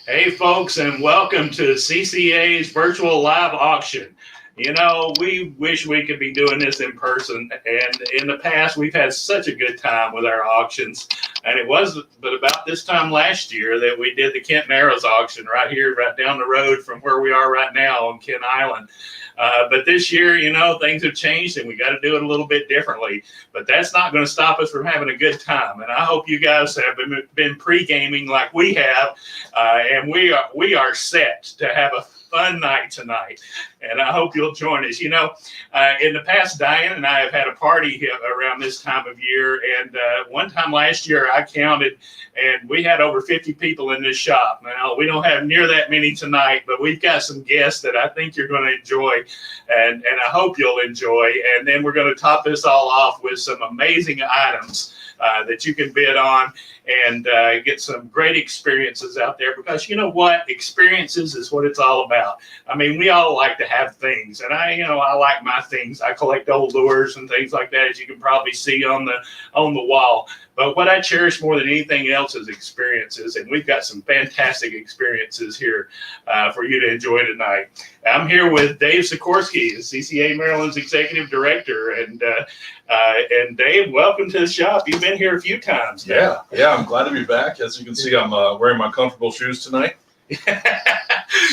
Hey, folks, and welcome to CCA's virtual live auction. You know, we wish we could be doing this in person, and in the past, we've had such a good time with our auctions. And it was but about this time last year that we did the Kent Narrows auction right here, right down the road from where we are right now on Kent Island. But this year, you know, things have changed and we got to do it a little bit differently. But that's not going to stop us from having a good time. And I hope you guys have been pre-gaming like we have. And we are set to have a fun night tonight, and I hope you'll join us. You know, in the past, Diane and I have had a party here around this time of year, and one time last year I counted, and we had over 50 people in this shop. Now, we don't have near that many tonight, but we've got some guests that I think you're going to enjoy, and I hope you'll enjoy. And then we're going to top this all off with some amazing items that you can bid on and get some great experiences out there, because you know what? Experiences is what it's all about. I mean, we all like to have things, and I like my things. I collect old lures and things like that, as you can probably see on the wall. But what I cherish more than anything else is experiences, and we've got some fantastic experiences here for you to enjoy tonight. I'm here with Dave Sikorsky, CCA Maryland's Executive Director, and Dave, welcome to the shop. You've been here a few times now. Yeah, I'm glad to be back. As you can see, I'm wearing my comfortable shoes tonight.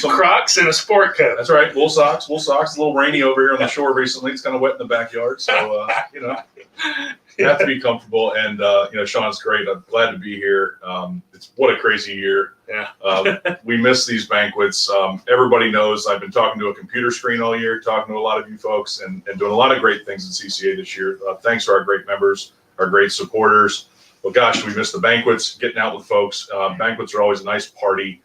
Crocs and a sport coat. That's right, wool socks. A little rainy over here on the shore recently. It's kind of wet in the backyard, so you have to be comfortable. And Shawn's great. I'm glad to be here. It's what a crazy year. Yeah. We miss these banquets. Everybody knows I've been talking to a computer screen all year, talking to a lot of you folks, and doing a lot of great things in CCA this year. Thanks to our great members, our great supporters. Well, gosh, we miss the banquets, getting out with folks. Banquets are always a nice party.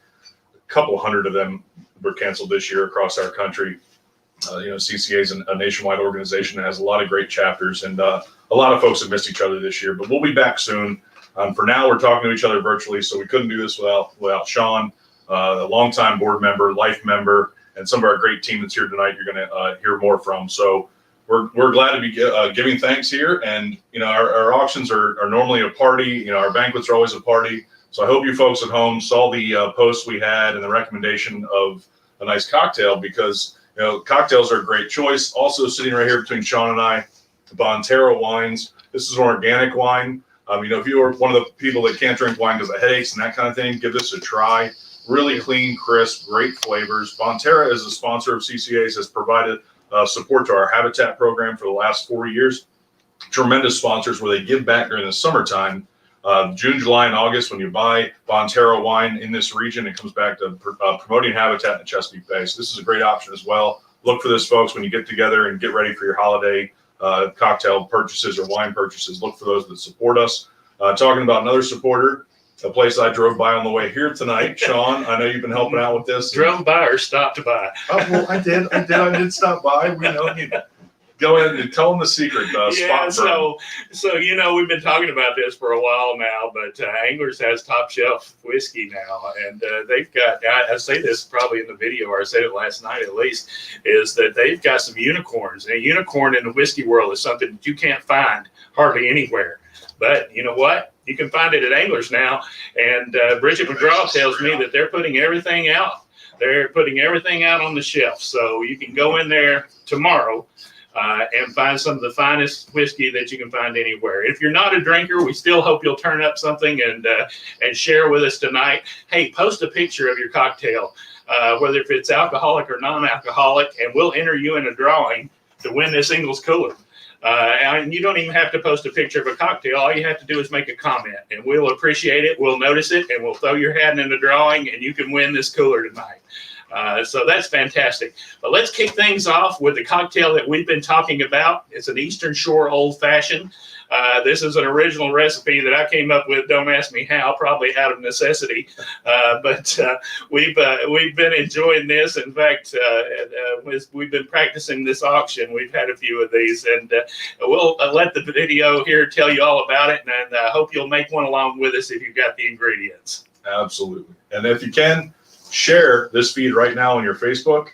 A couple hundred of them were canceled this year across our country. CCA is a nationwide organization that has a lot of great chapters, and a lot of folks have missed each other this year, but we'll be back soon. For now, we're talking to each other virtually, so we couldn't do this without Shawn, a longtime board member, life member, and some of our great team that's here tonight you're going to hear more from. So we're glad to be giving thanks here, and our auctions are normally a party. Our banquets are always a party. So I hope you folks at home saw the post we had and the recommendation of a nice cocktail, because cocktails are a great choice. Also sitting right here between Shawn and I, Bonterra wines. This is an organic wine. If you are one of the people that can't drink wine because of headaches and that kind of thing, give this a try. Really clean, crisp, great flavors. Bonterra is a sponsor of CCA's, has provided support to our Habitat program for the last 4 years. Tremendous sponsors where they give back during the summertime. June, July, and August, when you buy Bonterra wine in this region, it comes back to promoting Habitat in the Chesapeake Bay. So this is a great option as well. Look for this, folks, when you get together and get ready for your holiday cocktail purchases or wine purchases. Look for those that support us. Talking about another supporter, a place I drove by on the way here tonight. Shawn, I know you've been helping out with this. Drove by or stopped by? Oh, well, I did stop by. Go ahead and tell them the secret yeah, spot. So we've been talking about this for a while now, but Anglers has top shelf whiskey now, and they've got, I say this probably in the video, or I said it last night at least, is that they've got some unicorns. And a unicorn in the whiskey world is something that you can't find hardly anywhere. But you know what? You can find it at Anglers now, and Bridget McGraw tells me that they're putting everything out. They're putting everything out on the shelf, so you can go in there tomorrow and find some of the finest whiskey that you can find anywhere. If you're not a drinker, we still hope you'll turn up something and share with us tonight. Hey, post a picture of your cocktail, whether if it's alcoholic or non-alcoholic, and we'll enter you in a drawing to win this Ingles cooler. And you don't even have to post a picture of a cocktail. All you have to do is make a comment, and we'll appreciate it. We'll notice it, and we'll throw your hat in the drawing, and you can win this cooler tonight. So that's fantastic. But let's kick things off with the cocktail that we've been talking about. It's an Eastern Shore Old Fashioned. This is an original recipe that I came up with. Don't ask me how, probably out of necessity. But we've been enjoying this. In fact, we've been practicing this auction. We've had a few of these, and we'll let the video here tell you all about it. And I hope you'll make one along with us if you've got the ingredients. Absolutely. And if you can, share this feed right now on your Facebook,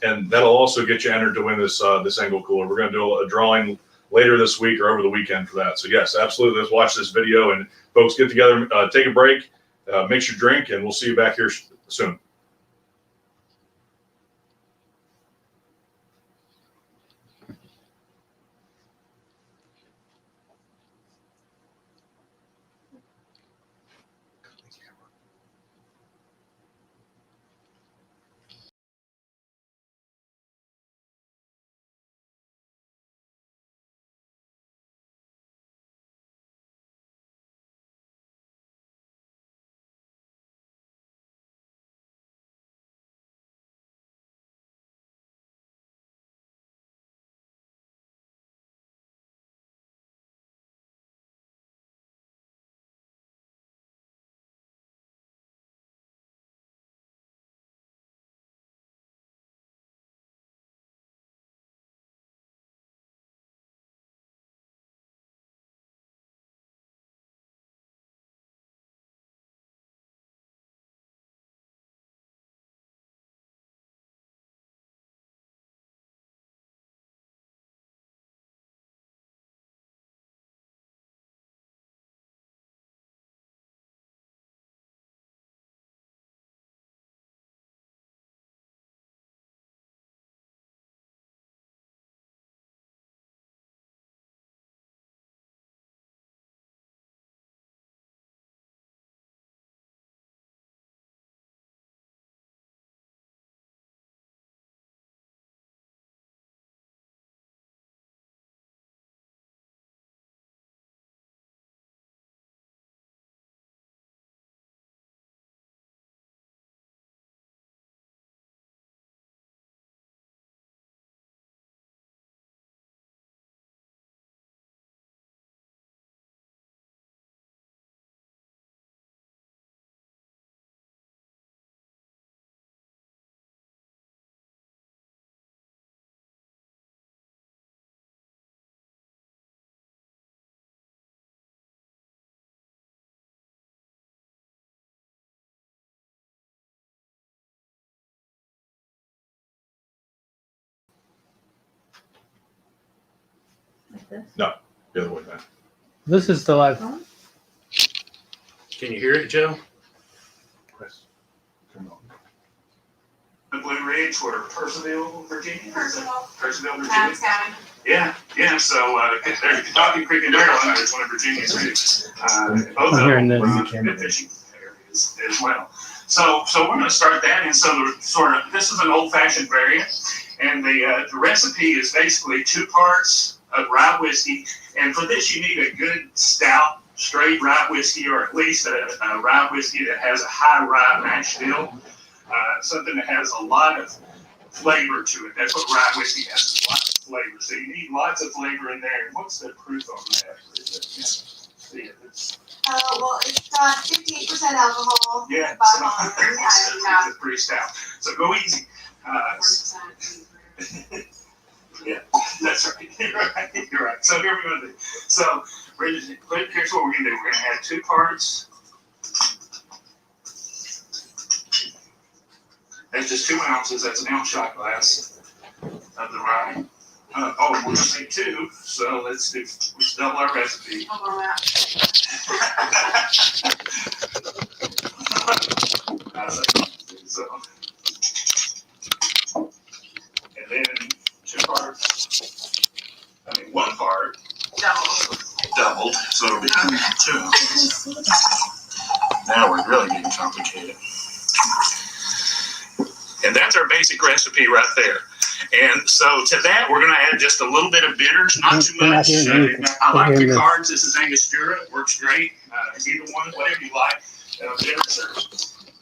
and that'll also get you entered to win this Engel cooler. We're going to do a drawing later this week or over the weekend for that. So yes, absolutely. Let's watch this video, and folks, get together, take a break, mix your drink, and we'll see you back here soon. Like this? No, the other way, man. This is the live. Can you hear it, Joe? Chris, come on. The Blue Ridge, where Percival, Virginia. Percival. Virginia. Adams County. Yeah. So they're talking Creek and Maryland. There's one of Virginia's rigs. Both I'm of hearing them this. run fishing areas as well. So we're going to start that, and so this is an old-fashioned variant, and the recipe is basically 2 parts of rye whiskey, and for this you need a good stout straight rye whiskey, or at least a rye whiskey that has a high rye mash bill, something that has a lot of flavor to it. That's what rye whiskey has, is lots of flavor. So you need lots of flavor in there. And what's the proof on that? See it. Well, it's got 58% alcohol. Yeah, By so volume. it's pretty stout. So go easy. 4%. Yeah, that's right. You're right. So here we're going to do. So here's what we're going to do. We're going to add 2 parts. That's just 2 ounces. That's an ounce shot glass of the rye. We're going to make 2. So let's double our recipe. One more lap. So, and then 2 parts. 1 part. Doubled. So it'll be 2 ounces. Now we're really getting complicated. And that's our basic recipe right there. And so to that, we're going to add just a little bit of bitters, not too much. I like the cards. This is Angostura. It works great. Either one, whatever you like. Bitters are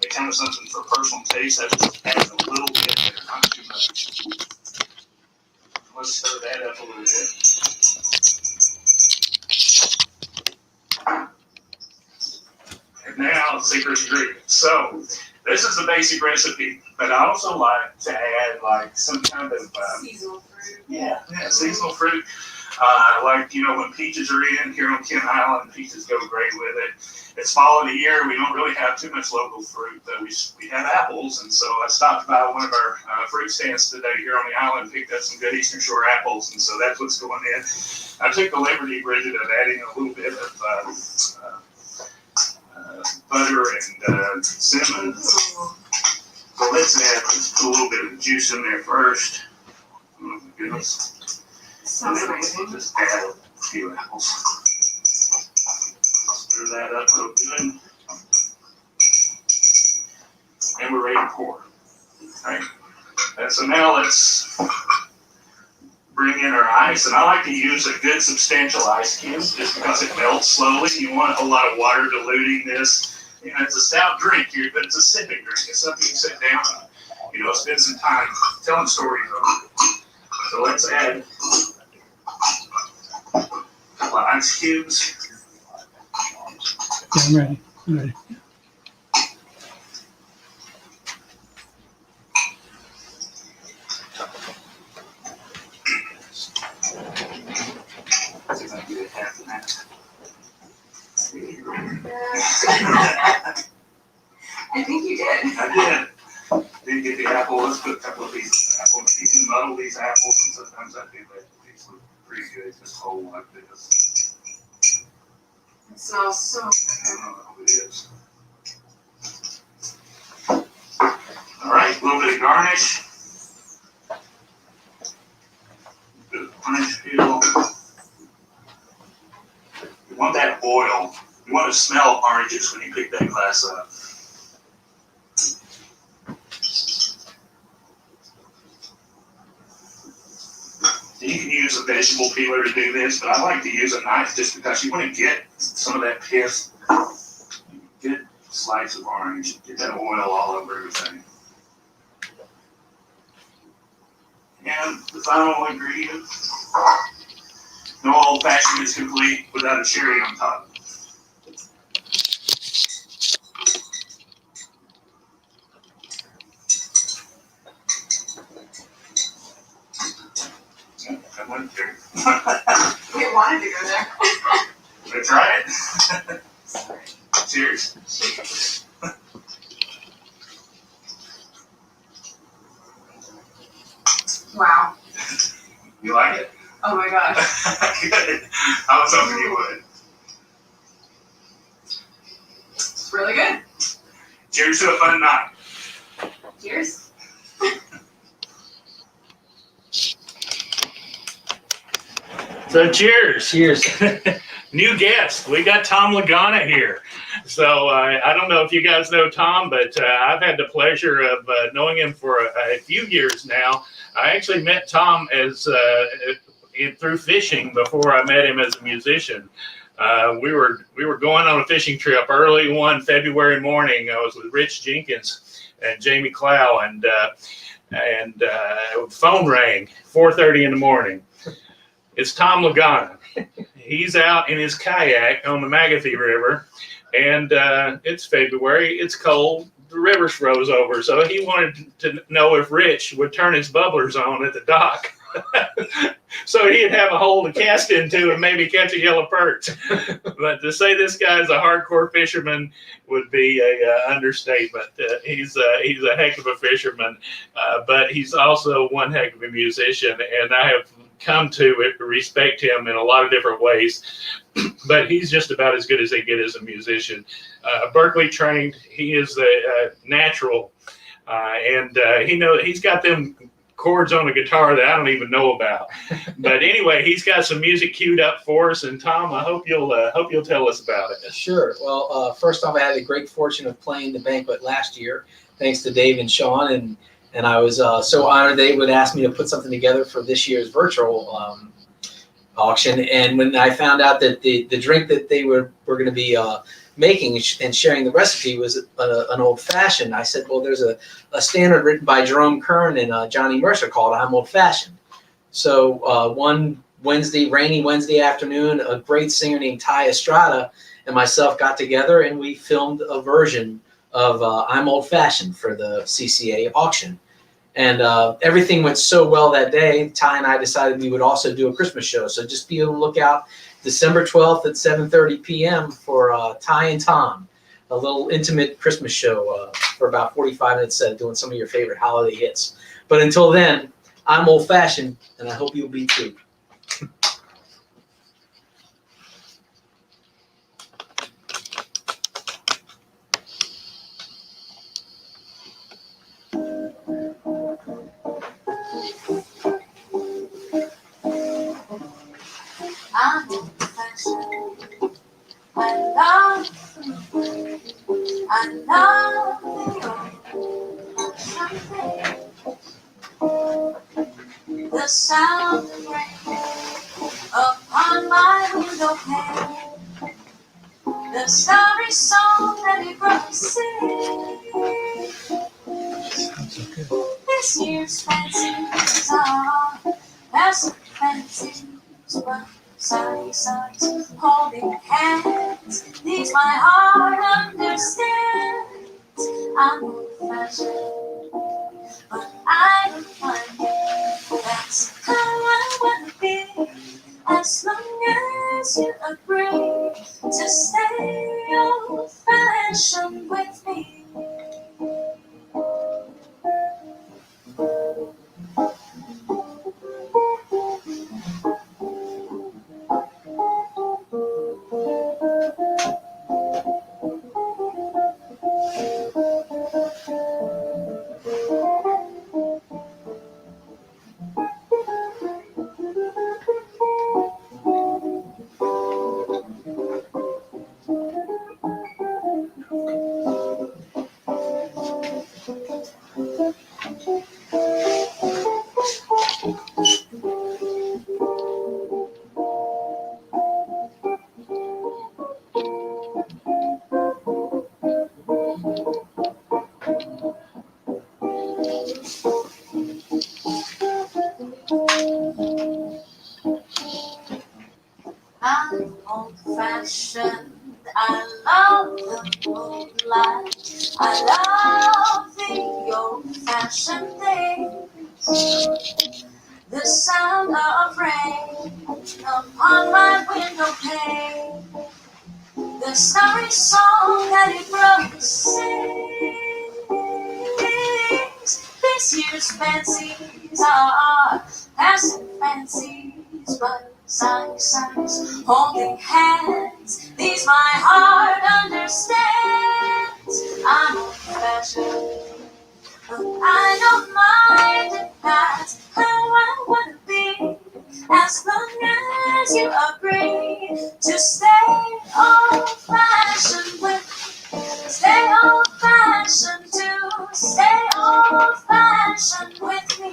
kind of something for personal taste. That just adds a little bit there, not too much. Let's stir that up a little bit. And now, secret ingredient. So, this is the basic recipe, but I also like to add like some kind of Seasonal fruit. yeah, seasonal fruit. Like, you know, when peaches are in here on Kent Island, peaches go great with it. It's fall of the year. We don't really have too much local fruit, but we have apples. And so I stopped by one of our fruit stands today here on the island, picked up some good Eastern Shore apples. And so that's what's going in. I took the liberty, Bridget, of adding a little bit of butter and cinnamon. So let's put a little bit of juice in there first. Oh my goodness. Sounds nice. We'll just add a few apples. Stir that up real good. And we're ready to pour. Alright. And so now let's bring in our ice. And I like to use a good substantial ice cube just because it melts slowly. You want a whole lot of water diluting this. You know, it's a stout drink here, but it's a sipping drink. It's something you sit down and, you know, spend some time telling stories over. So let's add a couple of ice cubes. Yeah, I'm ready. I'm ready. See if I can get it half and half. I think you did. I did. Didn't get the apple. Let's put a couple of pieces of apple. You can muddle these apples, and sometimes I do that. These look pretty good, just whole like this. It smells so I good. don't know who it is. All right, a little bit of garnish. Bit of orange peel. You want that oil. You want to smell oranges when you pick that glass up. You can use a vegetable peeler to do this, but I like to use a knife just because you want to get some of that pith. Good slice of orange, get that oil all over everything. And the final ingredient, no old fashioned is complete without a cherry on top. I went there. We wanted to go there. Let's try it. Cheers. Wow. You like it? Oh my gosh. Good. I was hoping you would. It's really good. Cheers to a fun night. Cheers. So cheers. Cheers. New guest. We got Tom Lagana here. So I don't know if you guys know Tom, but I've had the pleasure of knowing him for a few years now. I actually met Tom as through fishing before I met him as a musician. We were going on a fishing trip early one February morning. I was with Rich Jenkins and Jamie Clow, and phone rang 4:30 in the morning. It's Tom Lagana. He's out in his kayak on the McAfee River, and it's February. It's cold. The river's froze over, so he wanted to know if Rich would turn his bubblers on at the dock. So he'd have a hole to cast into and maybe catch a yellow perch. But to say this guy's a hardcore fisherman would be a understatement. He's a heck of a fisherman, but he's also one heck of a musician, and I have come to respect him in a lot of different ways. But he's just about as good as they get as a musician. Berkeley trained. He is a natural, and he's got them chords on a guitar that I don't even know about. But anyway, he's got some music queued up for us. And Tom, I hope you'll tell us about it. Sure. Well, first off, I had the great fortune of playing the banquet last year, thanks to Dave and Shawn, and I was so honored they would ask me to put something together for this year's virtual auction. And when I found out that the drink that they were going to be making and sharing the recipe was an old fashioned, I said, well, there's a standard written by Jerome Kern and Johnny Mercer called I'm Old Fashioned. So one rainy Wednesday afternoon, a great singer named Ty Estrada and myself got together and we filmed a version of I'm Old Fashioned for the CCA auction. And everything went so well that day, Ty and I decided we would also do a Christmas show. So just be on the lookout December 12th at 7:30 p.m. for Ty and Tom, a little intimate Christmas show for about 45 minutes doing some of your favorite holiday hits. But until then, I'm old-fashioned, and I hope you'll be too. I'm old-fashioned. I love the sound of rain upon my window pane, the starry song that it brought sing. This year's fancies are as fancies, but sighs, holding hands, these my heart understands. I'm old-fashioned, but I don't mind it. That's how I wanna be, as long as you agree to stay old-fashioned with me. I'm old-fashioned. I love the moonlight. I love the old-fashioned days. The sound of rain upon my window pane. The starry song that it broke sings. This year's fancies are passing fancies, but sighs, holding hands, these my heart understands. I'm old-fashioned, but I don't mind it. That's how I wanna be, as long as you agree to stay old-fashioned with me. Stay old-fashioned too. Stay old-fashioned with me.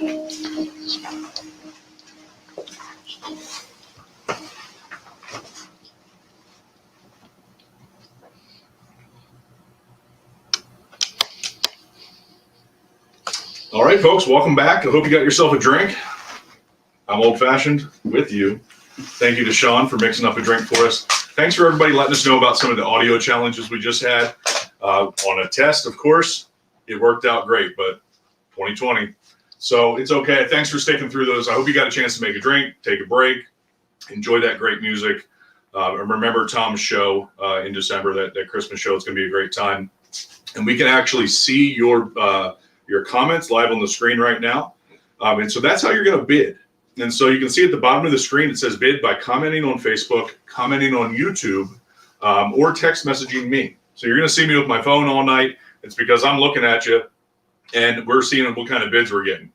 All right, folks, welcome back. I hope you got yourself a drink. I'm old-fashioned with you. Thank you to Shawn for mixing up a drink for us. Thanks for everybody letting us know about some of the audio challenges we just had. On a test, of course, it worked out great, but 2020. So it's okay. Thanks for sticking through those. I hope you got a chance to make a drink, take a break, enjoy that great music. And remember Tom's show in December, that Christmas show. It's going to be a great time. And we can actually see your comments live on the screen right now. And so that's how you're going to bid. And so you can see at the bottom of the screen, it says bid by commenting on Facebook, commenting on YouTube, or text messaging me. So you're going to see me with my phone all night. It's because I'm looking at you and we're seeing what kind of bids we're getting.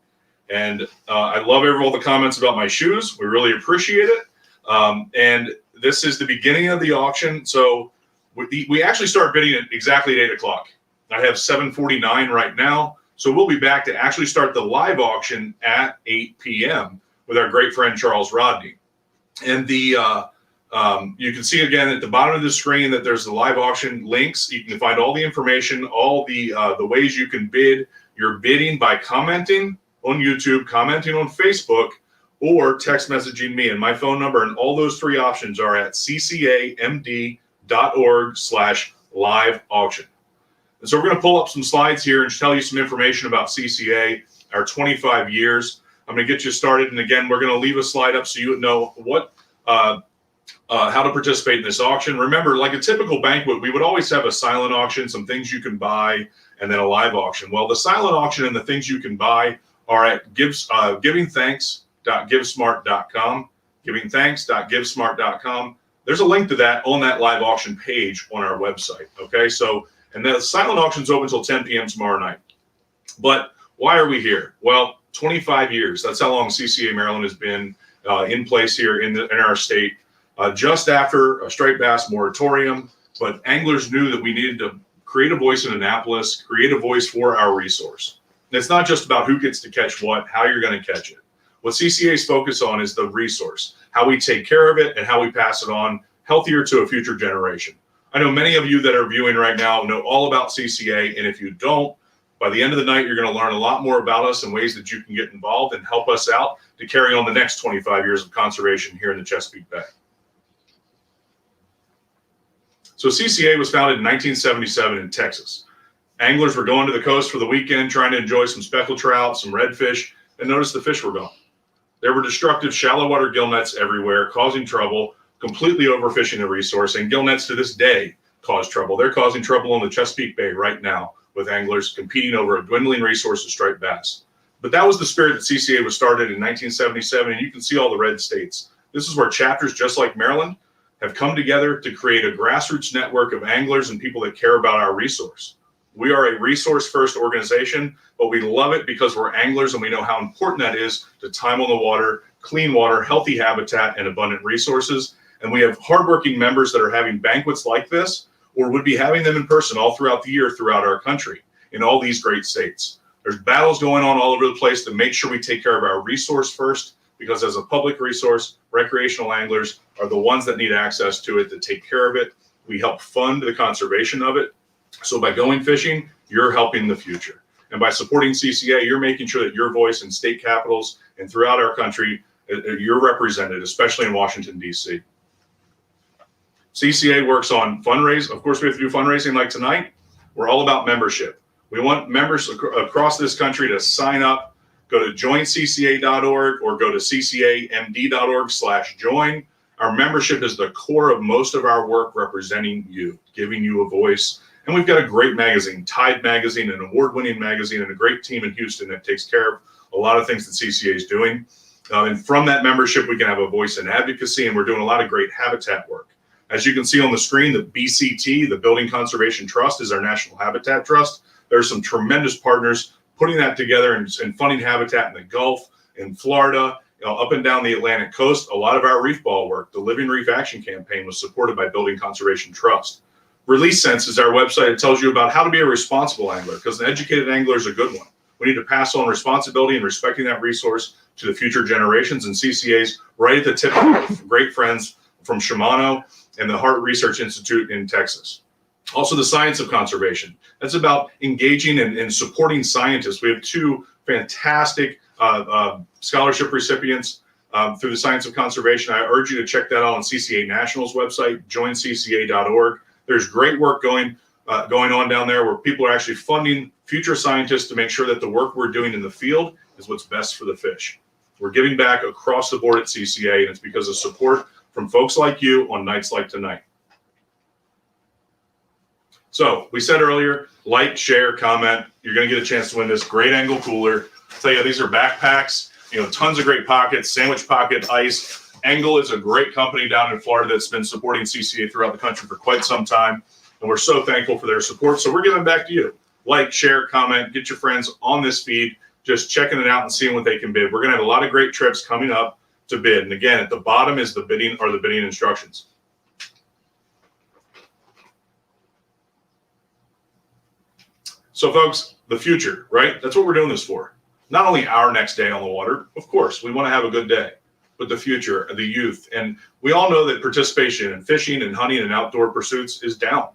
And I love all the comments about my shoes. We really appreciate it. And this is the beginning of the auction. So we actually start bidding at exactly 8 o'clock. I have 7:49 right now. So we'll be back to actually start the live auction at 8 p.m. with our great friend, Charles Rodney. And you can see again at the bottom of the screen that there's the live auction links. You can find all the information, all the ways you can bid. You're bidding by commenting on YouTube, commenting on Facebook, or text messaging me. And my phone number and all those three options are at ccamd.org/live auction. And so we're going to pull up some slides here and tell you some information about CCA. our 25 years. I'm going to get you started. And again, we're going to leave a slide up so you know what, how to participate in this auction. Remember, like a typical banquet, we would always have a silent auction, some things you can buy, and then a live auction. Well, the silent auction and the things you can buy are at givingthanks.givesmart.com, givingthanks.givesmart.com. There's a link to that on that live auction page on our website. Okay, so, and the silent auction's open until 10 p.m. tomorrow night. But why are we here? Well, 25 years. That's how long CCA Maryland has been in place here in our state. Just after a striped bass moratorium, but anglers knew that we needed to create a voice in Annapolis, create a voice for our resource. And it's not just about who gets to catch what, how you're going to catch it. What CCA's focus on is the resource, how we take care of it and how we pass it on healthier to a future generation. I know many of you that are viewing right now know all about CCA, and if you don't, by the end of the night, you're going to learn a lot more about us and ways that you can get involved and help us out to carry on the next 25 years of conservation here in the Chesapeake Bay. So CCA was founded in 1977 in Texas. Anglers were going to the coast for the weekend, trying to enjoy some speckled trout, some redfish, and noticed the fish were gone. There were destructive shallow water gill nets everywhere, causing trouble, completely overfishing the resource, and gill nets to this day cause trouble. They're causing trouble on the Chesapeake Bay right now with anglers competing over a dwindling resource of striped bass. But that was the spirit that CCA was started in 1977, and you can see all the red states. This is where chapters just like Maryland have come together to create a grassroots network of anglers and people that care about our resource. We are a resource-first organization, but we love it because we're anglers and we know how important that is to time on the water, clean water, healthy habitat, and abundant resources. And we have hardworking members that are having banquets like this, or would be having them in person all throughout the year throughout our country in all these great states. There's battles going on all over the place to make sure we take care of our resource first, because as a public resource, recreational anglers are the ones that need access to it, to take care of it. We help fund the conservation of it. So by going fishing, you're helping the future. And by supporting CCA, you're making sure that your voice in state capitals and throughout our country, you're represented, especially in Washington, D.C. CCA works on fundraise. Of course, we have to do fundraising like tonight. We're all about membership. We want members across this country to sign up. Go to joincca.org or go to ccamd.org/join. Our membership is the core of most of our work, representing you, giving you a voice. And we've got a great magazine, Tide Magazine, an award-winning magazine, and a great team in Houston that takes care of a lot of things that CCA is doing. And from that membership, we can have a voice in advocacy, and we're doing a lot of great habitat work. As you can see on the screen, the BCT, the Building Conservation Trust, is our National Habitat Trust. There's some tremendous partners putting that together and funding habitat in the Gulf, in Florida, up and down the Atlantic coast. A lot of our reef ball work, the Living Reef Action Campaign, was supported by Building Conservation Trust. Release Sense is our website. It tells you about how to be a responsible angler, because an educated angler is a good one. We need to pass on responsibility and respecting that resource to the future generations, and CCA's right at the tip of great friends from Shimano and the Hart Research Institute in Texas. Also, the science of conservation. That's about engaging and supporting scientists. We have two fantastic scholarship recipients through the science of conservation. I urge you to check that out on CCA National's website, joincca.org. There's great work going on down there where people are actually funding future scientists to make sure that the work we're doing in the field is what's best for the fish. We're giving back across the board at CCA, and it's because of support from folks like you on nights like tonight. So we said earlier, like, share, comment. You're going to get a chance to win this great angle cooler. I'll tell you, these are backpacks, tons of great pockets, sandwich pocket, ice. Angle is a great company down in Florida that's been supporting CCA throughout the country for quite some time, and we're so thankful for their support. So we're giving back to you. Like, share, comment, get your friends on this feed, just checking it out and seeing what they can bid. We're going to have a lot of great trips coming up to bid. And again, at the bottom is the bidding instructions. So folks, the future, right? That's what we're doing this for. Not only our next day on the water, of course, we want to have a good day, but the future, the youth. And we all know that participation in fishing and hunting and outdoor pursuits is down.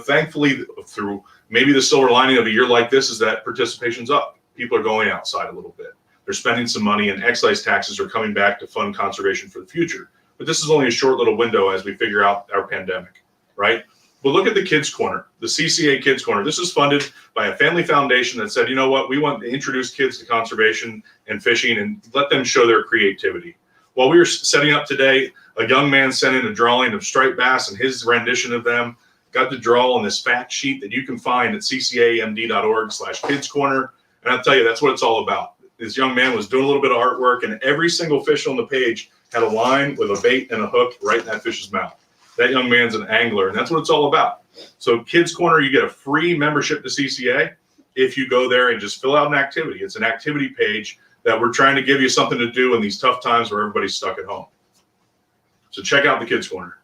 Thankfully, through maybe the silver lining of a year like this is that participation's up. People are going outside a little bit. They're spending some money, and excise taxes are coming back to fund conservation for the future. But this is only a short little window as we figure out our pandemic, right? But look at the Kids Corner, the CCA Kids Corner. This is funded by a family foundation that said, you know what, we want to introduce kids to conservation and fishing and let them show their creativity. While we were setting up today, a young man sent in a drawing of striped bass and his rendition of them. Got to draw on this fact sheet that you can find at ccamd.org/kidscorner. And I'll tell you, that's what it's all about. This young man was doing a little bit of artwork, and every single fish on the page had a line with a bait and a hook right in that fish's mouth. That young man's an angler, and that's what it's all about. So Kids Corner, you get a free membership to CCA if you go there and just fill out an activity. It's an activity page that we're trying to give you something to do in these tough times where everybody's stuck at home. So check out the Kids Corner.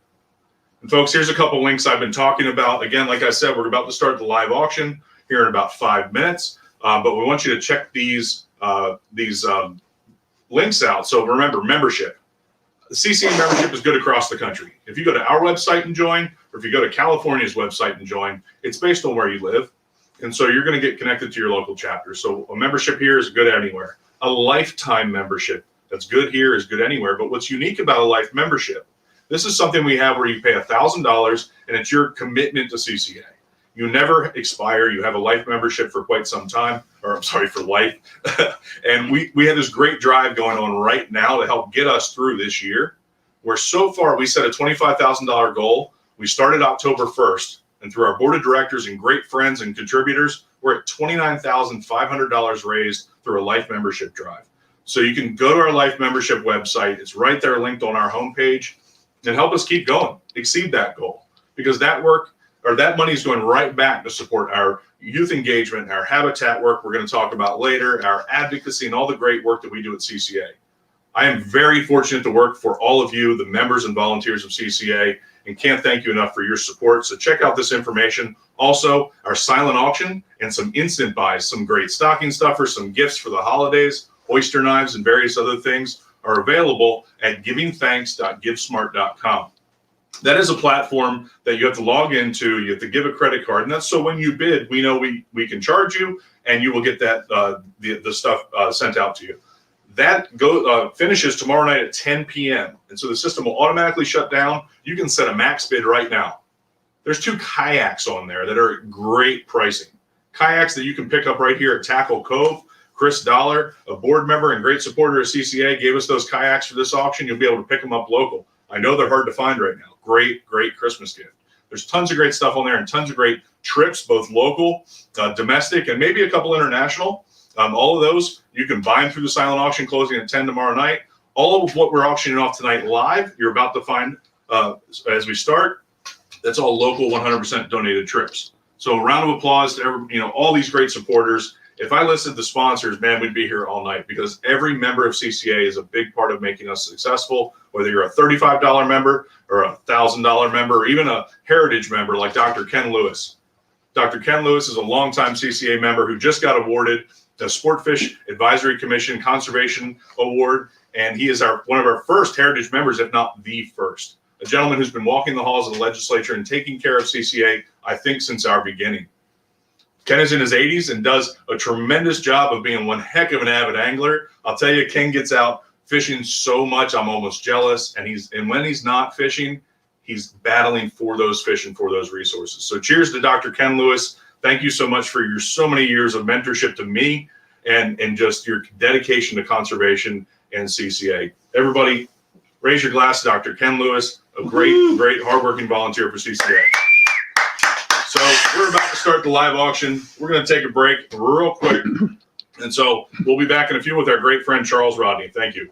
And folks, here's a couple links I've been talking about. Again, like I said, we're about to start the live auction here in about 5 minutes, but we want you to check these links out. So remember, membership. The CCA membership is good across the country. If you go to our website and join, or if you go to California's website and join, it's based on where you live. And so you're going to get connected to your local chapter. So a membership here is good anywhere. A lifetime membership that's good here is good anywhere. But what's unique about a life membership, this is something we have where you pay $1,000 and it's your commitment to CCA. You never expire. You have a life membership for quite some time, or I'm sorry, for life. And we have this great drive going on right now to help get us through this year, where so far we set a $25,000 goal. We started October 1st, and through our board of directors and great friends and contributors, we're at $29,500 raised through a life membership drive. So you can go to our life membership website. It's right there linked on our homepage, and help us keep going, exceed that goal, because that work or that money is going right back to support our youth engagement, our habitat work we're going to talk about later, our advocacy, and all the great work that we do at CCA. I am very fortunate to work for all of you, the members and volunteers of CCA, and can't thank you enough for your support. So check out this information. Also, our silent auction and some instant buys, some great stocking stuffers, some gifts for the holidays, oyster knives, and various other things are available at givingthanks.givesmart.com. That is a platform that you have to log into. You have to give a credit card, and that's so when you bid, we know we can charge you, and you will get that the stuff sent out to you. That finishes tomorrow night at 10 p.m. And so the system will automatically shut down. You can set a max bid right now. There's 2 kayaks on there that are great pricing. Kayaks that you can pick up right here at Tackle Cove. Chris Dollar, a board member and great supporter of CCA, gave us those kayaks for this auction. You'll be able to pick them up local. I know they're hard to find right now. Great, great Christmas gift. There's tons of great stuff on there and tons of great trips, both local, domestic, and maybe a couple international. All of those, you can buy them through the silent auction closing at 10 tomorrow night. All of what we're auctioning off tonight live, you're about to find as we start. That's all local 100% donated trips. So a round of applause to all these great supporters. If I listed the sponsors, man, we'd be here all night, because every member of CCA is a big part of making us successful, whether you're a $35 member or a $1,000 member or even a heritage member like Dr. Ken Lewis. Dr. Ken Lewis is a longtime CCA member who just got awarded the Sportfish Advisory Commission Conservation Award, and he is one of our first heritage members, if not the first. A gentleman who's been walking the halls of the legislature and taking care of CCA, I think, since our beginning. Ken is in his 80s and does a tremendous job of being one heck of an avid angler. I'll tell you, Ken gets out fishing so much, I'm almost jealous. And when he's not fishing, he's battling for those fish and for those resources. So cheers to Dr. Ken Lewis. Thank you so much for your so many years of mentorship to me and just your dedication to conservation and CCA. Everybody, raise your glass to Dr. Ken Lewis, a great, great hardworking volunteer for CCA. So we're about to start the live auction. We're going to take a break real quick. And so we'll be back in a few with our great friend, Charles Rodney. Thank you.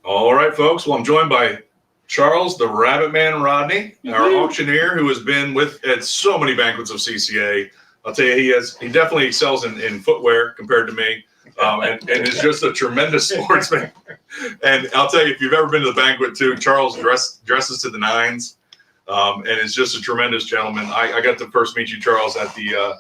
All right, folks. Well, I'm joined by Charles, the Rabbit Man Rodney, our auctioneer, who has been at so many banquets of CCA. I'll tell you, he definitely excels in footwear compared to me, and is just a tremendous sportsman. And I'll tell you, if you've ever been to the banquet too, Charles dresses to the nines, and is just a tremendous gentleman. I got to first meet you, Charles, at a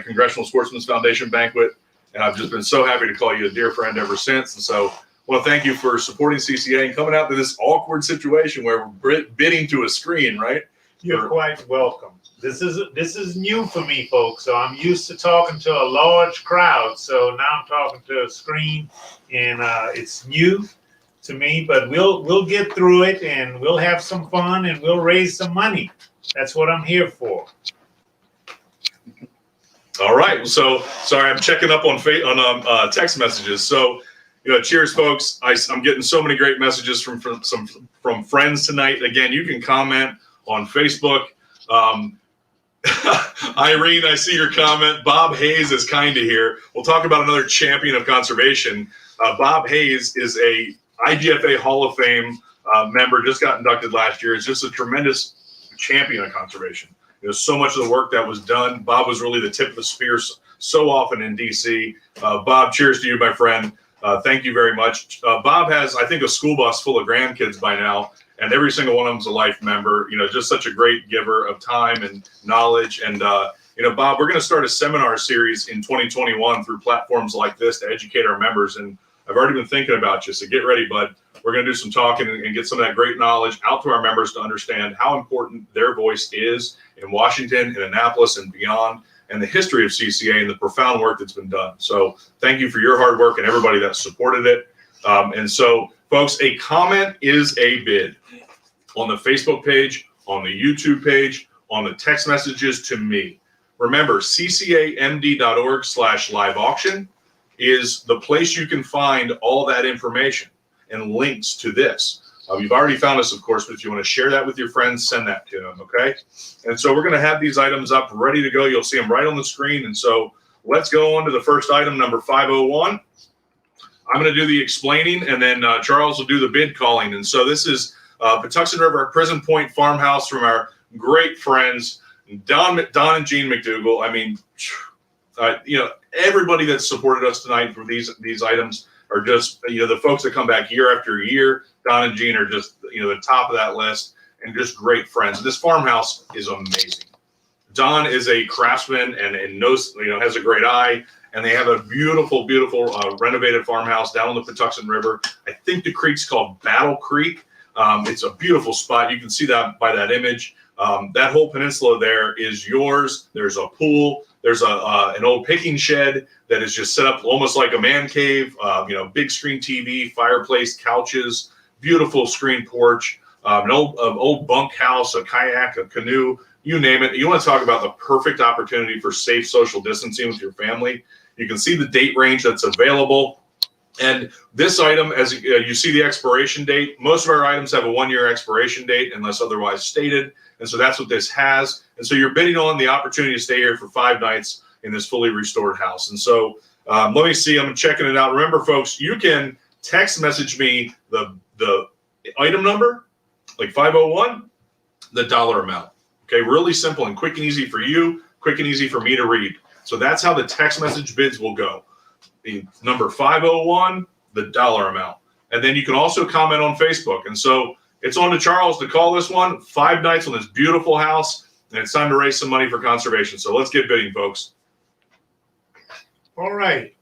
Congressional Sportsman's Foundation banquet, and I've just been so happy to call you a dear friend ever since. And so, well, thank you for supporting CCA and coming out to this awkward situation where we're bidding to a screen, right? You're quite welcome. This is new for me, folks. So I'm used to talking to a large crowd. So now I'm talking to a screen, and it's new to me. But we'll get through it, and we'll have some fun, and we'll raise some money. That's what I'm here for. All right. So sorry, I'm checking up on text messages. So, cheers, folks. I'm getting so many great messages from friends tonight. Again, you can comment on Facebook. Irene, I see your comment. Bob Hayes is kind to hear. We'll talk about another champion of conservation. Bob Hayes is a IGFA Hall of Fame member, just got inducted last year. Is just a tremendous champion of conservation. So much of the work that was done. Bob was really the tip of the spear so often in DC. Bob, cheers to you, my friend. Thank you very much. Bob has, I think, a school bus full of grandkids by now, and every single one of them is a life member. Just such a great giver of time and knowledge. And Bob, we're going to start a seminar series in 2021 through platforms like this to educate our members. And I've already been thinking about you, so get ready, bud. We're going to do some talking and get some of that great knowledge out to our members to understand how important their voice is in Washington, in Annapolis, and beyond, and the history of CCA and the profound work that's been done. So thank you for your hard work and everybody that supported it. And so, folks, a comment is a bid on the Facebook page, on the YouTube page, on the text messages to me. Remember, ccamd.org/live auction is the place you can find all that information and links to this. You've already found us, of course, but if you want to share that with your friends, send that to them, okay? And so we're going to have these items up ready to go. You'll see them right on the screen. And so let's go on to the first item, number 501. I'm going to do the explaining, and then Charles will do the bid calling. And so this is Patuxent River Prison Point Farmhouse from our great friends, Don and Jean McDougall. I mean, everybody that supported us tonight for these items are just, the folks that come back year after year. Don and Jean are just, the top of that list, and just great friends. This farmhouse is amazing. Don is a craftsman and knows, has a great eye, and they have a beautiful, beautiful renovated farmhouse down on the Patuxent River. I think the creek's called Battle Creek. It's a beautiful spot. You can see that by that image. That whole peninsula there is yours. There's a pool. There's an old picking shed that is just set up almost like a man cave. Big screen TV, fireplace, couches, beautiful screen porch, an old bunk house, a kayak, a canoe, you name it. You want to talk about the perfect opportunity for safe social distancing with your family. You can see the date range that's available. And this item, as you see the expiration date, most of our items have a 1-year expiration date unless otherwise stated. And so that's what this has. And so you're bidding on the opportunity to stay here for 5 nights in this fully restored house. And so let me see, I'm checking it out. Remember, folks, you can text message me the item number, like 501, the dollar amount. Okay, really simple and quick and easy for you, quick and easy for me to read. So that's how the text message bids will go. The number 501, the dollar amount. And then you can also comment on Facebook. And so it's on to Charles to call this one. 5 nights on this beautiful house, and it's time to raise some money for conservation. So let's get bidding, folks. All right.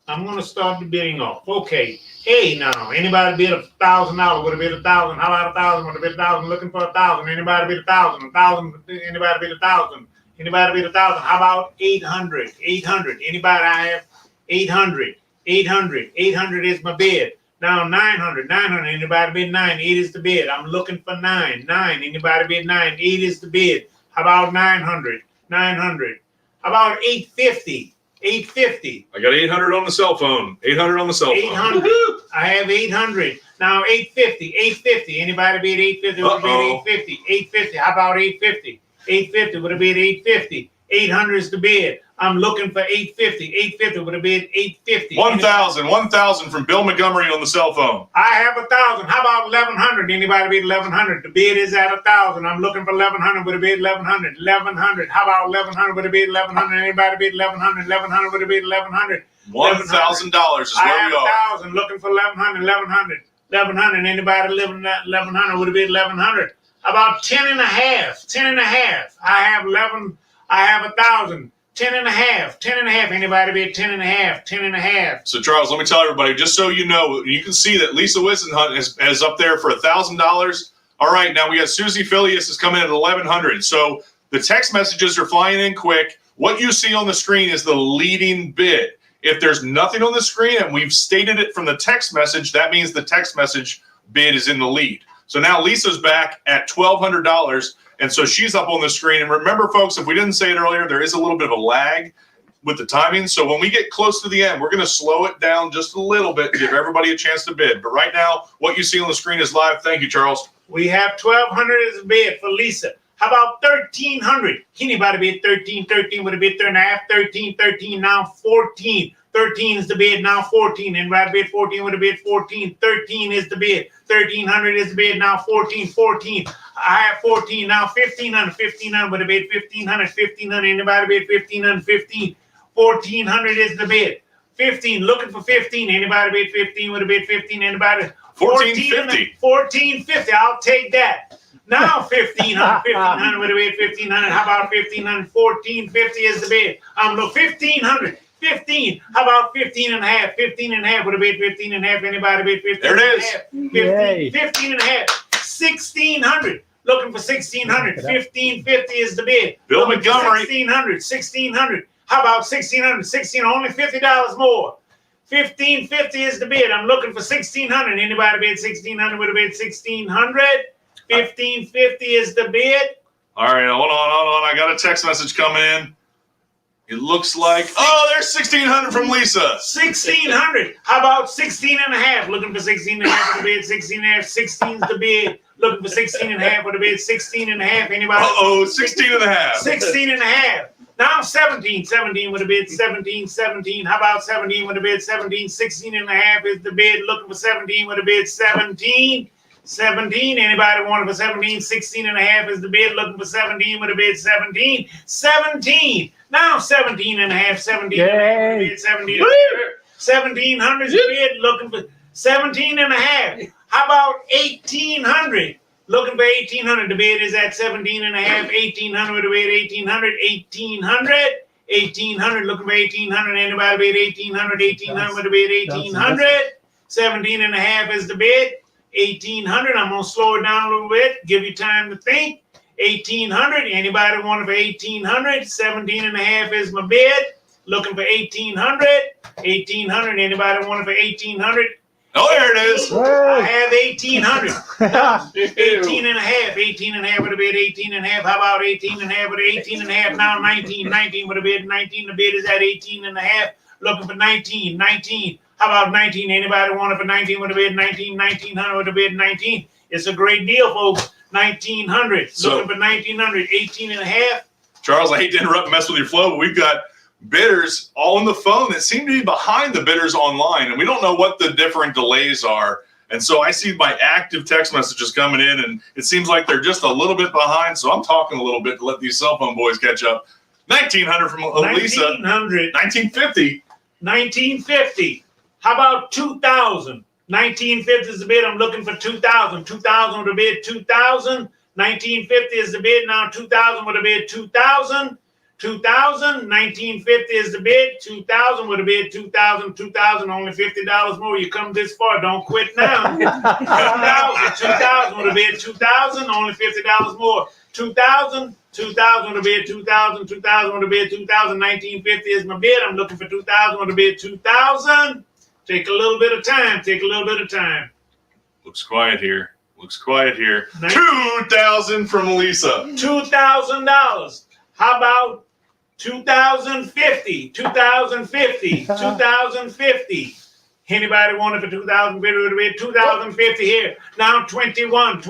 I'm going to start the bidding off. Okay. Hey, now, anybody bid $1,000? Would have bid 1,000? How about 1,000? Would have bid 1,000? Looking for 1,000? Anybody bid 1,000? 1,000? Anybody bid 1,000? Anybody bid 1,000? How about 800? 800? Anybody? I have 800. 800. 800 is my bid. Now 900. 900. Anybody bid 9? 8 is the bid. I'm looking for 9. 9. Anybody bid 9? 8 is the bid. How about 900? 900. How about 850? 850. I got 800 on the cell phone. 800 on the cell phone. 800. I have 800. Now 850. 850. Anybody bid 850? Would have bid 850. 850. How about 850? 850 would have bid 850. 800 is the bid. I'm looking for 850. 850 would have bid 850. 1,000 from Bill Montgomery on the cell phone. I have 1,000. How about 1,100? Anybody bid 1,100? The bid is at 1,000. I'm looking for 1,100. Would have bid 1,100. 1,100. How about 1,100? Would have bid 1,100. Anybody bid 1,100? 1,100 would have bid 1,100. $1,000 is I where have we are. 1,000. Looking for 1,100. 1,100. 1,100. Anybody living that 1,100 would have bid 1,100. About 10 and a half. 10 and a half. I have 11. I have 1,000. 10 and a half. 10 and a half. Anybody bid 10 and a half? 10 and a half. So, Charles, let me tell everybody, just so you know, you can see that Lisa Wisenhunt is up there for $1,000. All right, now we got Susie Phileas is coming in at 1,100. So the text messages are flying in quick. What you see on the screen is the leading bid. If there's nothing on the screen and we've stated it from the text message, that means the text message bid is in the lead. So now Lisa's back at $1,200. And so she's up on the screen. And remember, folks, if we didn't say it earlier, there is a little bit of a lag with the timing. So when we get close to the end, we're going to slow it down just a little bit to give everybody a chance to bid. But right now, what you see on the screen is live. Thank you, Charles. We have 1,200 as a bid for Lisa. How about 1,300? Anybody bid 13? 13 would have bid 3.5. 13, 13, now 14. 13 is the bid, now 14. Anybody bid 14 would have bid 14. 13 is the bid. 1,300 is the bid, now 14. 14. I have 14, now 1,500. 1,500 would have bid 1,500. 1,500. Anybody bid 1,500? 15. 1,400 is the bid. 15, looking for 15. Anybody bid 15 would have bid 15. Anybody? 1,450. 1,450. I'll take that. Now 1,500. 1,500 would have bid 1,500. How about 1,500? 1,450 is the bid. I'm look 1,500. 15. How about 15 and a half? 15 and a half would have bid 15 and a half. Anybody bid 15 There it and is. a half? 15, 15 and a half. 1,600. Looking for 1,600. 1,550 is the bid. Bill Looking for Montgomery. 1,600. 1,600. How about 1,600? 16, only $50 more. 1,550 is the bid. I'm looking for 1,600. Anybody bid 1,600 would have bid 1,600. 1,550 is the bid. All right, hold on. I got a text message coming in. It looks like, there's 1,600 from Lisa. 1,600. How about 16 and a half? Looking for 16 and a half with a bid. 16 and a half. 16's the bid. Looking for 16 and a half with a bid. 16 and a half. Anybody? 16 and a half. 16 and a half. Now 17. 17 with a bid. 17. 17. How about 17 with a bid? 17. 16 and a half is the bid. Looking for 17 with a bid. 17. 17. Anybody wanting for 17? 16 and a half is the bid. Looking for 17 with a bid. 17. 17. Now 17 and a half. 17 and a half with a bid. 17. 1,700 is the bid. Looking for 17 and a half. How about 1,800? Looking for 1,800. The bid is at 17 and a half. 1,800 with a bid. 1,800. 1,800. 1,800. Looking for 1,800. Anybody bid 1,800? 1,800 with a bid. 1,800. 17 and a half is the bid. 1,800. I'm going to slow it down a little bit. Give you time to think. 1,800. Anybody want it for 1,800? 17 and a half is my bid. Looking for 1,800. 1,800. Anybody want it for 1,800? Oh, there it is. I have 1,800. 18 and a half. 18 and a half with a bid. 18 and a half. How about 18 and a half with 18 and a half? Now 19. 19 with a bid. 19. The bid is at 18 and a half. Looking for 19. 19. How about 19? Anybody want it for 19 with a bid? 19. 1,900 with a bid. 19. It's a great deal, folks. 1,900. So, looking for 1,900. 18 and a half. Charles, I hate to interrupt and mess with your flow, but we've got bidders all on the phone that seem to be behind the bidders online, and we don't know what the different delays are. And so I see my active text messages coming in, and it seems like they're just a little bit behind. So I'm talking a little bit to let these cell phone boys catch up. 1,900 from Lisa. 1,900. 1,950. 1,950. How about 2,000? 1,950 is the bid. I'm looking for 2,000. 2,000 with a bid. 2,000. 1,950 is the bid. Now 2,000 with a bid. 2,000. 2,000. 1,950 is the bid. 2,000 with a bid. 2,000. 2,000. Only $50 more. You come this far. Don't quit now. 2,000. 2,000 with a bid. 2,000. Only $50 more. 2,000. 2,000 with a bid. 2,000. 2,000 with a bid. 2,000. 1,950 is my bid. I'm looking for 2,000 with a bid. 2,000. Take a little bit of time. Take a little bit of time. Looks quiet here. 2,000 from Lisa. $2,000. How about 2,050? 2,050. 2,050. Anybody want it for 2,050 would have bid 2,050 here. Now 21.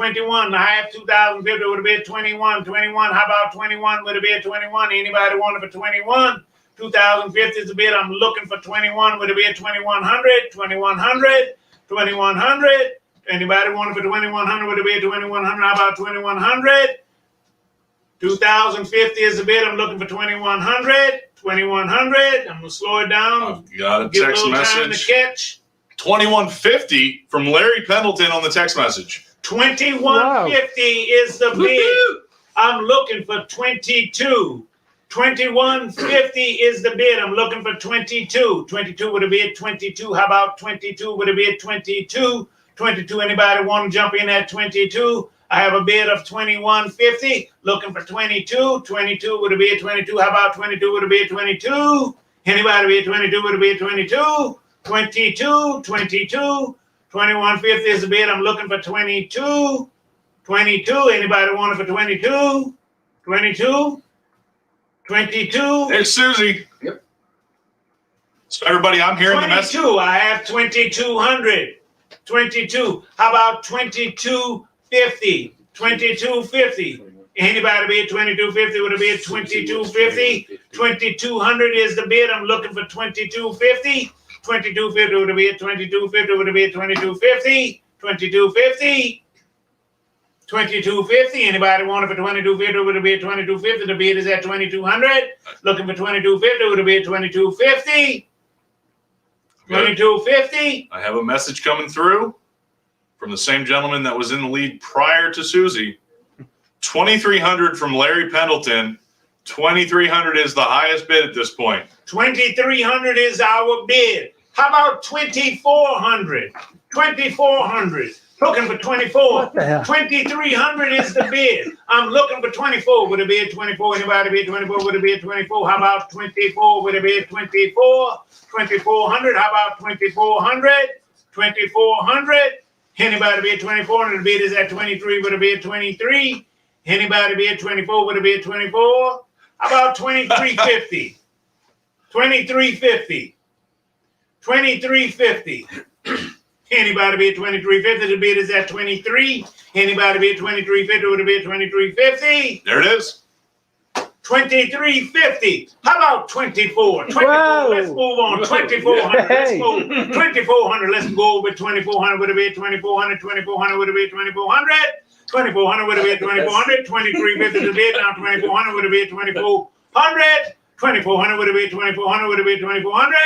I have 2,050 would have bid 21. How about 21 would have bid 21? Anybody want it for 21? 2,050 is the bid. I'm looking for 21 would have bid 2,100. 2,100. Anybody want it for 2,100 would have bid 2,100? How about 2,100? 2,050 is the bid. I'm looking for 2,100. 2,100. I'm gonna slow it down. I've got a Give a text little time message. to catch. 2150 from Larry Pendleton on the text message. 2150 is the bid. Woo-hoo! I'm looking for 22. 2150 is the bid. I'm looking for 22. 22 would have bid 22. How about 22 would have bid 22? 22. Anybody want to jump in at 22? I have a bid of 2150. Looking for 22. 22 would have bid 22. How about 22 would have bid 22? Anybody bid 22 would have bid 22? 22. 2150 is the bid. I'm looking for 22. 22. Anybody want it for 22? 22. Hey, Susie. Yep. So everybody, I'm hearing the message. 22. I have 2,200. 22. How about 2250? 2250. Anybody bid 2250 would have bid 2250. 2200 is the bid. I'm looking for 2250. 2250 would have bid 2250 would have bid 2250. 2250. 2250. Anybody want it for 2250 would have bid 2250. The bid is at 2200. Looking for 2250 would have bid 2250. 2250. I have a message coming through from the same gentleman that was in the lead prior to Susie. 2,300 from Larry Pendleton. 2,300 is the highest bid at this point. 2,300 is our bid. How about 2,400? 2,400. Looking for 24. What the hell? 2,300 is the bid. I'm looking for 24. Would it be 24? Anybody bid 24? Would it be 24? How about 24? Would it be 24? 2,400. How about 2,400? 2,400. Anybody bid 2,400? The bid is at 23. Would it be 23? Anybody bid 24? Would it be 24? How about 2,350? 2,350. 2,350. Anybody bid 2,350? The bid is at 23. Anybody bid 2,350? Would it be 2,350? There it is. 2,350. How about 24? 24. Whoa. Let's move on. 2,400. Let's go. 2,400. Let's go with 2,400. Would it be 2,400? 2,400. Would it be 2,400? 2,400 would have been 2,400. 2,350 the bid. Now 2,400 would have been 2,400. 2,400 would have been 2,400. Would have been 2,400.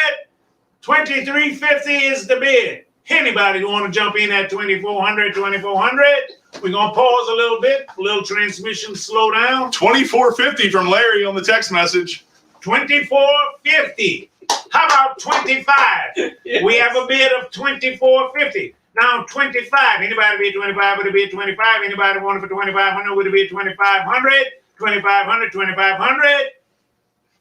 2,350 is the bid. Anybody want to jump in at 2,400? 2,400. We're gonna pause a little bit. A little transmission slow down. 2,450 from Larry on the text message. 2,450. How about 25? We have a bid of 2,450. Now 25. Anybody bid 25? Would it be 25? Anybody want it for 2,500? Would it be 2,500? 2,500. 2,500.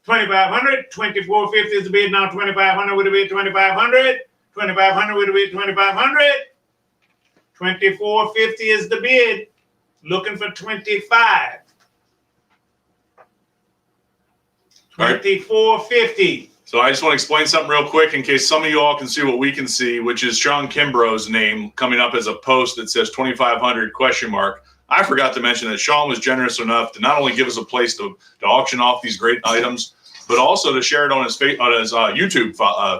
2,500. 2,450 is the bid. Now 2,500. Would it be 2,500? 2,500. Would it be 2,500? 2,450 is the bid. Looking for 25. 2,450. So I just want to explain something real quick in case some of you all can see what we can see, which is Shawn Kimbro's name coming up as a post that says 2,500 ? I forgot to mention that Shawn was generous enough to not only give us a place to auction off these great items, but also to share it on his YouTube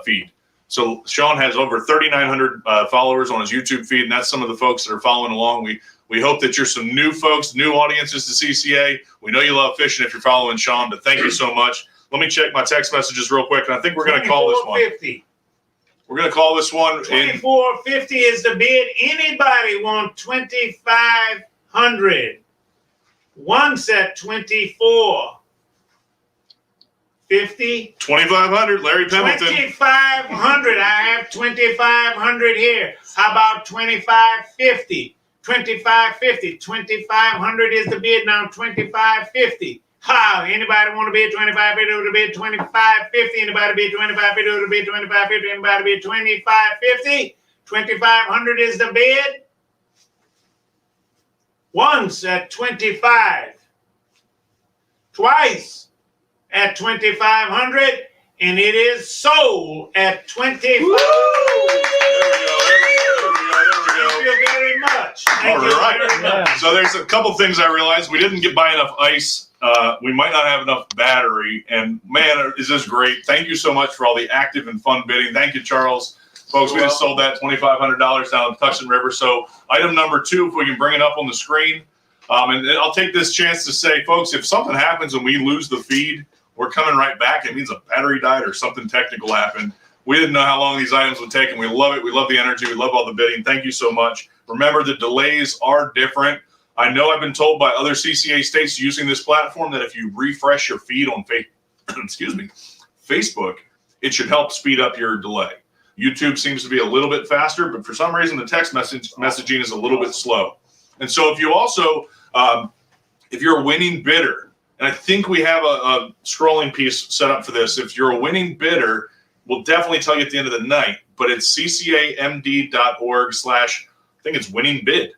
feed. So Shawn has over 3,900 followers on his YouTube feed, and that's some of the folks that are following along. We hope that you're some new folks, new audiences to CCA. We know you love fishing if you're following Shawn, but thank you so much. Let me check my text messages real quick, and I think we're going to call this one. 2,450. We're going to call this one. 2,450 is the bid. Anybody want 2,500? One set 2,450. 2,500, Larry Pendleton. 2,500. I have 2,500 here. How about 2,550? 2,550. 2,500 is the bid now. 2,550. How? Anybody want to bid 2,550? Would it be 2,550? Anybody bid 2,550? Would it be 2,550? Anybody bid 2,550? 2,500 is the bid. Once at 25. Twice at 2,500. and it is sold at 25. There we go. Thank you very much. Thank All you right. very much. So there's a couple things I realized. We didn't buy enough ice. We might not have enough battery. And man, is this great. Thank you so much for all the active and fun bidding. Thank you, Charles. Folks, we just sold that $2,500 down at Tucson River. So item number 2, if we can bring it up on the screen. And I'll take this chance to say, folks, if something happens and we lose the feed, we're coming right back. It means a battery died or something technical happened. We didn't know how long these items would take, and we love it. We love the energy. We love all the bidding. Thank you so much. Remember, the delays are different. I know I've been told by other CCA states using this platform that if you refresh your feed on Facebook, it should help speed up your delay. YouTube seems to be a little bit faster, but for some reason, the text messaging is a little bit slow. And so if you also, if you're a winning bidder, and I think we have a scrolling piece set up for this. If you're a winning bidder, we'll definitely tell you at the end of the night, but it's ccamd.org/ I think it's winning bid.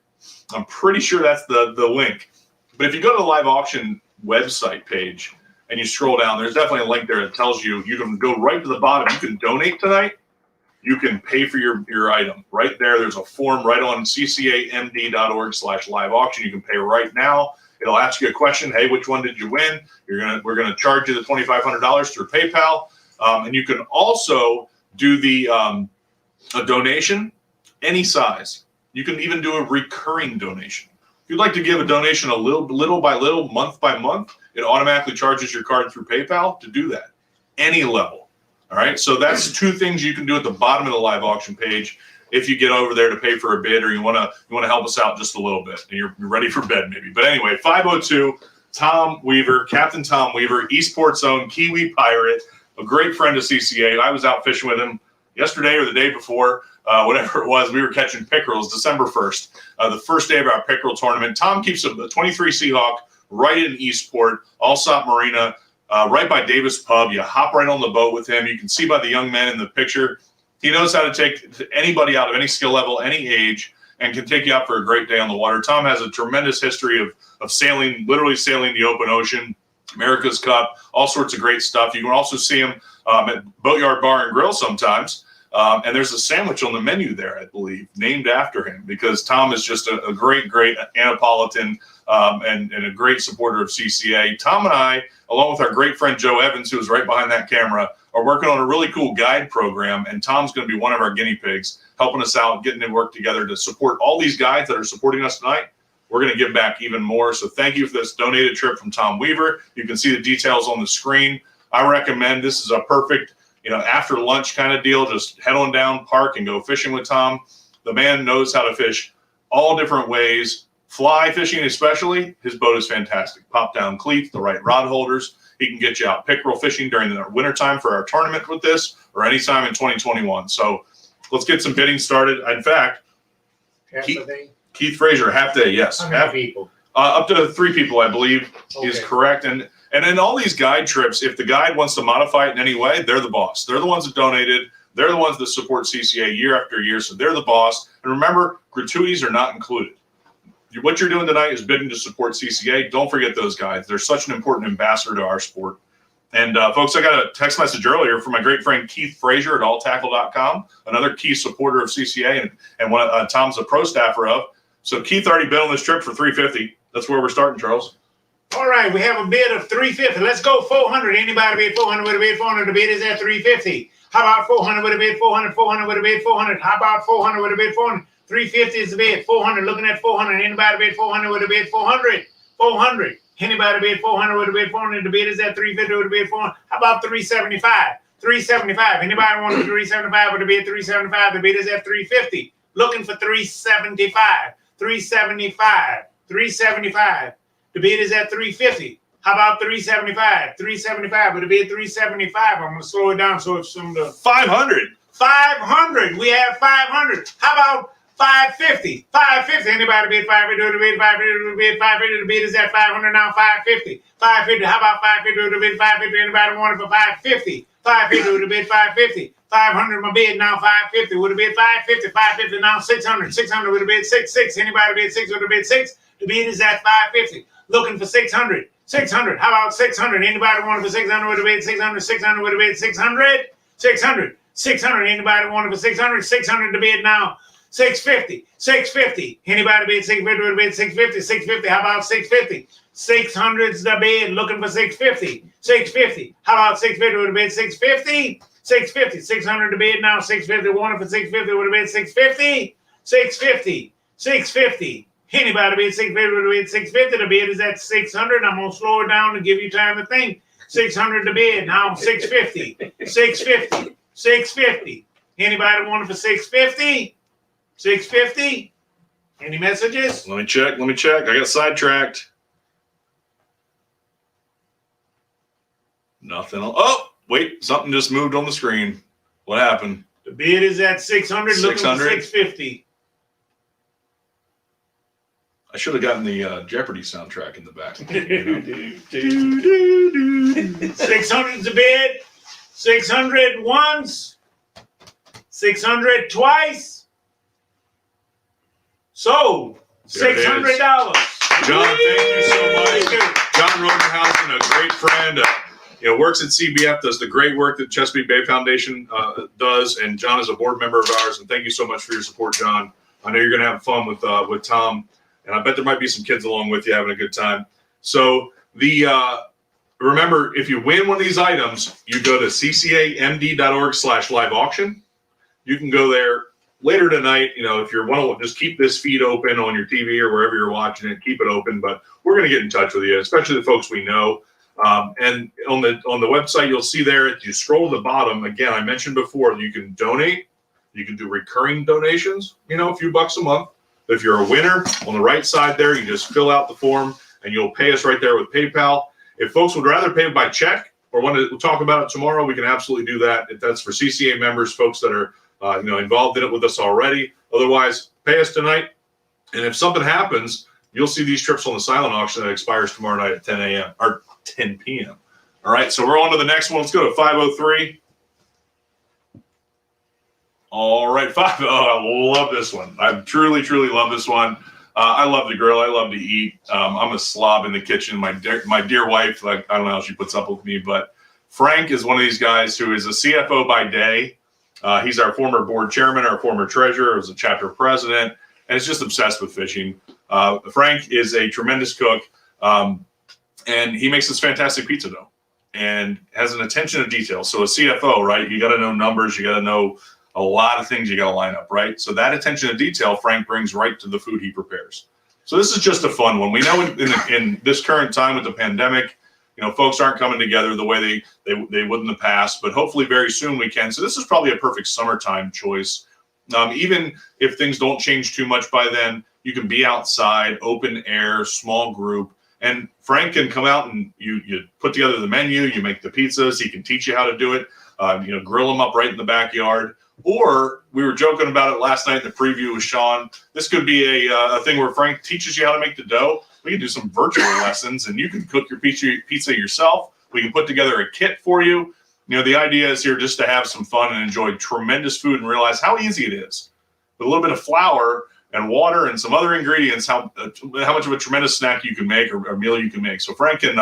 I'm pretty sure that's the link. But if you go to the live auction website page and you scroll down, there's definitely a link there that tells you can go right to the bottom. You can donate tonight. You can pay for your item right there. There's a form right on ccamd.org/live auction. You can pay right now. It'll ask you a question. Hey, which one did you win? We're gonna charge you the $2,500 through PayPal. And you can also do a donation, any size. You can even do a recurring donation. If you'd like to give a donation a little by little, month by month, it automatically charges your card through PayPal to do that. Any level. All right. So that's 2 things you can do at the bottom of the live auction page if you get over there to pay for a bid or you want to help us out just a little bit and you're ready for bed maybe. But anyway, 502 Tom Weaver, Captain Tom Weaver, Eastport's own Kiwi Pirate, a great friend of CCA. I was out fishing with him yesterday or the day before, whatever it was. We were catching pickerels December 1st, the first day of our pickerel tournament. Tom keeps a 23 Seahawk right in Eastport, Allsop Marina, right by Davis Pub. You hop right on the boat with him. You can see by the young men in the picture, he knows how to take anybody out of any skill level, any age, and can take you out for a great day on the water. Tom has a tremendous history of sailing, literally sailing the open ocean, America's Cup, all sorts of great stuff. You can also see him at Boatyard Bar and Grill sometimes. And there's a sandwich on the menu there, I believe, named after him because Tom is just a great Annapolitan and a great supporter of CCA. Tom and I, along with our great friend Joe Evans, who is right behind that camera, are working on a really cool guide program. And Tom's going to be one of our guinea pigs, helping us out, getting to work together to support all these guides that are supporting us tonight. We're going to give back even more. So thank you for this donated trip from Tom Weaver. You can see the details on the screen. I recommend this is a perfect, after lunch kind of deal. Just head on down, park, and go fishing with Tom. The man knows how to fish all different ways. Fly fishing especially, his boat is fantastic. Pop down cleats, the right rod holders. He can get you out pickerel fishing during the wintertime for our tournament with this or anytime in 2021. So let's get some bidding started. In fact, Keith Frazier, half day, yes. How many people? Up to 3 people, I believe, is Okay. correct. And in all these guide trips, if the guide wants to modify it in any way, they're the boss. They're the ones that donated. They're the ones that support CCA year after year. So they're the boss. And remember, gratuities are not included. What you're doing tonight is bidding to support CCA. Don't forget those guys. They're such an important ambassador to our sport. And folks, I got a text message earlier from my great friend Keith Frazier at alltackle.com, another key supporter of CCA and one Tom's a pro staffer of. So Keith already bid on this trip for $350. That's where we're starting, Charles. All right, we have a bid of $350. Let's go $400. Anybody bid $400 with a bid $400? The bid is at $350. How about $400 with a bid $400? $400 with a bid $400. How about $400 with a bid $400? $350 is the bid. $400. Looking at $400. Anybody bid $400 with a bid $400? $400. Anybody bid $400 with a bid $400? The bid is at $350 with a bid $400. How about $375? $375. Anybody want a $375 with a bid $375? The bid is at $350. Looking for $375. $375. $375. The bid is at $350. How about $375? $375 with a bid $375. I'm gonna slow it down so it's some of the $500. $500. We have $500. How about $550? $550. Anybody bid $550 with a bid $550 with a bid $550? The bid is at $500 now. $550. $550. How about $550 with a bid $550? Anybody want it for $550? $550 with a bid $550. $500 my bid now. $550 with a bid $550. $550 now. $600. $600 with a bid $6. Anybody bid $6 with a bid $6? The bid is at $550. Looking for $600. 600. How about 600? Anybody want it for 600 with a bid? 600, 600 with a bid, 600, 600, 600. Anybody want it for 600? 600 to bid now. 650, 650. Anybody bid 650 with a bid? 650, 650. How about 650? 600's the bid, looking for 650, 650. How about 650 with a bid? 650, 650. 600 to bid now. 650. Want it for 650 with a bid? 650, 650, 650. Anybody bid 650 with a bid? 650. The bid is at 600. I'm gonna slow it down to give you time to think. 600 to bid now. 650, 650, 650. Anybody want it for 650? 650? Any messages? Let me check. I got sidetracked. Nothing. Oh, wait. Something just moved on the screen. What happened? The bid is at 600, looking for 600? 650. I should have gotten the Jeopardy soundtrack in the back. 600's the bid. 600 once. 600 twice. Sold. There it is. $600. John, thank you so much. John Rodenhausen, a great friend, works at CBF, does the great work that Chesapeake Bay Foundation does, and John is a board member of ours. And thank you so much for your support, John. I know you're going to have fun with Tom, and I bet there might be some kids along with you having a good time. So remember, if you win one of these items, you go to ccamd.org/live auction. You can go there later tonight. If you want to just keep this feed open on your TV or wherever you're watching it, keep it open. But we're going to get in touch with you, especially the folks we know. And on the website, you'll see there, if you scroll to the bottom, again, I mentioned before, you can donate. You can do recurring donations, a few bucks a month. If you're a winner, on the right side there, you just fill out the form and you'll pay us right there with PayPal. If folks would rather pay by check or want to talk about it tomorrow, we can absolutely do that. If that's for CCA members, folks that are involved in it with us already. Otherwise, pay us tonight. And if something happens, you'll see these trips on the silent auction that expires tomorrow night at 10 a.m. or 10 p.m. All right, so we're on to the next one. Let's go to 503. All right, 50. I love this one. I truly, truly love this one. I love to grill. I love to eat. I'm a slob in the kitchen. My dear wife, I don't know how she puts up with me, but Frank is one of these guys who is a CFO by day. He's our former board chairman, our former treasurer, was a chapter president, and is just obsessed with fishing. Frank is a tremendous cook, and he makes this fantastic pizza dough and has an attention to detail. So a CFO, right, you got to know numbers, you got to know a lot of things you got to line up, right? So that attention to detail, Frank brings right to the food he prepares. So this is just a fun one. We know in this current time with the pandemic, folks aren't coming together the way they would in the past, but hopefully very soon we can. So this is probably a perfect summertime choice. Even if things don't change too much by then, you can be outside, open air, small group, and Frank can come out and you put together the menu, you make the pizzas, he can teach you how to do it, grill them up right in the backyard. Or we were joking about it last night in the preview with Shawn. This could be a thing where Frank teaches you how to make the dough. We can do some virtual lessons, and you can cook your pizza yourself. We can put together a kit for you. The idea is here just to have some fun and enjoy tremendous food and realize how easy it is. With a little bit of flour and water and some other ingredients, how much of a tremendous snack you can make or a meal you can make. So Frank can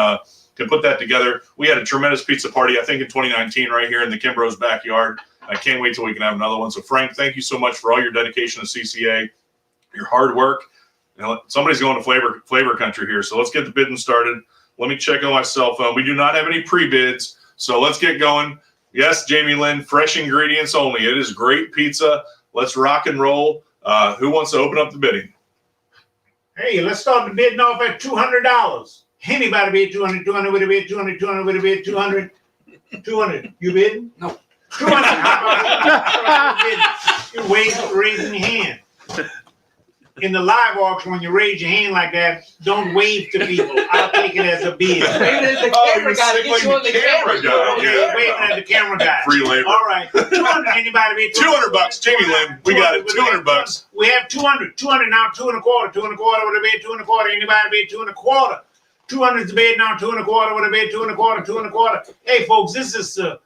put that together. We had a tremendous pizza party, I think, in 2019 right here in the Kimbro's backyard. I can't wait till we can have another one. So Frank, thank you so much for all your dedication to CCA, your hard work. Somebody's going to flavor country here. So let's get the bidding started. Let me check on my cell phone. We do not have any pre-bids. So let's get going. Yes, Jamie Lynn, fresh ingredients only. It is great pizza. Let's rock and roll. Who wants to open up the bidding? Hey, let's start the bidding off at $200. Anybody bid 200, 200 with a bid, 200, 200 with a bid, 200, 200. You bidding? No. 200. How about you raising your hand? In the live auction, when you raise your hand like that, don't wave to people. I'll take it as a bid. Waving at the camera guy to get you on the camera. Okay, waving at the camera guy. Free labor. All right. 200. Anybody bid 200 Jamie Lynn. We got it. $200. We have 200. 200 now. 2 1/4. 2 1/4 with a bid. 2 1/4. Anybody bid 2 1/4? 200 is the bid now. 2 1/4 with a bid. 2 1/4. 2 1/4. Hey, folks, this is to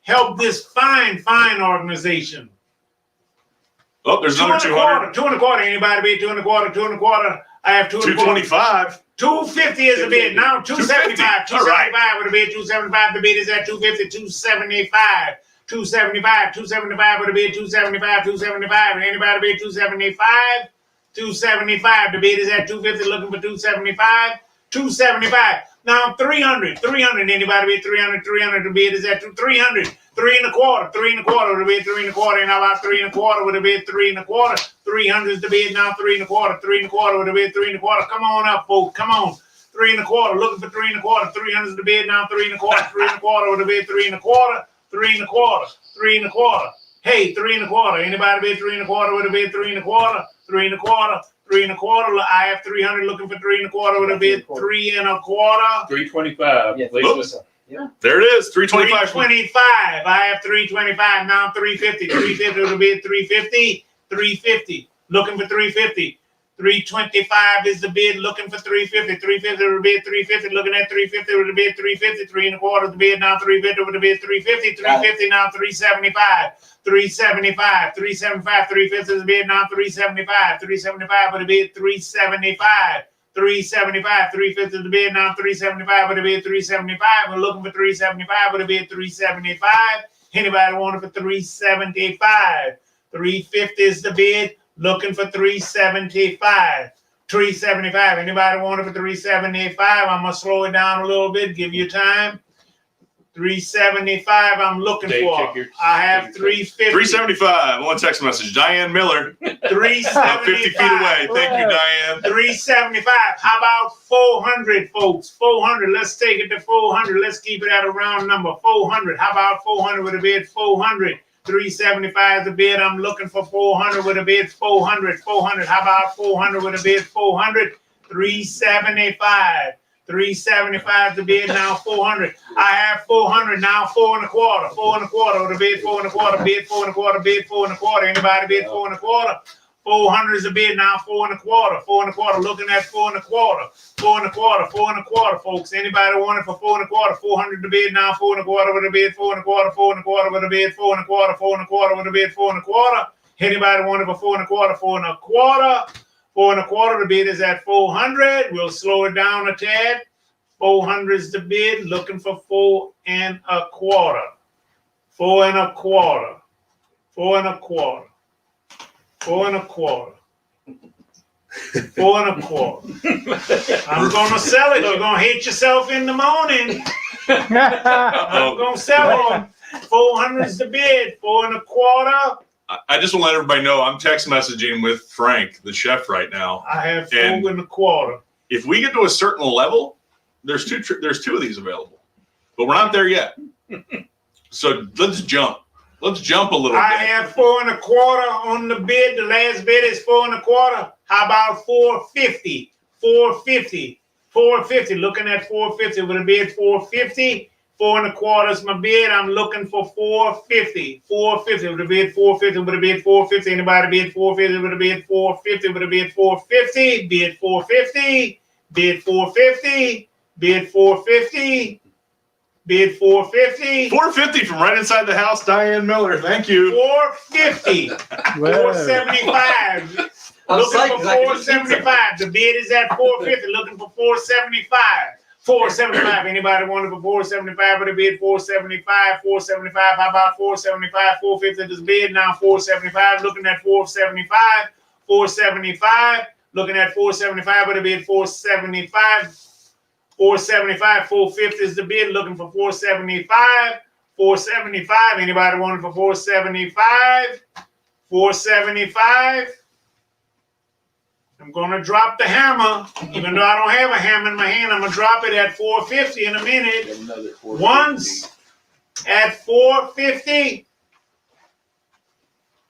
help this fine organization. Oh, there's another 200. 2 1/4. Anybody bid 2 1/4? 2 1/4. I have 2 1/4. 225. 250 is the bid. Now 275. 250. All right. 275 with a bid. 275. The bid is at 250. 275. 275. 275 with a bid. 275. 275. And anybody bid 275? 275. The bid is at 250. Looking for 275. 275. Now 300. 300. Anybody bid 300? 300. The bid is at 300. 3 1/4. 3 1/4 with a bid. 3 1/4. And how about 3 1/4 with a bid? 3 1/4. 300 is the bid now. 3 1/4. 3 1/4 with a bid. 3 1/4. Come on up, folks. Come on. 3 1/4. Looking for 3 1/4. 300 is the bid now. 3 1/4. 3 1/4 with a bid. 3 1/4. 3 1/4. 3 1/4. Hey, 3 1/4. Anybody bid 3 1/4 with a bid? 3 1/4. 3 1/4. 3 1/4. I have 300 looking for 3 1/4 with a bid. 3 1/4. 325. Yeah, Oops. There it is. 325. 325. I have 325. Now 350. 350 with a bid. 350. 350. Looking for 350. 325 is the bid. Looking for 350. 350 with a bid. 350. Looking at 350 with a bid. 350. 3 1/4 is the bid. Now 350 with a bid. 350. 350 now 375. 375. 375. 350 is the bid. Now 375. 375 with a bid. 375. 375, 350 is the bid now. 375 with a bid. 375. We're looking for 375 with a bid. 375. Anybody want it for 375? 350 is the bid. Looking for 375. 375. Anybody want it for 375? I'm gonna slow it down a little bit. Give you time. 375. I'm looking Dave, for. check your- I have 350. 375. One text message. Diane Miller. 375. 50 feet away. Thank you, Diane. 375. How about 400, folks? 400. Let's take it to 400. Let's keep it at a round number. 400. How about 400 with a bid? 400. 375 is the bid. I'm looking for 400 with a bid. 400. 400. How about 400 with a bid? 400. 375. 375 is the bid now. 400. I have 400 now. 4 1/4. 4 1/4 with a bid. 4 1/4. Bid 4 1/4. Bid 4 1/4. Anybody bid 4 1/4? 400 is the bid now. 4 1/4. 4 1/4. Looking at 4 1/4. 4 1/4. 4 1/4, folks. Anybody want it for 4 1/4? 400 the bid now. 4 1/4 with a bid. 4 1/4. 4 1/4 with a bid. 4 1/4. 4 1/4 with a bid. 4 1/4. Anybody want it for 4 1/4? 4 1/4. 4 1/4. The bid is at 400. We'll slow it down a tad. 400 is the bid. Looking for 4 1/4. 4 1/4. 4 1/4. 4 1/4. 4 1/4. I'm gonna sell it. You're gonna hate yourself in the morning. I'm gonna sell them. 400 is the bid. 4 1/4. I just want to let everybody know I'm text messaging with Frank, the chef, right now. I have 4 And- 1/4. If we get to a certain level, there's two of these available, but we're not there yet. So let's jump. Let's jump a little I bit. have 4 1/4 on the bid. The last bid is 4 1/4. How about 450? 450. 450. Looking at 450 with a bid. 450. 4 1/4 is my bid. I'm looking for 450. 450 with a bid. 450 with a bid. 450. Anybody bid 450 with a bid? 450 with a bid. 450. Bid 450. Bid 450. Bid 450. Bid 450. 450 from right inside the house, Diane Miller. Thank you. 450. 475. Looking for 475. The bid is at 450. Looking for 475. 475. Anybody want it for 475 with a bid? 475. 475. How about 475? 450 is bid now. 475. Looking at 475. 475. Looking at 475 with a bid. 475. 475. 450 is the bid. Looking for 475. 475. Anybody want it for 475? 475. I'm going to drop the hammer. Even though I don't have a hammer in my hand, I'm going to drop it at 450 in a minute. Once at 450.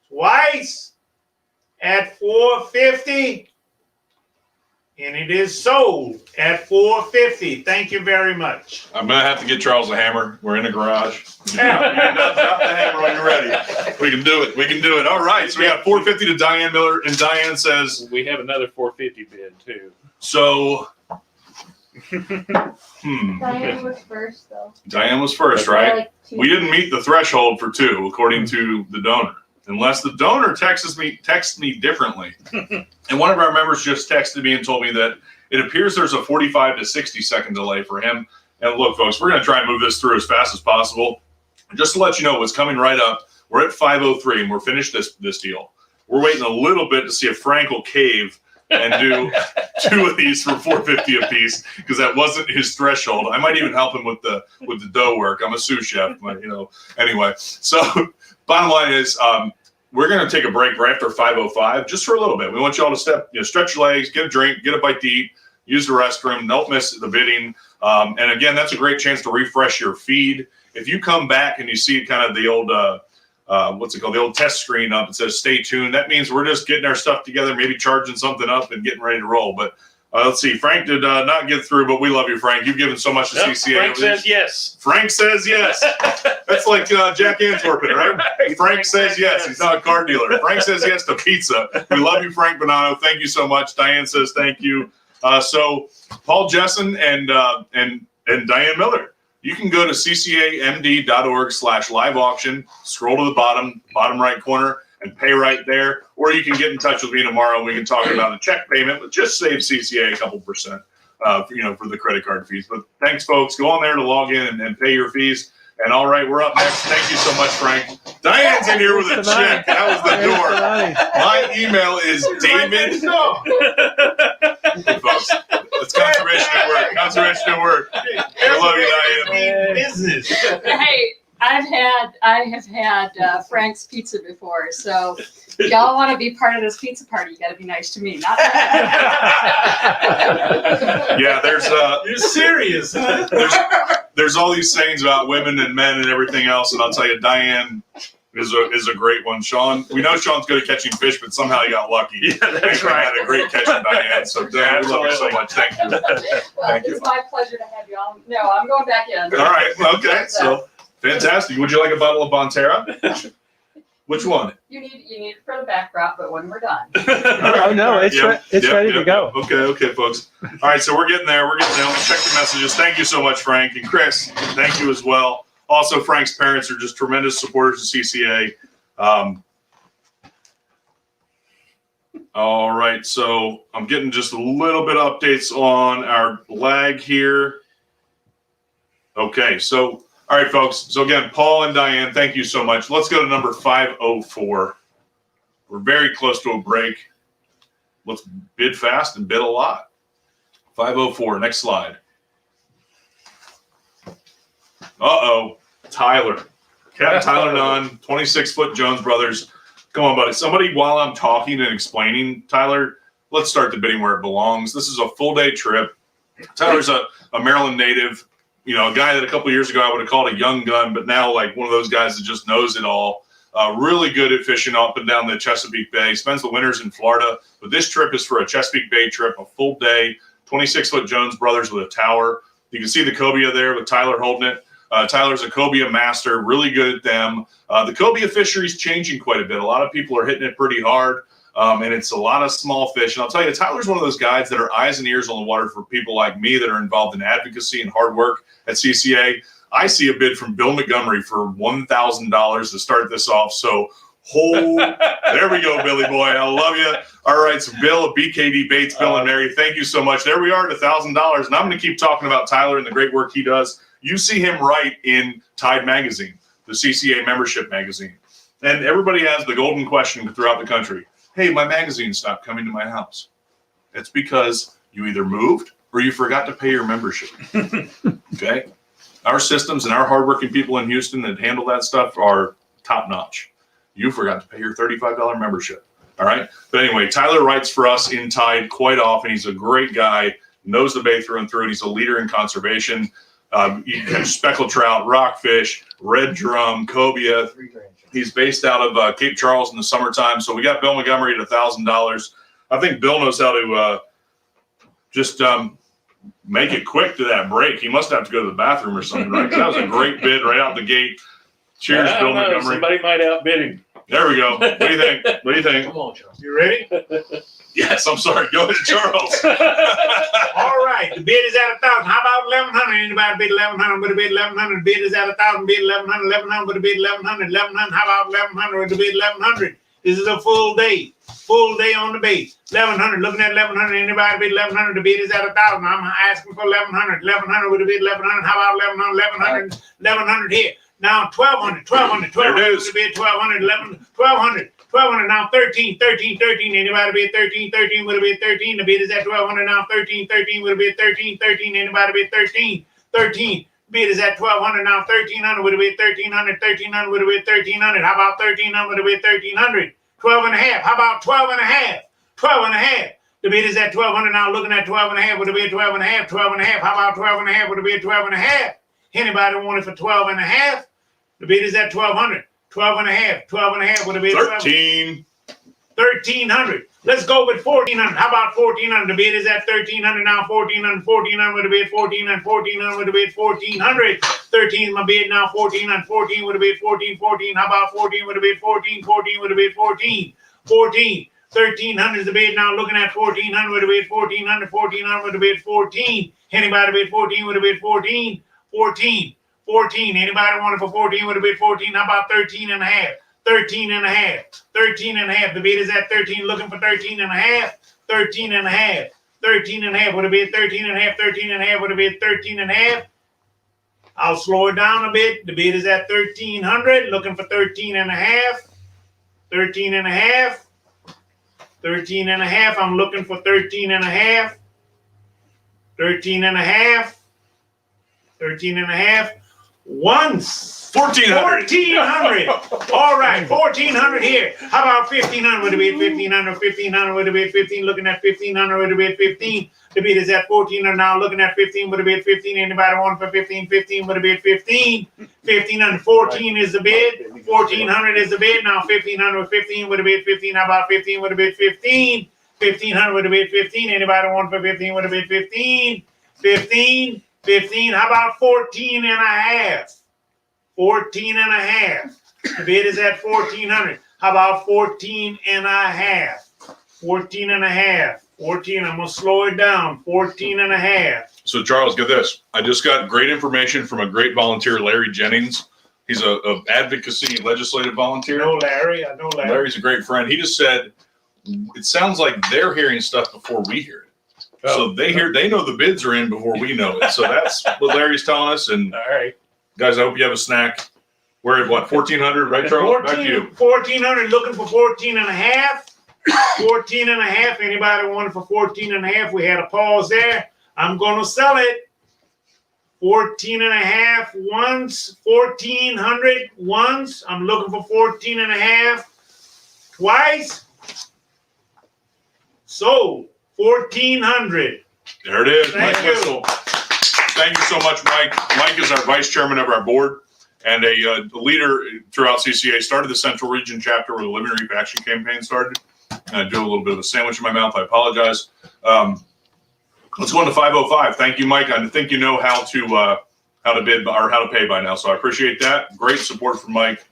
Twice at 450. And it is sold at 450. Thank you very much. I'm gonna have to get Charles a hammer. We're in the garage. Drop the hammer when you're ready. We can do it. We can do it. All right. So we got 450 to Diane Miller, and Diane says We have another 450 bid too. so. Diane was first, though. Diane was first, By right? like 2 We didn't meet the threshold for 2, according to the donor, unless the donor texts me differently. And one of our members just texted me and told me that It appears there's a 45 to 60 second delay for him. And look, folks, we're going to try and move this through as fast as possible. Just to let you know what's coming right up, we're at 5:03 and we're finished this deal. We're waiting a little bit to see if Frank will cave and do 2 of these for $4.50 a piece, because that wasn't his threshold. I might even help him with the dough work. I'm a sous chef, but anyway. So bottom line is, we're going to take a break right after 5:05, just for a little bit. We want you all to stretch your legs, get a drink, get a bite to eat, use the restroom. Don't miss the bidding. And again, that's a great chance to refresh your feed. If you come back and you see kind of the old what's it called? The old test screen up. It says "Stay tuned." That means we're just getting our stuff together, maybe charging something up and getting ready to roll. But let's see. Frank did not get through, but we love you, Frank. You've given so much to CCA. Frank says yes. Frank says yes. That's like Jack Antwerpen, right? Frank says yes. He's not a car dealer. Frank says yes to pizza. We love you, Frank Bonanno. Thank you so much. Diane says thank you. So Paul Jessen and Diane Miller. You can go to ccamd.org/live auction, scroll to the bottom right corner, and pay right there. Or you can get in touch with me tomorrow and we can talk about a check payment, but just save CCA a couple percent, for the credit card fees. But thanks, folks. Go on there to log in and pay your fees. And all right, we're up next. Thank you so much, Frank. Diane's in here with a check. That was the door. My email is David. Hey, folks. It's conservation at work. Conservation at work. I love you, Diane. Business. Hey, I have had Frank's Pizza before, so if y'all want to be part of this pizza party, you got to be nice to me, not. Yeah, You're serious, huh? there's all these sayings about women and men and everything else, and I'll tell you, Diane is a great one. Sean, we know Sean's good at catching fish, but somehow he got lucky. Yeah, that's Frank right. had a great catch with Diane. So Diane, we love you so much. Thank you. Well, Thank you. it's my pleasure to have you on. No, I'm going back in. All right. Okay. So fantastic. Would you like a bottle of Bonterra? Which one? You need it for the backdrop, but when we're done. Oh no, it's ready to go. Okay, folks. All right, so we're getting there. Let me check the messages. Thank you so much, Frank, and Chris. Thank you as well. Also, Frank's parents are just tremendous supporters of CCA. All right, so I'm getting just a little bit of updates on our lag here. Okay, so. All right, folks. So again, Paul and Diane, thank you so much. Let's go to number 504. We're very close to a break. Let's bid fast and bid a lot. 504. Next slide. Tyler. Captain Tyler Nunn, 26-foot Jones Brothers. Come on, buddy. Somebody, while I'm talking and explaining, Tyler, let's start the bidding where it belongs. This is a full-day trip. Tyler's a Maryland native. A guy that a couple of years ago I would have called a young gun, but now like one of those guys that just knows it all. Really good at fishing up and down the Chesapeake Bay. Spends the winters in Florida, but this trip is for a Chesapeake Bay trip, a full day. 26-foot Jones Brothers with a tower. You can see the cobia there with Tyler holding it. Tyler's a cobia master, really good at them. The cobia fishery is changing quite a bit. A lot of people are hitting it pretty hard. And it's a lot of small fish. And I'll tell you, Tyler's one of those guys that are eyes and ears on the water for people like me that are involved in advocacy and hard work at CCA. I see a bid from Bill Montgomery for $1,000 to start this off. So, there we go, Billy boy. I love you. All right, so Bill of BKD Bates, Bill and Mary, thank you so much. There we are at $1,000. And I'm going to keep talking about Tyler and the great work he does. You see him write in Tide Magazine, the CCA membership magazine. And everybody has the golden question throughout the country. Hey, my magazine stopped coming to my house. It's because you either moved or you forgot to pay your membership. Okay? Our systems and our hardworking people in Houston that handle that stuff are top notch. You forgot to pay your $35 membership. All right? But anyway, Tyler writes for us in Tide quite often. He's a great guy, knows the bay through and through, and he's a leader in conservation. You catch speckled trout, rockfish, red drum, cobia. He's based out of Cape Charles in the summertime. So we got Bill Montgomery at $1,000. I think Bill knows how to just make it quick to that break. He must have to go to the bathroom or something, right? 'Cause that was a great bid right out the gate. Cheers, Bill Montgomery. Somebody might outbid him. There we go. What do you think? What do you think? Come on, Charles. You ready? Yes, I'm sorry. Go ahead, Charles. All right. The bid is at 1,000. How about 1,100? Anybody bid 1,100? But the bid 1,100. The bid is at 1,000. Bid 1,100. 1,100. But the bid 1,100. 1,100. How about 1,100? With the bid 1,100. This is a full day. Full day on the base. 1,100. Looking at 1,100. Anybody bid 1,100? The bid is at 1,000. I'm asking for 1,100. 1,100 would have bid 1,100. How about 1,100? 1,100. 1,100 here. Now 1,200. 1,200. 1,200 would have bid 1,200. 1,200. 1,200. Now 13. 13. 13. Anybody bid 13? 13 would have bid 13. The bid is at 1,200. Now 13. 13 would have bid 13. 13. Anybody bid 13? 13. Bid is at 1,200. Now 1,300 would have bid 1,300. 1,300 would have bid 1,300. How about 1,300 would have bid 1,300? 12 and a half. How about 12 and a half? 12 and a half. The bid is at 1,200. Now looking at 12 and a half would have been 12 and a half. 12 and a half. How about 12 and a half would have been 12 and a half? Anybody want it for 12 and a half? The bid is at 1,200. 12 and a half. 12 and a half would have been 13. 1,300. Let's go with 1,400. How about 1,400? The bid is at 1,300 now. 1,400. 1,400 would have been 1,400. 1,400 would have been 1,400. 13 is my bid now. 1,400. 14 would have been 14. 14. How about 14 would have been 14? 14 would have been 14. 14. 1,300 is the bid now. Looking at 1,400 would have been 1,400. 1,400 would have been 14. Anybody bid 14 would have been 14. 14. 14. Anybody want it for 14 would have been 14. How about 13 and a half? 13 and a half. 13 and a half. The bid is at 13. Looking for 13 and a half. 13 and a half. 13 and a half would have been 13 and a half. 13 and a half would have been 13 and a half. I'll slow it down a bit. The bid is at 1,300. Looking for 13 and a half. 13 and a half. 13 and a half. I'm looking for 13 and a half. 13 and a half. 13 and a half. Once. 1,400. 1,400. All right, 1,400 here. How about 1,500? Would it be 1,500? 1,500 would it be 15? Looking at 1,500 would it be 15? The bid is at 1,400 now. Looking at 15 would it be 15? Anybody want for 15? 15 would it be 15? 1,500. 14 is the bid. 1,400 is the bid. Now 1,500 with 15 would it be 15? How about 15 would it be 15? 1,500 would it be 15? Anybody want for 15 would it be 15? 15. 15. How about 14 and a half? 14 and a half. The bid is at 1,400. How about 14 and a half? 14 and a half. 14. I'm going to slow it down. 14 and a half. So, Charles, get this. I just got great information from a great volunteer, Larry Jennings. He's a advocacy legislative volunteer. I know Larry. I know Larry. Larry's a great friend. He just said, it sounds like they're hearing stuff before we hear it. So they know the bids are in before we know it. So that's what Larry's telling us. And All right. guys, I hope you have a snack. We're at what, 1,400, right, Charles? Back to you. 1,400, looking for 14 and a half. 14 and a half. Anybody wanted for 14 and a half? We had a pause there. I'm going to sell it. 14 and a half once. 1,400 once. I'm looking for 14 and a half twice. Sold. 1,400. There it is. Thank Mike you. Whistle. Thank you so much, Mike. Mike is our vice chairman of our board and a leader throughout CCA. Started the Central Region chapter where the Living Reef Action Campaign started. And I do a little bit of a sandwich in my mouth. I apologize. Let's go into 505. Thank you, Mike. I think you know how to bid or how to pay by now, so I appreciate that. Great support from Mike.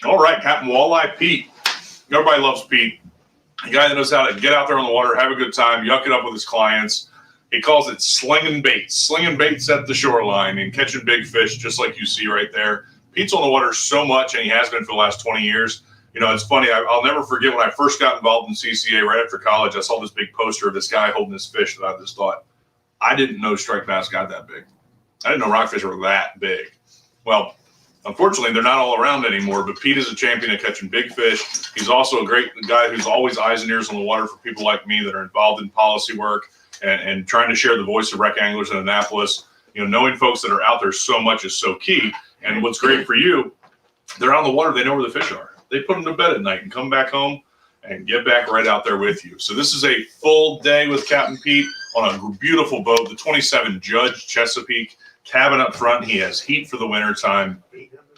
All right, Captain Walleye Pete. Everybody loves Pete. A guy that knows how to get out there on the water, have a good time, yuck it up with his clients. He calls it slinging baits at the shoreline and catching big fish, just like you see right there. Pete's on the water so much, and he has been for the last 20 years. You know, it's funny. I'll never forget when I first got involved in CCA right after college. I saw this big poster of this guy holding this fish that I just thought, I didn't know striped bass got that big. I didn't know rockfish were that big. Well, unfortunately, they're not all around anymore, but Pete is a champion of catching big fish. He's also a great guy who's always eyes and ears on the water for people like me that are involved in policy work and trying to share the voice of rec anglers in Annapolis. You know, knowing folks that are out there so much is so key. And what's great for you, they're on the water, they know where the fish are. They put them to bed at night and come back home and get back right out there with you. So this is a full day with Captain Pete on a beautiful boat, the 27 Judge Chesapeake. Cabin up front. He has heat for the winter time.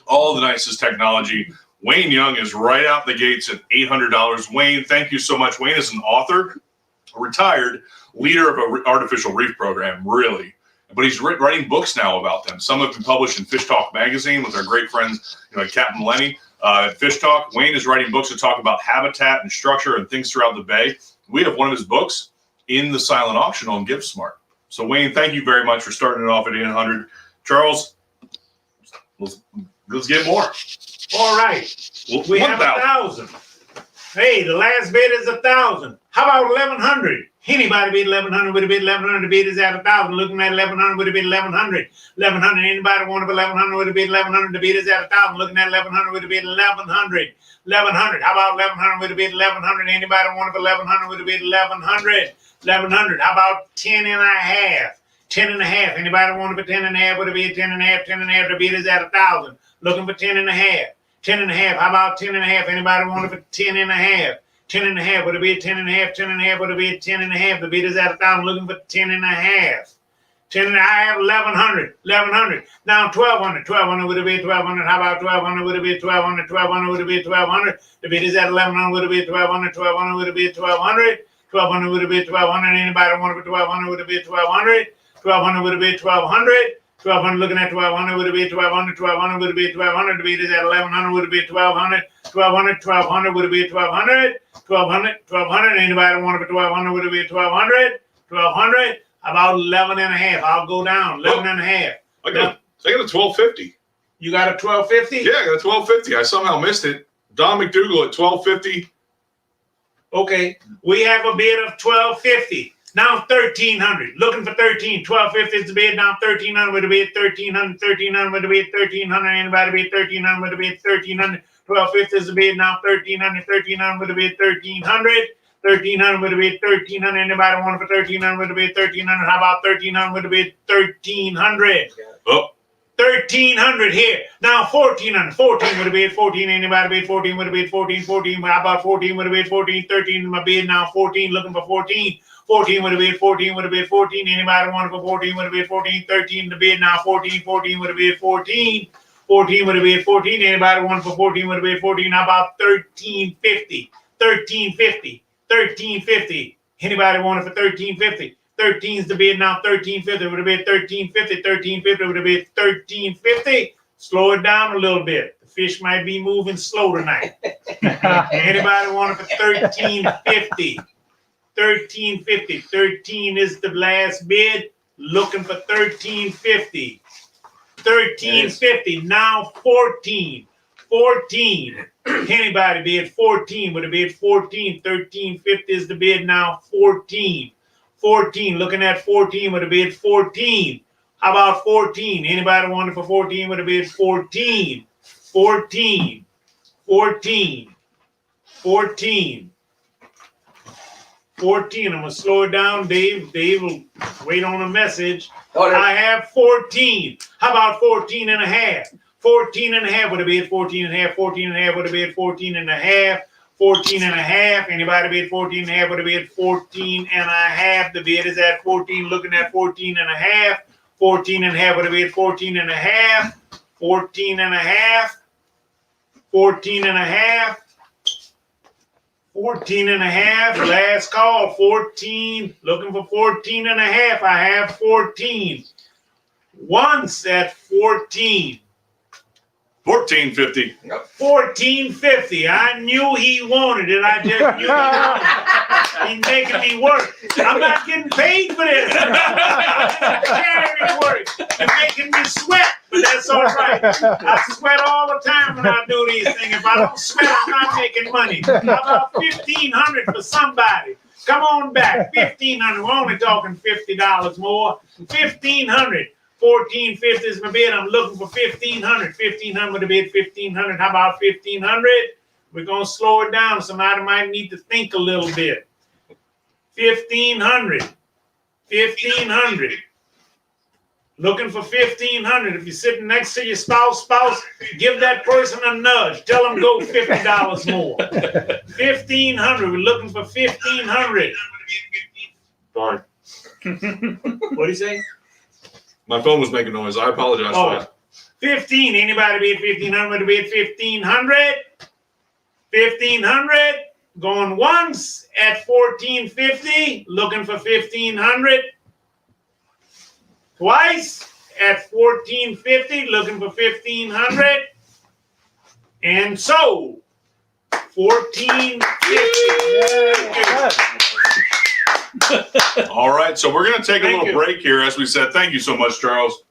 All the nicest technology. Wayne Young is right out the gates at $800. Wayne, thank you so much. Wayne is an author, a retired leader of an artificial reef program, really. But he's writing books now about them. Some have been published in Fish Talk magazine with our great friends, Captain Lenny at Fish Talk. Wayne is writing books that talk about habitat and structure and things throughout the bay. We have one of his books in the silent auction on GiveSmart. So, Wayne, thank you very much for starting it off at 800. Charles, let's get more. All right. We have 1,000. Hey, the last bid is 1,000. How about 1,100? Anybody bid 1,100 would have bid 1,100. The bid is at 1,000. Looking at 1,100 would have bid 1,100. 1,100. Anybody want to bid 1,100 would have bid 1,100. The bid is at 1,000. Looking at 1,100 would have bid 1,100. 1,100. How about 1,100 would have bid 1,100? Anybody want to bid 1,100 would have bid 1,100. 1,100. How about 10 and a half? 10 and a half. Anybody want to bid 10 and a half would have bid 10 and a half. 10 and a half. The bid is at 1,000. Looking for 10 and a half. 10 and a half. How about 10 and a half? Anybody want to put 10 and a half? 10 and a half. Would it be 10 and a half? 10 and a half. Would it be 10 and a half? The bid is at 1,000. Looking for 10 and a half. 10 and a half. 1,100. 1,100. Now 1,200. 1,200 would it be 1,200? How about 1,200? Would it be 1,200? 1,200 would it be 1,200? The bid is at 1,100. Would it be 1,200? 1,200 would it be 1,200? 1,200 would it be 1,200? Anybody want to put 1,200? Would it be 1,200? 1,200 would it be 1,200? 1,200, looking at 1,200, would it be 1,200? 1,200, would it be 1,200? The bid is at 1,100, would it be 1,200? 1,200, 1,200, would it be 1,200? 1,200, 1,200, anybody want to be 1,200, would it be 1,200? 1,200, about 11 and a half. I'll go down, 11 and a half. I got a 1,250. You got a 1,250? Yeah, I got a 1,250. I somehow missed it. Don McDougal at 1,250. Okay, we have a bid of 1,250. Now 1,300. Looking for 13. 1,250 is the bid. Now 1,300 would be 1,300. 1,300 would be 1,300. Anybody bid 1,300 would be 1,300. 1,250 is the bid. Now 1,300. 1,300 would be 1,300. 1,300 would be 1,300. Anybody want for 1,300 would be 1,300. How about 1,300 would be 1,300? Oh. 1,300 here. Now 1,400. 14 would have been 14. Anybody bid 14 would have been 14. 14. How about 14 would have been 14? 13 in my bid. Now 14. Looking for 14. 14 would have been 14. Would have been 14. Anybody want for 14 would have been 14. 13 in the bid. Now 14. 14 would have been 14. 14 would have been 14. Anybody want for 14 would have been 14. How about 1,350? 1,350. 1,350. Anybody want it for 1,350? 13 is the bid now. 1,350 would have been 1,350. 1,350 would have been 1,350. Slow it down a little bit. The fish might be moving slow tonight. Anybody want it for 1,350? 1,350. 13 is the last bid. Looking for 1,350. 1,350. Now 14. 14. Anybody bid 14? Would have bid 14. 1,350 is the bid now. 14. 14. Looking at 14 would have bid 14. How about 14? Anybody wanted for 14 would have bid 14. 14. 14. 14. 14. I'm going to slow it down, Dave. Dave will wait on a message. I have 14. How about 14 and a half? 14 and a half would have been 14 and a half. 14 and a half would have been 14 and a half. 14 and a half. Anybody bid 14 and a half would have bid 14 and a half. The bid is at 14. Looking at 14 and a half. 14 and a half would have bid 14 and a half. 14 and a half. 14 and a half. 14 and a half. Last call. 14. Looking for 14 and a half. I have 14. Once at 14. 1,450. 1,450. I knew he wanted it. I just knew he wanted it. He's making me work. I'm not getting paid for this. I'm carrying work. You're making me sweat, but that's all right. I sweat all the time when I do these things. If I don't sweat, I'm not making money. How about 1,500 for somebody? Come on back. 1,500. We're only talking $50 more. 1,500. 1,450 is my bid. I'm looking for 1,500. 1,500 would have bid 1,500. How about 1,500? We're going to slow it down. Somebody might need to think a little bit. 1,500. 1,500. Looking for 1,500. If you're sitting next to your spouse, give that person a nudge. Tell them go $50 more. 1,500. We're looking for 1,500. Sorry. What do you say? My phone was making noise. I apologize for that. 15. Anybody bid 1,500 to bid 1,500? 1,500. Going once at 1,450. Looking for 1,500. Twice at 1,450. Looking for 1,500. And sold. 1,450. All right, so we're going to take a Thank little you. break here, as we said. Thank you so much, Charles.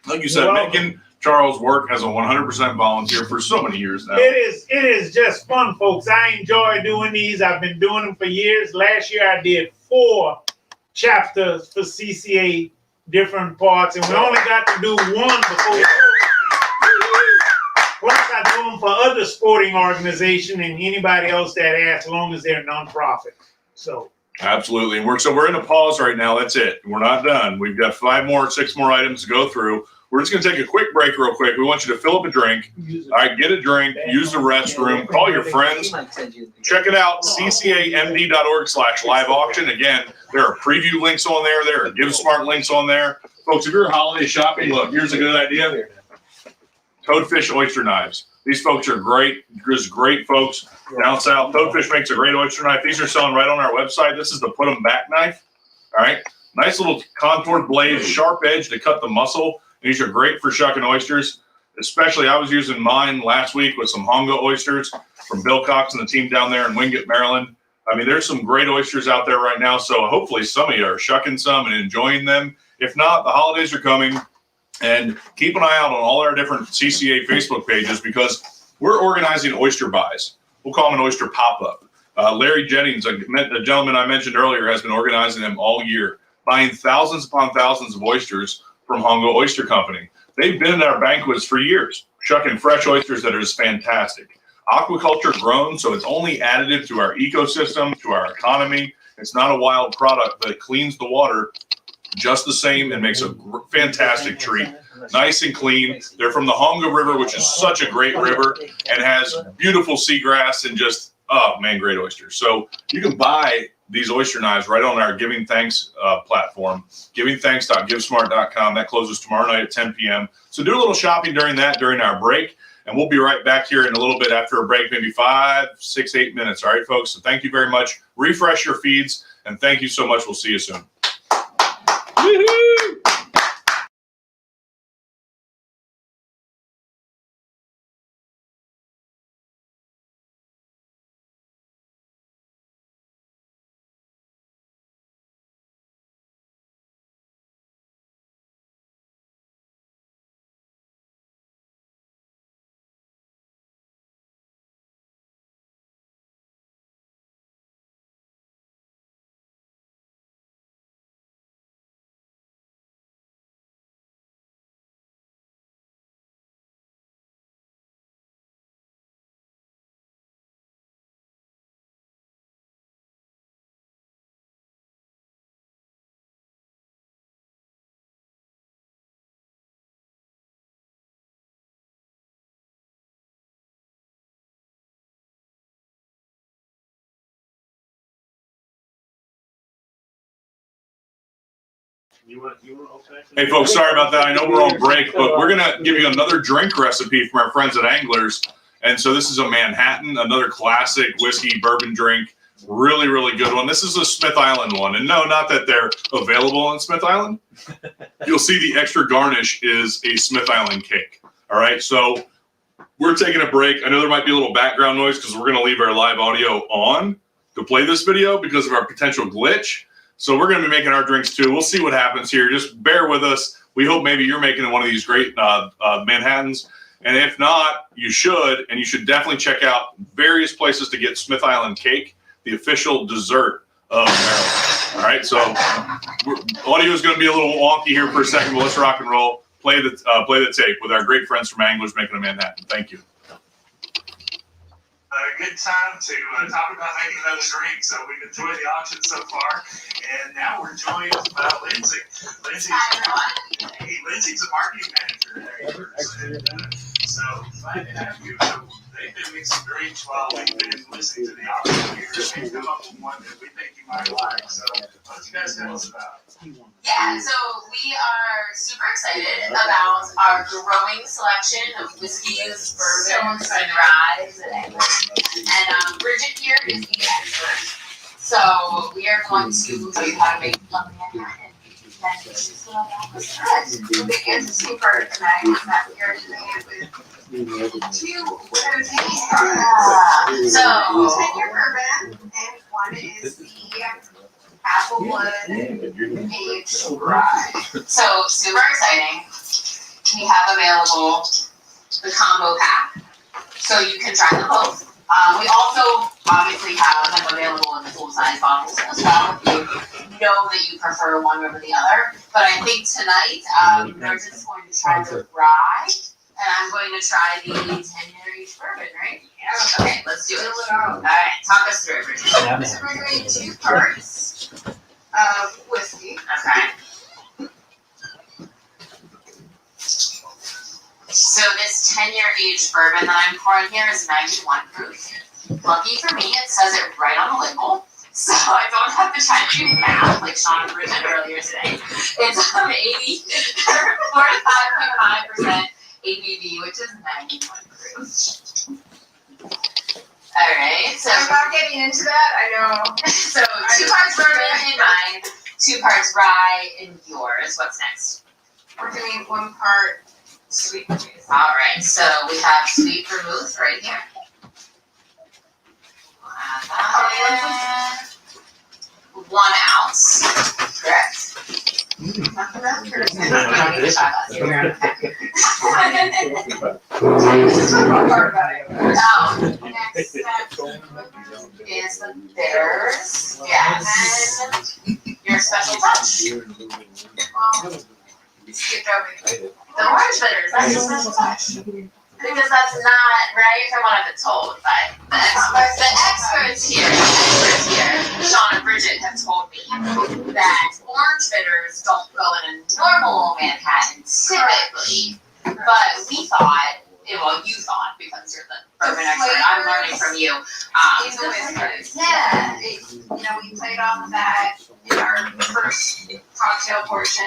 Like you said, You're welcome. making Charles work as a 100% volunteer for so many years now. It is just fun, folks. I enjoy doing these. I've been doing them for years. Last year I did 4 chapters for CCA, different parts, and we only got to do one before. Plus I do them for other sporting organizations and anybody else that asks, as long as they're nonprofit. So. Absolutely. And we're in a pause right now. That's it. We're not done. We've got 6 more items to go through. We're just going to take a quick break real quick. We want you to fill up a drink. All right, get a drink, use the restroom, call your friends. Check it out, ccamd.org/live auction. Again, there are preview links on there. There are GiveSmart links on there. Folks, if you're holiday shopping, look, here's a good idea. Toadfish oyster knives. These folks are great. Just great folks down south. Toadfish makes a great oyster knife. These are selling right on our website. This is the put 'em back knife. All right. Nice little contoured blade, sharp edge to cut the muscle. These are great for shucking oysters. Especially, I was using mine last week with some Hongo oysters from Bill Cox and the team down there in Wingate, Maryland. I mean, there's some great oysters out there right now. So hopefully some of you are shucking some and enjoying them. If not, the holidays are coming. And keep an eye out on all our different CCA Facebook pages because we're organizing oyster buys. We'll call them an oyster pop-up. Larry Jennings, a gentleman I mentioned earlier, has been organizing them all year, buying thousands upon thousands of oysters from Hongo Oyster Company. They've been at our banquets for years, shucking fresh oysters that are just fantastic. Aquaculture grown, so it's only additive to our ecosystem, to our economy. It's not a wild product that cleans the water just the same and makes a fantastic treat. Nice and clean. They're from the Hongo River, which is such a great river and has beautiful seagrass and just, oh man, great oysters. So you can buy these oyster knives right on our Giving Thanks platform, givingthanks.givesmart.com. That closes tomorrow night at 10 p.m. So do a little shopping during our break, and we'll be right back here in a little bit after a break, maybe 5, 6, 8 minutes. All right, folks? So thank you very much. Refresh your feeds, and thank you so much. We'll see you soon. Woo-hoo! Hey folks, sorry about that. I know we're on break, but we're gonna give you another drink recipe from our friends at Anglers. And so this is a Manhattan, another classic whiskey bourbon drink. Really, really good one. This is a Smith Island one. And no, not that they're available on Smith Island. You'll see the extra garnish is a Smith Island cake. All right, so we're taking a break. I know there might be a little background noise because we're gonna leave our live audio on to play this video because of our potential glitch. So we're going to be making our drinks too. We'll see what happens here. Just bear with us. We hope maybe you're making one of these great Manhattans. And if not, you should. And you should definitely check out various places to get Smith Island cake, the official dessert of Maryland. All right. So audio is going to be a little wonky here for a second, but let's rock and roll. Play the tape with our great friends from Anglers making a Manhattan. Thank you. A good time to talk about making those drinks. So we've enjoyed the auction so far, and now we're joined by Lindsay. Lindsay's a marketing manager at Anglers, and so glad to have you. So they've been mixing drinks while we've been listening to the auction here. They've come up with one that we think you might like. So what do you guys tell us about? Yeah, so we are super excited about our growing selection of whiskeys, bourbons, and ryes, and Bridget here is eating dessert. So we are going to show you how to make lovely Manhattan. The big super magnet here today with 2 So 10-year bourbon, and one is the Applewood aged rye. So super exciting. we have available the combo pack, so you can try them both. We also obviously have them available in full-size bottles as well if you know that you prefer one over the other. But I think tonight, we're just going to try the rye, and I'm going to try the 10-year each bourbon, right? Yeah. Okay, let's do it. All right, talk us through it, Bridget. So we're doing 2 parts of whiskey. Okay. So this 10-year aged bourbon that I'm pouring here is 91 proof. Lucky for me, it says it right on the label, so I don't have to try to do math like Shawn and Bridget earlier today. It's 45.5% ABV, which is 91 proof. All right, so I'm not getting into that, I know. so 2 parts bourbon in mine, 2 parts rye in yours. What's next? We're doing 1 part sweet vermouth. All right, so we have sweet vermouth right here. Add that in. 1 ounce, correct? Not enough? We don't need a shot glass. You're gonna have to This is the fun part about it. Oh, next step is the bitters. Yes. Your special touch. Well, we skipped over The orange bitters, that's your special touch. Because that's not right from what I've been told by the experts here, Shawn and Bridget, have told me that orange bitters don't go in a normal Manhattan typically, but we thought, well, you thought because you're the bourbon expert, I'm learning from you. in the whiskers. Yeah. You know, we played off of that in our first cocktail portion.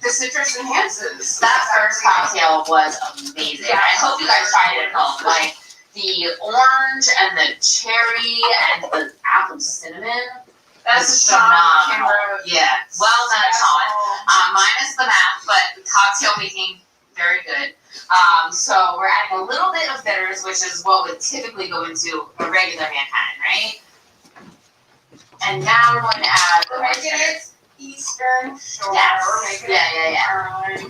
The citrus enhances. That first cocktail was amazing. Yeah. I hope you guys tried it at home. Like the orange and the cherry and the apple cinnamon. That's Shawn Shawn Kimbro. Kimbro. Yeah. Well done, Shawn. Minus the math, but cocktail making, very good. So we're adding a little bit of bitters, which is what would typically go into a regular Manhattan, right? And now we're going to add the We're making it Eastern Shore. Yes. We're making Yeah. it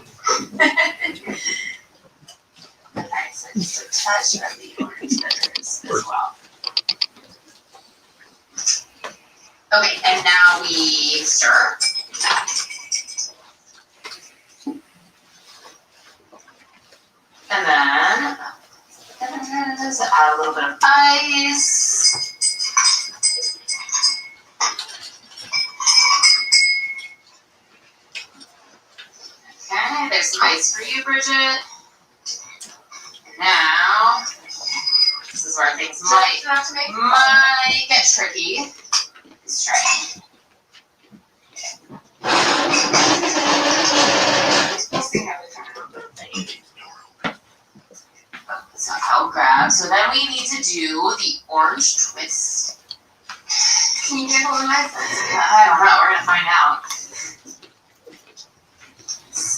Okay, so just a touch of the orange bitters as well. Okay, and now we stir. And then add a little bit of ice. Okay, there's some ice for you, Bridget. And now, this is where things might get tricky. Let's try it. So I'll grab. So then we need to do the orange twist. Can you handle the knife? I don't know. We're gonna find out.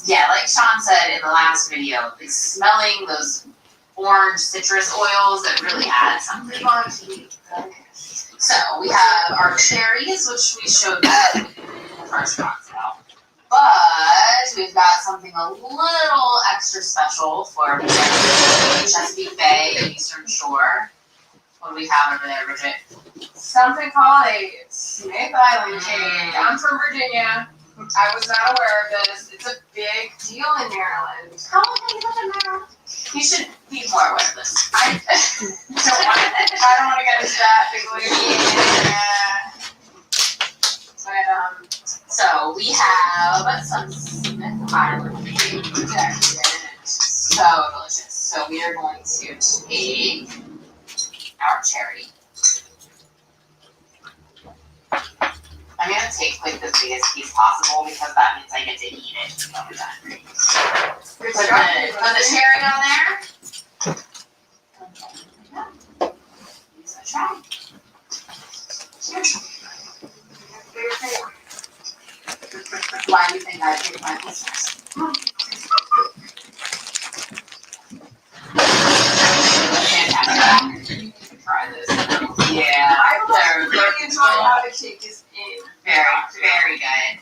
Yeah, like Shawn said in the last video, like smelling those orange citrus oils that really add something. So we have our cherries, which we showed you in the first cocktail. But we've got something a little extra special for Chesapeake Bay and Eastern Shore. What do we have over there, Bridget? Something called a Smith Island cake. I'm from Virginia. I was not aware of this. It's a big deal in Maryland. How long have you lived in Maryland? You should be more aware of this. I don't want to get into that big league. So we have some Smith Island cake protected. So delicious. So we are going to take our cherry. I'm going to take like the biggest piece possible because that means I get to eat it when we're done. Put the cherry on there. Use a try. Cheers. Why do you think I picked my listeners? Fantastic. You need to try this. Yeah. I really enjoy how the cake is in. Very, very good.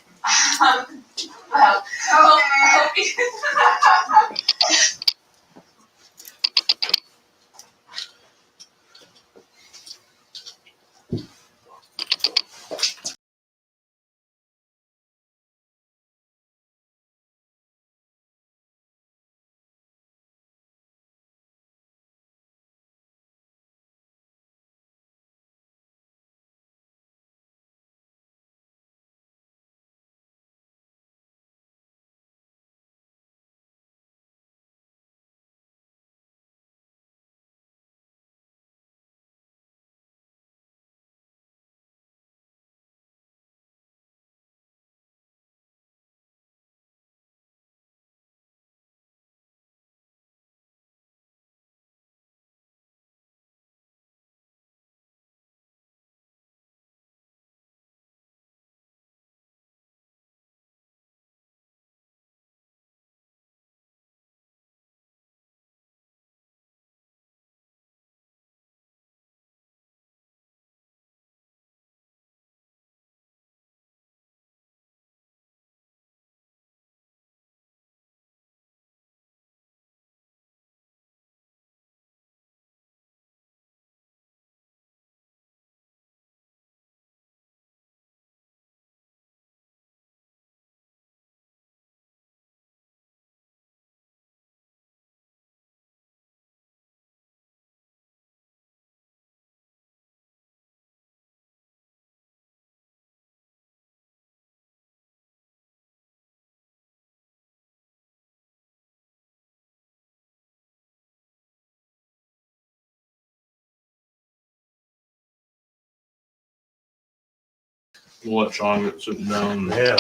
We'll let Shawn get sitting down. Yeah.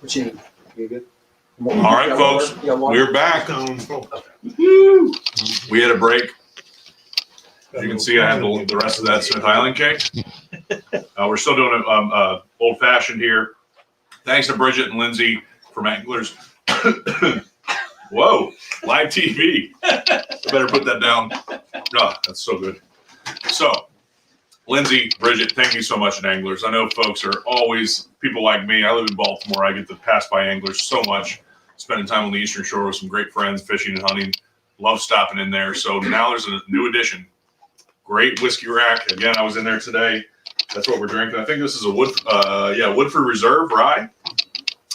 What you need? You good? All right, folks, we're back. We had a break. As you can see, I have the rest of that Smith Highland cake. We're still doing old fashioned here. Thanks to Bridget and Lindsay from Anglers. Whoa, live TV. I better put that down. Oh, that's so good. So, Lindsay, Bridget, thank you so much at Anglers. I know folks are always people like me. I live in Baltimore. I get to pass by Anglers so much, spending time on the Eastern Shore with some great friends, fishing and hunting. Love stopping in there. So now there's a new addition. Great whiskey rack. Again, I was in there today. That's what we're drinking. I think this is a Woodford Reserve rye.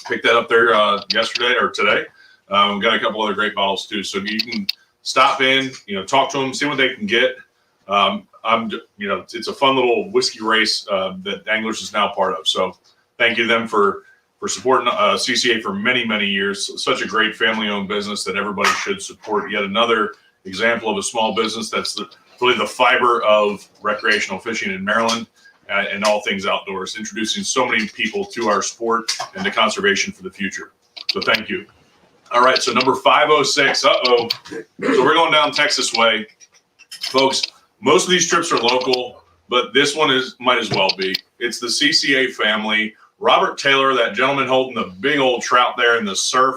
Picked that up there yesterday or today. We've got a couple other great bottles too. So you can stop in, talk to them, see what they can get. It's a fun little whiskey race that Anglers is now part of. So thank you to them for supporting CCA for many, many years. Such a great family-owned business that everybody should support. Yet another example of a small business that's really the fiber of recreational fishing in Maryland and all things outdoors, introducing so many people to our sport and to conservation for the future. So thank you. All right, so number 506. So we're going down Texas way. Folks, most of these trips are local, but this one might as well be. It's the CCA family. Robert Taylor, that gentleman holding the big old trout there in the surf.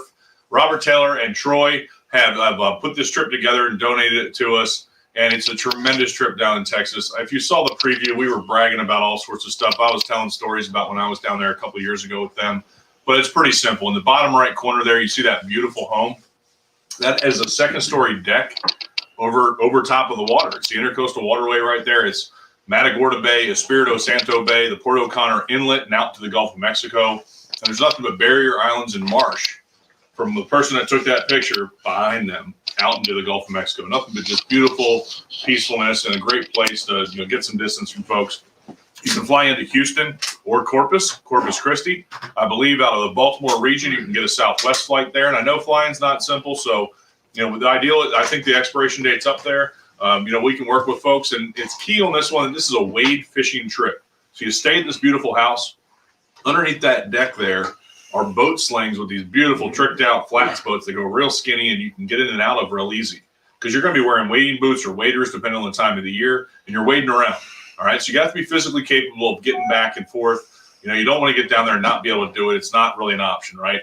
Robert Taylor and Troy have put this trip together and donated it to us. And it's a tremendous trip down in Texas. If you saw the preview, we were bragging about all sorts of stuff. I was telling stories about when I was down there a couple of years ago with them. But it's pretty simple. In the bottom right corner there, you see that beautiful home. That is a second-story deck over top of the water. It's the Intercoastal Waterway right there. It's Matagorda Bay, Espiritu Santo Bay, the Port O'Connor Inlet, and out to the Gulf of Mexico. And there's nothing but barrier islands and marsh from the person that took that picture behind them out into the Gulf of Mexico. Nothing but just beautiful peacefulness and a great place to get some distance from folks. You can fly into Houston or Corpus Christi. I believe out of the Baltimore region, you can get a Southwest flight there. And I know flying's not simple. So, with the ideal, I think the expiration date's up there. We can work with folks. And it's key on this one. This is a wade fishing trip. So you stay at this beautiful house. Underneath that deck there are boat slings with these beautiful tricked out flats boats that go real skinny and you can get in and out of real easy. Because you're going to be wearing wading boots or waders depending on the time of the year. And you're wading around. All right, so you have to be physically capable of getting back and forth. You don't want to get down there and not be able to do it. It's not really an option, right?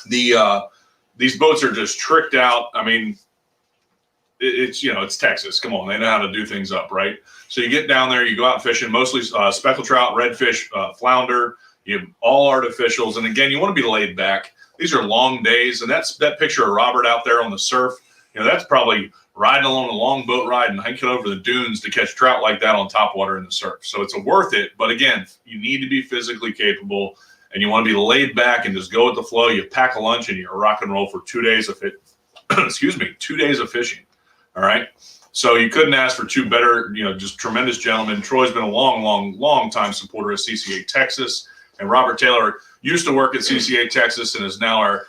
These boats are just tricked out. I mean, it's Texas. Come on, they know how to do things up, right? So you get down there, you go out fishing, mostly speckled trout, redfish, flounder. You have all artificials. And again, you want to be laid back. These are long days. And that's that picture of Robert out there on the surf. That's probably riding along a long boat ride and hiking over the dunes to catch trout like that on top water in the surf. So it's worth it. But again, you need to be physically capable and you want to be laid back and just go with the flow. You pack a lunch and you rock and roll for 2 days of it. 2 days of fishing. All right. So you couldn't ask for two better, just tremendous gentlemen. Troy's been a long time supporter of CCA Texas. And Robert Taylor used to work at CCA Texas and is now our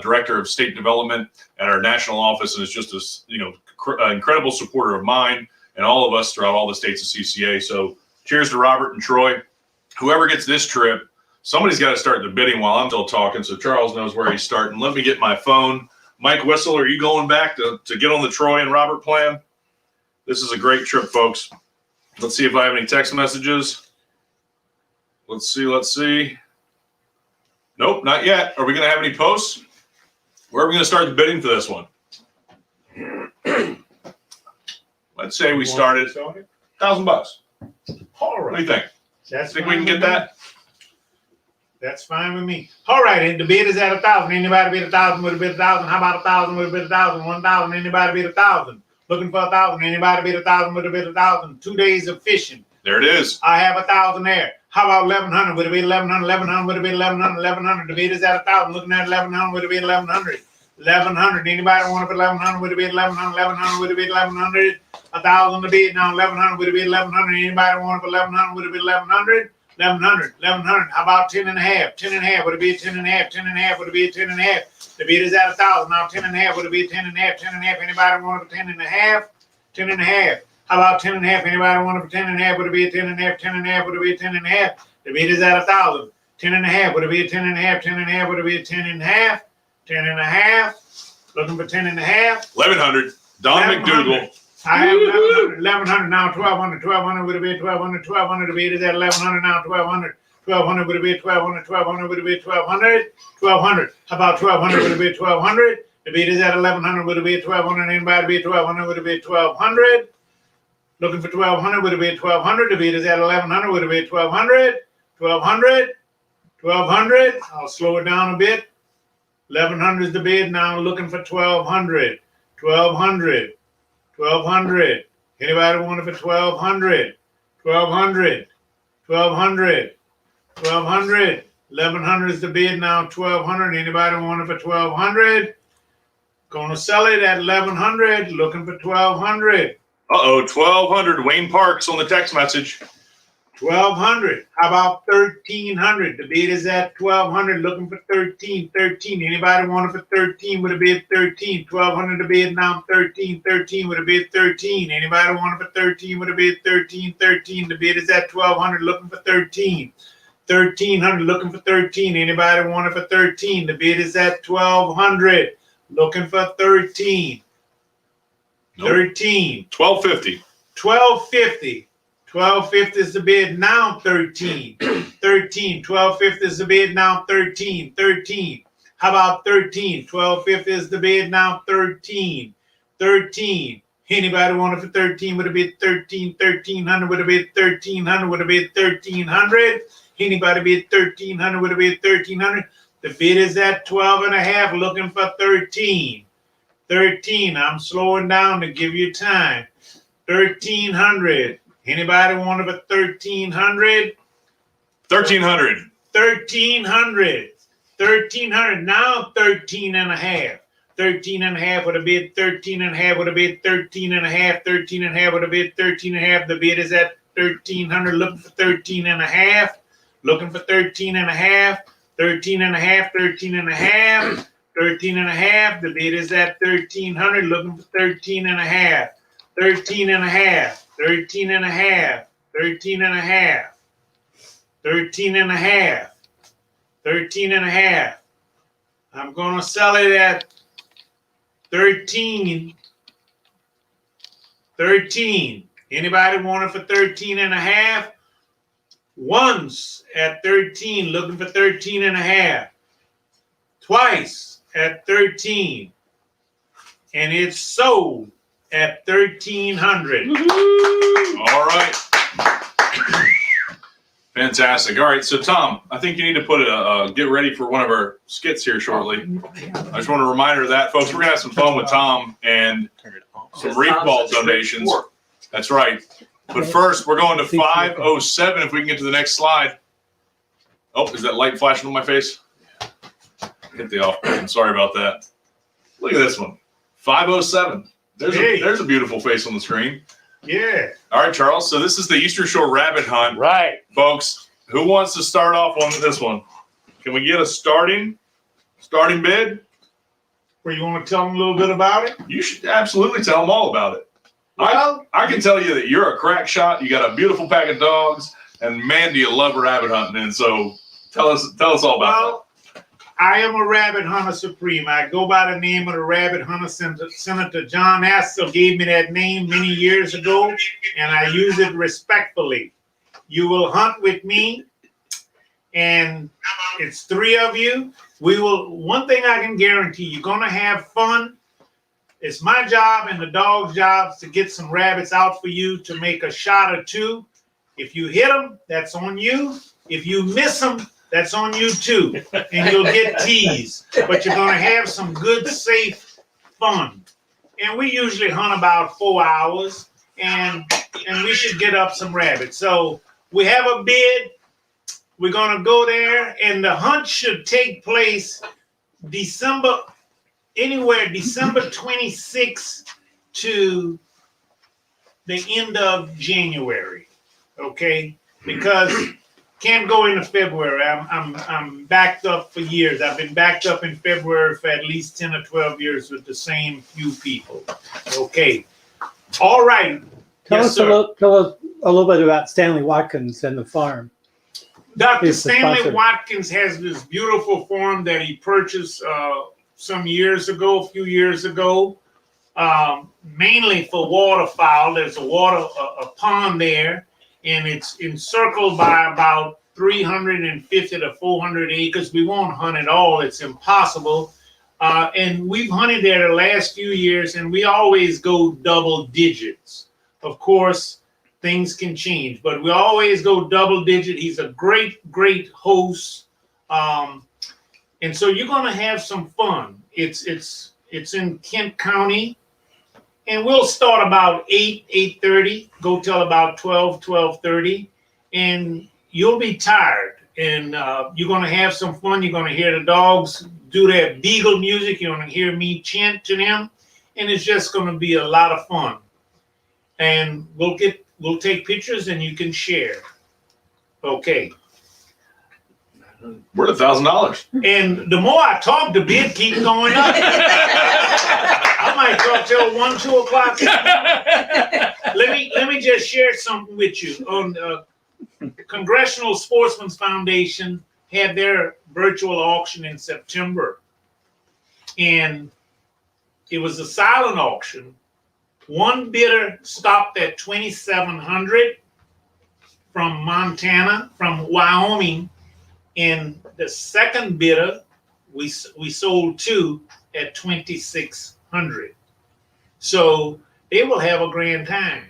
director of state development at our national office, and is just an incredible supporter of mine and all of us throughout all the states of CCA. So cheers to Robert and Troy. Whoever gets this trip, somebody's got to start the bidding while I'm still talking, so Charles knows where he's starting. Let me get my phone. Mike Whistle, are you going back to get on the Troy and Robert plan? This is a great trip, folks. Let's see if I have any text messages. Let's see. Nope, not yet. Are we going to have any posts? Where are we going to start the bidding for this one? Let's say we started $1,000. All What do you think? That's Think we can get that? That's fine with me. All right, and the bid is at 1,000. Anybody bid 1,000 would have bid 1,000. How about 1,000 would have bid 1,000? 1,000. Anybody bid 1,000? Looking for 1,000. Anybody bid 1,000 would have bid 1,000. 2 days of fishing. There it is. I have 1,000 there. How about 1,100? Would it be 1,100? 1,100 would it be 1,100? 1,100. The bid is at 1,000. Looking at 1,100 would it be 1,100? 1,100. Anybody want to bid 1,100? Would it be 1,100? 1,100 would it be 1,100? 1,000 to bid now. 1,100 would it be 1,100? Anybody want to bid 1,100? Would it be 1,100? 1,100. 1,100. How about 10 and a half? 10 and a half. Would it be 10 and a half? 10 and a half. Would it be 10 and a half? The bid is at 1,000. Now 10 and a half. Would it be 10 and a half? 10 and a half. Anybody want to bid 10 and a half? 10 and a half. How about 10 and a half? Anybody want to bid 10 and a half? Would it be 10 and a half? 10 and a half. Would it be 10 and a half? The bid is at 1,000. 10 and a half. Would it be 10 and a half? 10 and a half. Would it be 10 and a half? 10 and a half. Looking for 10 and a half. 1,100. Don McDougal. I have 1,100. 1,100 now. 1,200. 1,200 would it be 1,200? 1,200. The bid is at 1,100 now. 1,200. 1,200 would it be 1,200? 1,200 would it be 1,200? 1,200. How about 1,200? Would it be 1,200? The bid is at 1,100. Would it be 1,200? Anybody be 1,200? Would it be 1,200? Looking for 1,200. Would it be 1,200? The bid is at 1,100. Would it be 1,200? 1,200? 1,200? I'll slow it down a bit. 1,100 is the bid now. Looking for 1,200. 1,200. 1,200. Anybody want it for 1,200? 1,200. 1,200. 1,200. 1,100 is the bid now. 1,200. Anybody want it for 1,200? Gonna sell it at 1,100. Looking for 1,200. 1,200. Wayne Parks on the text message. 1,200. How about 1,300? The bid is at 1,200. Looking for 13. 13. Anybody want it for 13? Would it be at 13? 1,200 to bid now. 13. 13 would it be at 13? Anybody want it for 13? Would it be at 13? 13. The bid is at 1,200. Looking for 13. 1,300. Looking for 13. Anybody want it for 13? The bid is at 1,200. Looking for 13. Nope. 13. 1,250. 1,250. 1,250 is the bid now. 13. 13. 1,250 is the bid now. 13. 13. How about 13? 1,250 is the bid now. 13. 13. Anybody want it for 13? Would it be 13? 1,300? Would it be 1,300? Would it be 1,300? Anybody bid 1,300? Would it be 1,300? The bid is at 12 and a half. Looking for 13. 13. I'm slowing down to give you time. 1,300. Anybody want it for 1,300? 1,300. 1,300. 1,300. Now 13 and a half. 13 and a half would have bid 13 and a half would have bid 13 and a half. 13 and a half would have bid 13 and a half. The bid is at 1,300. Looking for 13 and a half. Looking for 13 and a half. 13 and a half. 13 and a half. 13 and a half. The bid is at 1,300. Looking for 13 and a half. 13 and a half. 13 and a half. 13 and a half. 13 and a half. 13 and a half. I'm going to sell it at 13. 13. Anybody want it for 13 and a half? Once at 13, looking for 13 and a half. Twice at 13. And it's sold at 1,300. All right. Fantastic. Fantastic. All right, so Tom, I think you need to put get ready for one of our skits here shortly. I just want to remind her of that, folks. We're gonna have some fun with Tom and some reef ball donations. That's right. But first, we're going to 5:07. If we can get to the next slide. Oh, is that light flashing on my face? Hit the off button. Sorry about that. Look at this one. 5:07. There's a beautiful face on the screen. Yeah. All right, Charles. So this is the Eastern Shore Rabbit Hunt. Right. Folks, who wants to start off on this one? Can we get a starting bid? Where you want to tell them a little bit about it? You should absolutely tell them all about it. Well, I can tell you that you're a crack shot. You got a beautiful pack of dogs, and man, do you love rabbit hunting. And so tell us all about that. I am a rabbit hunter supreme. I go by the name of the rabbit hunter. Senator John Astor gave me that name many years ago, and I use it respectfully. You will hunt with me, and it's 3 of you. One thing I can guarantee, you're going to have fun. It's my job and the dog's job to get some rabbits out for you to make a shot or 2. If you hit them, that's on you. If you miss them, that's on you too, and you'll get teased. But you're going to have some good, safe fun. And we usually hunt about 4 hours, and we should get up some rabbits. So we have a bid. We're going to go there, and the hunt should take place December 26th to the end of January. Okay, because can't go into February. I'm backed up for years. I've been backed up in February for at least 10 or 12 years with the same few people. Okay. All right. Tell us a little bit about Stanley Watkins and the farm. Dr. Stanley Watkins has this beautiful farm that he purchased a few years ago, mainly for waterfowl. There's a pond there, and it's encircled by about 350 to 400 acres. We won't hunt it all. It's impossible. And we've hunted there the last few years, and we always go double digits. Of course, things can change, but we always go double digit. He's a great, great host. And so you're going to have some fun. It's in Kent County. And we'll start about 8:30, go till about 12:30, and you'll be tired. And you're going to have some fun. You're going to hear the dogs do their beagle music. You're going to hear me chant to them, and it's just going to be a lot of fun. And we'll take pictures, and you can share. Okay. We're at $1,000. And the more I talk, the bid keeps going up. I might talk till 1, 2 o'clock. Let me just share something with you. On Congressional Sportsmen's Foundation had their virtual auction in September, and it was a silent auction. One bidder stopped at $2,700 from Montana, from Wyoming. And the second bidder, we sold 2 at $2,600. So they will have a grand time.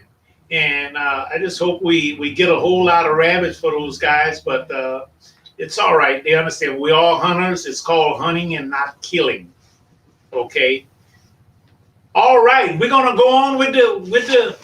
And I just hope we get a whole lot of rabbits for those guys, but it's all right. They understand we're all hunters. It's called hunting and not killing. Okay. All right, we're gonna go on with the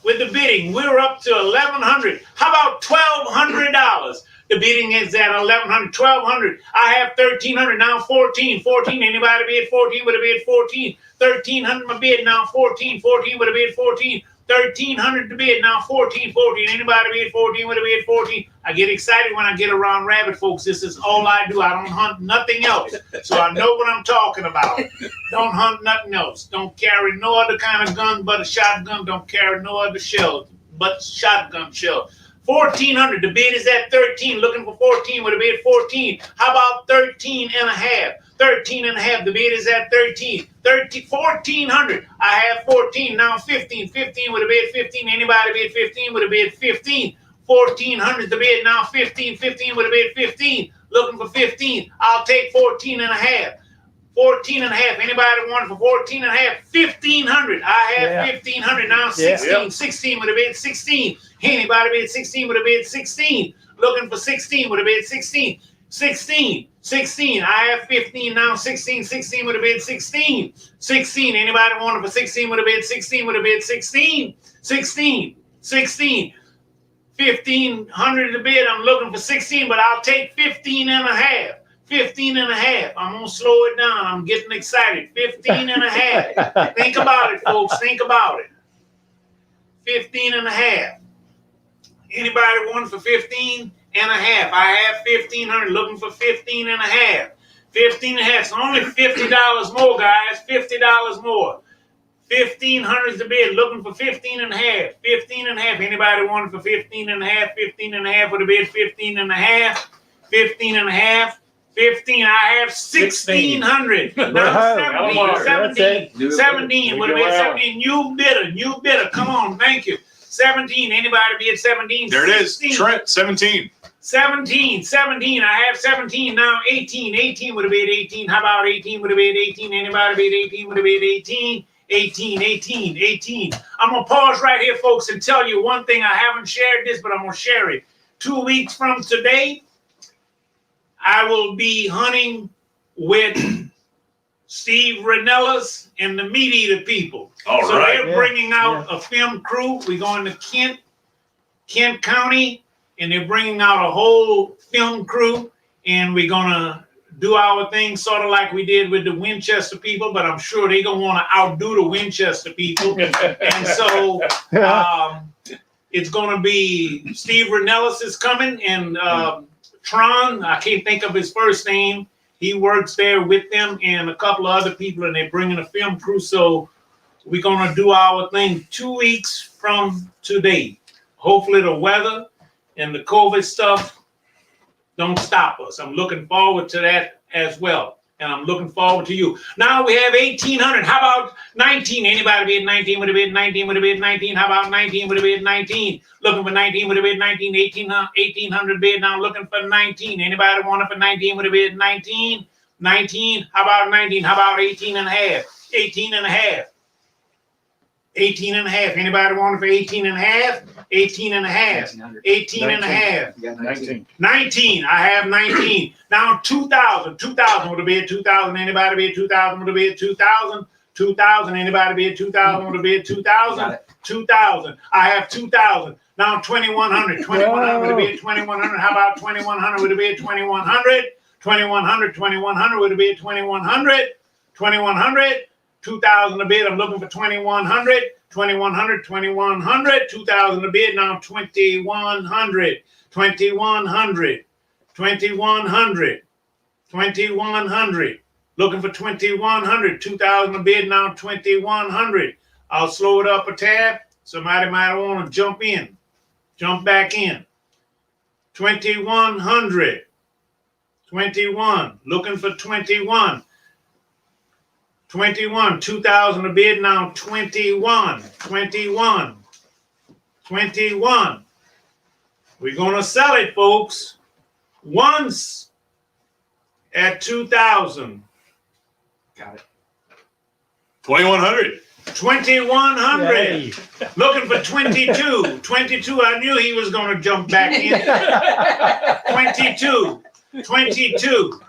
bidding. We're up to $1,100. How about $1,200? The bidding is at $1,100, $1,200. I have $1,300 now. 14. Anybody bid 14? Would have bid 14. $1,300 my bid now. 14 would have bid 14. $1,300 to bid now. 14. Anybody bid 14? Would have bid 14. I get excited when I get around rabbit folks. This is all I do. I don't hunt nothing else, so I know what I'm talking about. Don't hunt nothing else. Don't carry no other kind of gun but a shotgun. Don't carry no other shell but shotgun shell. 1,400. The bid is at 13. Looking for 14. Would have bid 14. How about 13 and a half? 13 and a half. The bid is at 13. 1,400. I have 14. Now 15. 15 would have bid 15. Anybody bid 15? Would have bid 15. 1,400. The bid now 15. 15 would have bid 15. Looking for 15. I'll take 14 and a half. 14 and a half. Anybody want it for 14 and a half? 1,500. I have 1,500. Now 16. 16 would have bid 16. Anybody bid 16 would have bid 16. looking for 16 with a bid 16. 16. 16. I have 15 now. 16. 16 with a bid 16. 16. Anybody wanting for 16 with a bid 16 with a bid 16? 16. 16. 1,500 a bid. I'm looking for 16, but I'll take 15 and a half. 15 and a half. I'm going to slow it down. I'm getting excited. 15 and a half. Think about it, folks. Think about it. 15 and a half. Anybody want for 15 and a half? I have 1,500 looking for 15 and a half. 15 and a half. It's only $50 more, guys. $50 more. 1,500 is the bid, looking for 15 and a half. 15 and a half. Anybody want for 15 and a half? 15 and a half with a bid, 15 and a half. 15 and a half. 15. I have 1,600. Now 17. 17 with a bid, 17. New bidder. Come on, thank you. 17. Anybody be at 17? There it is. 16. Trent, 17. 17. I have 17. Now 18. 18 would have been 18. How about 18 would have been 18? Anybody be at 18 would have been 18? 18. I'm going to pause right here, folks, and tell you one thing. I haven't shared this, but I'm going to share it. 2 weeks from today, I will be hunting with Steve Ranellis and the Meat Eater people. All so right. they're bringing out a film crew. We're going to Kent County, and they're bringing out a whole film crew, and we're going to do our thing sort of like we did with the Winchester people, but I'm sure they're going to want to outdo the Winchester people. And so it's going to be Steve Ranellis is coming, and Tron, I can't think of his first name. He works there with them and a couple of other people, and they're bringing a film crew. So we're going to do our thing 2 weeks from today. Hopefully the weather and the COVID stuff don't stop us. I'm looking forward to that as well. And I'm looking forward to you. Now we have 1,800. How about 19? Anybody be at 19 with a bid? 19 with a bid? 19. How about 19 with a bid? 19. Looking for 19 with a bid? 19. 1,800 bid. Now looking for 19. Anybody want it for 19 with a bid? 19. 19. How about 19? How about 18 and a half? 18 and a half. 18 and a half. Anybody want it for 18 and a half? 18 and a half. 18 and a half. 19. I have 19. Now 2,000. 2,000 would have been 2,000. Anybody be at 2,000 would have been 2,000. 2,000. Anybody be at 2,000 would have been 2,000. 2,000. I have 2,000. Now 2,100. 2,100 would have been 2,100. How about 2,100 would have been 2,100? 2,100. 2,100 would have been 2,100. 2,100. 2,000 a bid. I'm looking for 2,100. 2,100. 2,100. 2,000 a bid. Now 2,100. 2,100. 2,100. 2,100. Looking for 2,100. 2,000 a bid. Now 2,100. I'll slow it up a tad. Somebody might want to jump in. Jump back in. 2,100. 21. Looking for 21. 21, 2,000 a bid. Now 21. We're going to sell it, folks. Once at 2,000. Got it. 2,100. 2,100. Yay. Looking for 22. 22. I knew he was going to jump back in. 22. 22.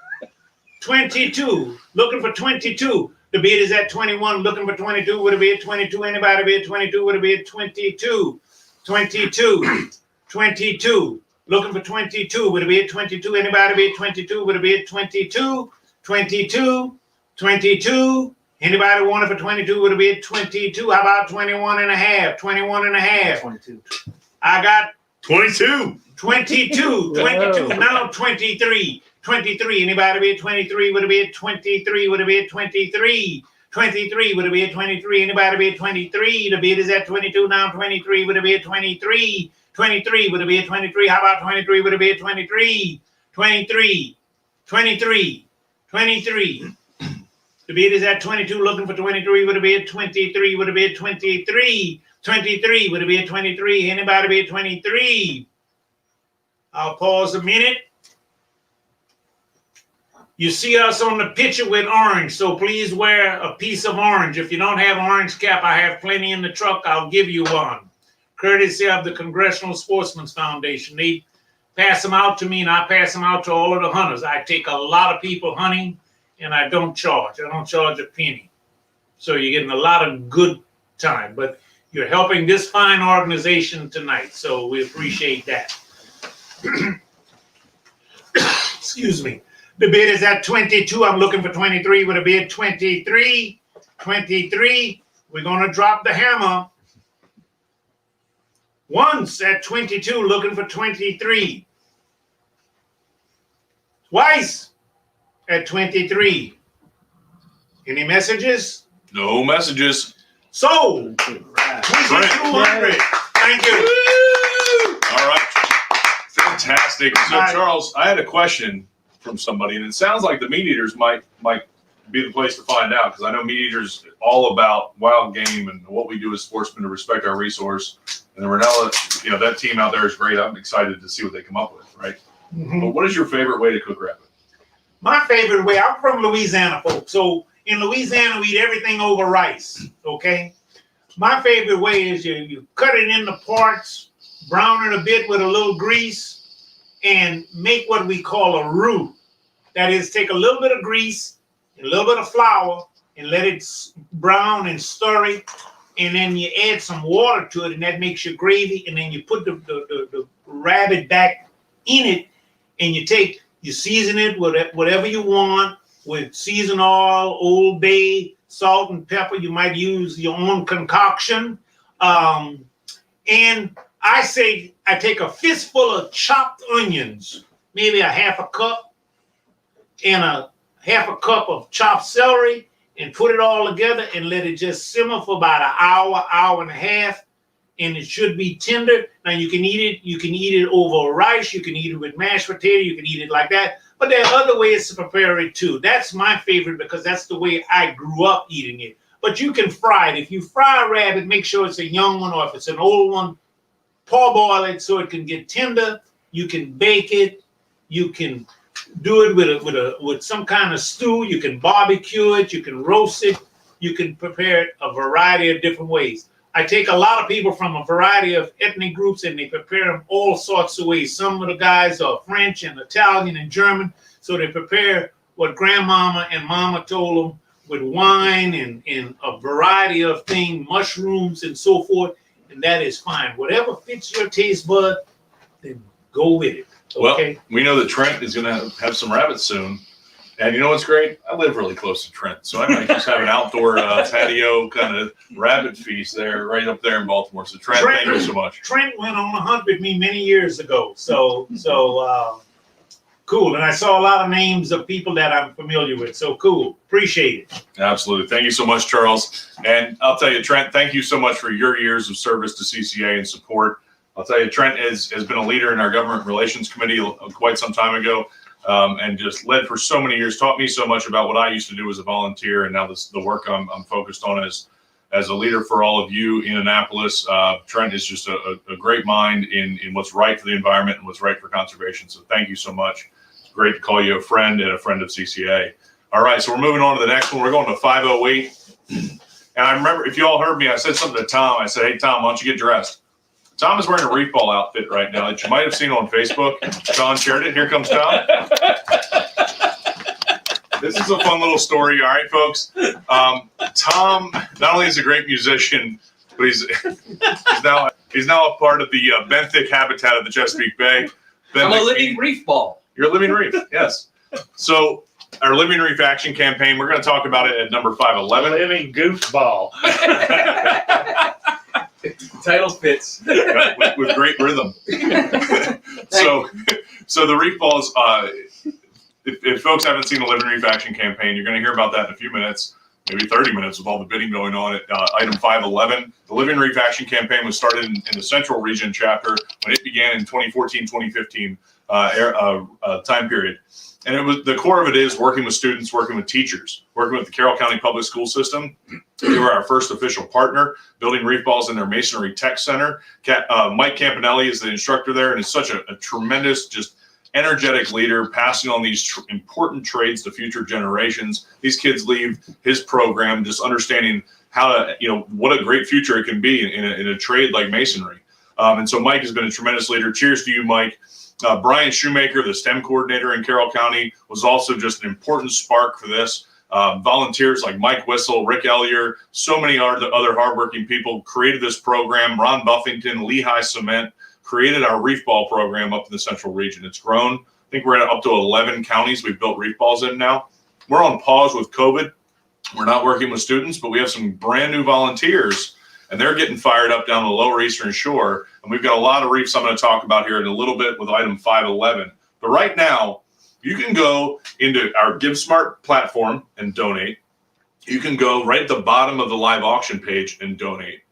Looking for 22. The bid is at 21. Looking for 22. Would it be at 22? Anybody be at 22? Would it be at 22? 22. Looking for 22. Would it be at 22? Anybody be at 22? Would it be at 22? 22. Anybody want it for 22? Would it be at 22? How about 21 and a half? 21 and a half. 22. I got 22. 22. Now 23. 23. Anybody be at 23? Would it be at 23? Would it be at 23? 23. Would it be at 23? Anybody be at 23? The bid is at 22. Now 23. Would it be at 23? 23. Would it be at 23? How about 23? Would it be at 23? 23. The bid is at 22. Looking for 23. Would it be at 23? Would it be at 23? 23. Would it be at 23? Anybody be at 23? I'll pause a minute. You see us on the picture with orange, so please wear a piece of orange. If you don't have orange cap, I have plenty in the truck. I'll give you one. Courtesy of the Congressional Sportsmen's Foundation. They pass them out to me, and I pass them out to all of the hunters. I take a lot of people hunting, and I don't charge. I don't charge a penny. So you're getting a lot of good time. But you're helping this fine organization tonight, so we appreciate that. Excuse me. The bid is at 22. I'm looking for 23 with a bid 23. 23. We're going to drop the hammer. Once at 22, looking for 23. Twice at 23. Any messages? No messages. So, 2,200. Thank you. All right. Fantastic. So, All right. Charles, I had a question from somebody, and it sounds like the meat eaters might be the place to find out, because I know meat eaters all about wild game and what we do as sportsmen to respect our resource. And the Ranella, that team out there is great. I'm excited to see what they come up with, right? Mhm. But what is your favorite way to cook rabbit? My favorite way, I'm from Louisiana, folks. So in Louisiana, we eat everything over rice, okay? My favorite way is you cut it into parts, brown it a bit with a little grease, and make what we call a roux. That is, take a little bit of grease, and a little bit of flour, and let it brown and stir it, and then you add some water to it, and that makes your gravy, and then you put the rabbit back in it, and you season it with whatever you want, with seasoned oil, Old Bay, salt and pepper. You might use your own concoction. And I say I take a fistful of chopped onions, maybe a half a cup, and a half a cup of chopped celery, and put it all together and let it just simmer for about an hour, hour and a half, and it should be tender. Now you can eat it. You can eat it over rice. You can eat it with mashed potato. You can eat it like that. But there are other ways to prepare it too. That's my favorite because that's the way I grew up eating it. But you can fry it. If you fry a rabbit, make sure it's a young one, or if it's an old one, parboil it so it can get tender. You can bake it. You can do it with some kind of stew. You can barbecue it. You can roast it. You can prepare it a variety of different ways. I take a lot of people from a variety of ethnic groups, and they prepare them all sorts of ways. Some of the guys are French and Italian and German, so they prepare what grandmama and mama told them with wine and a variety of things, mushrooms and so forth, and that is fine. Whatever fits your taste bud, then go with it. Okay? Well, we know that Trent is going to have some rabbits soon. And you know what's great? I live really close to Trent, so I might just have an outdoor patio kind of rabbit feast there, right up there in Baltimore. So Trent, thank you so much. Trent went on a hunt with me many years ago, so cool. And I saw a lot of names of people that I'm familiar with, so cool. Appreciate it. Absolutely. Thank you so much, Charles. And I'll tell you, Trent, thank you so much for your years of service to CCA and support. I'll tell you, Trent has been a leader in our government relations committee quite some time ago. And just led for so many years, taught me so much about what I used to do as a volunteer, and now the work I'm focused on as a leader for all of you in Annapolis. Trent is just a great mind in what's right for the environment and what's right for conservation. So thank you so much. It's great to call you a friend and a friend of CCA. All right, so we're moving on to the next one. We're going to 508. And I remember, if you all heard me, I said something to Tom. I said, hey, Tom, why don't you get dressed? Tom is wearing a reef ball outfit right now that you might have seen on Facebook. Sean shared it. Here comes Tom. This is a fun little story. All right, folks. Tom not only is a great musician, but he's now a part of the benthic habitat of the Chesapeake Bay. I'm a living reef ball. You're a living reef, yes. So our Living Reef Action Campaign, we're going to talk about it at number 511. Living goofball. Title fits. with great rhythm. So the reef balls, if folks haven't seen the Living Reef Action Campaign, you're going to hear about that in a few minutes, maybe 30 minutes with all the bidding going on at item 511. The Living Reef Action Campaign was started in the Central Region chapter when it began in 2014-2015 time period. And it was the core of it is working with students, working with teachers, working with the Carroll County Public School System. They were our first official partner, building reef balls in their Masonry Tech Center. Mike Campanelli is the instructor there, and is such a tremendous, just energetic leader, passing on these important trades to future generations. These kids leave his program just understanding how to, what a great future it can be in a trade like masonry. And so Mike has been a tremendous leader. Cheers to you, Mike. Brian Shoemaker, the STEM coordinator in Carroll County, was also just an important spark for this. Volunteers like Mike Whistle, Rick Ellier, so many other hardworking people created this program. Ron Buffington, Lehigh Cement created our reef ball program up in the central region. It's grown. I think we're at up to 11 counties we've built reef balls in now. We're on pause with COVID. We're not working with students, but we have some brand new volunteers, and they're getting fired up down the lower eastern shore. And we've got a lot of reefs I'm going to talk about here in a little bit with item 511. But right now, you can go into our GiveSmart platform and donate. You can go right at the bottom of the live auction page and donate.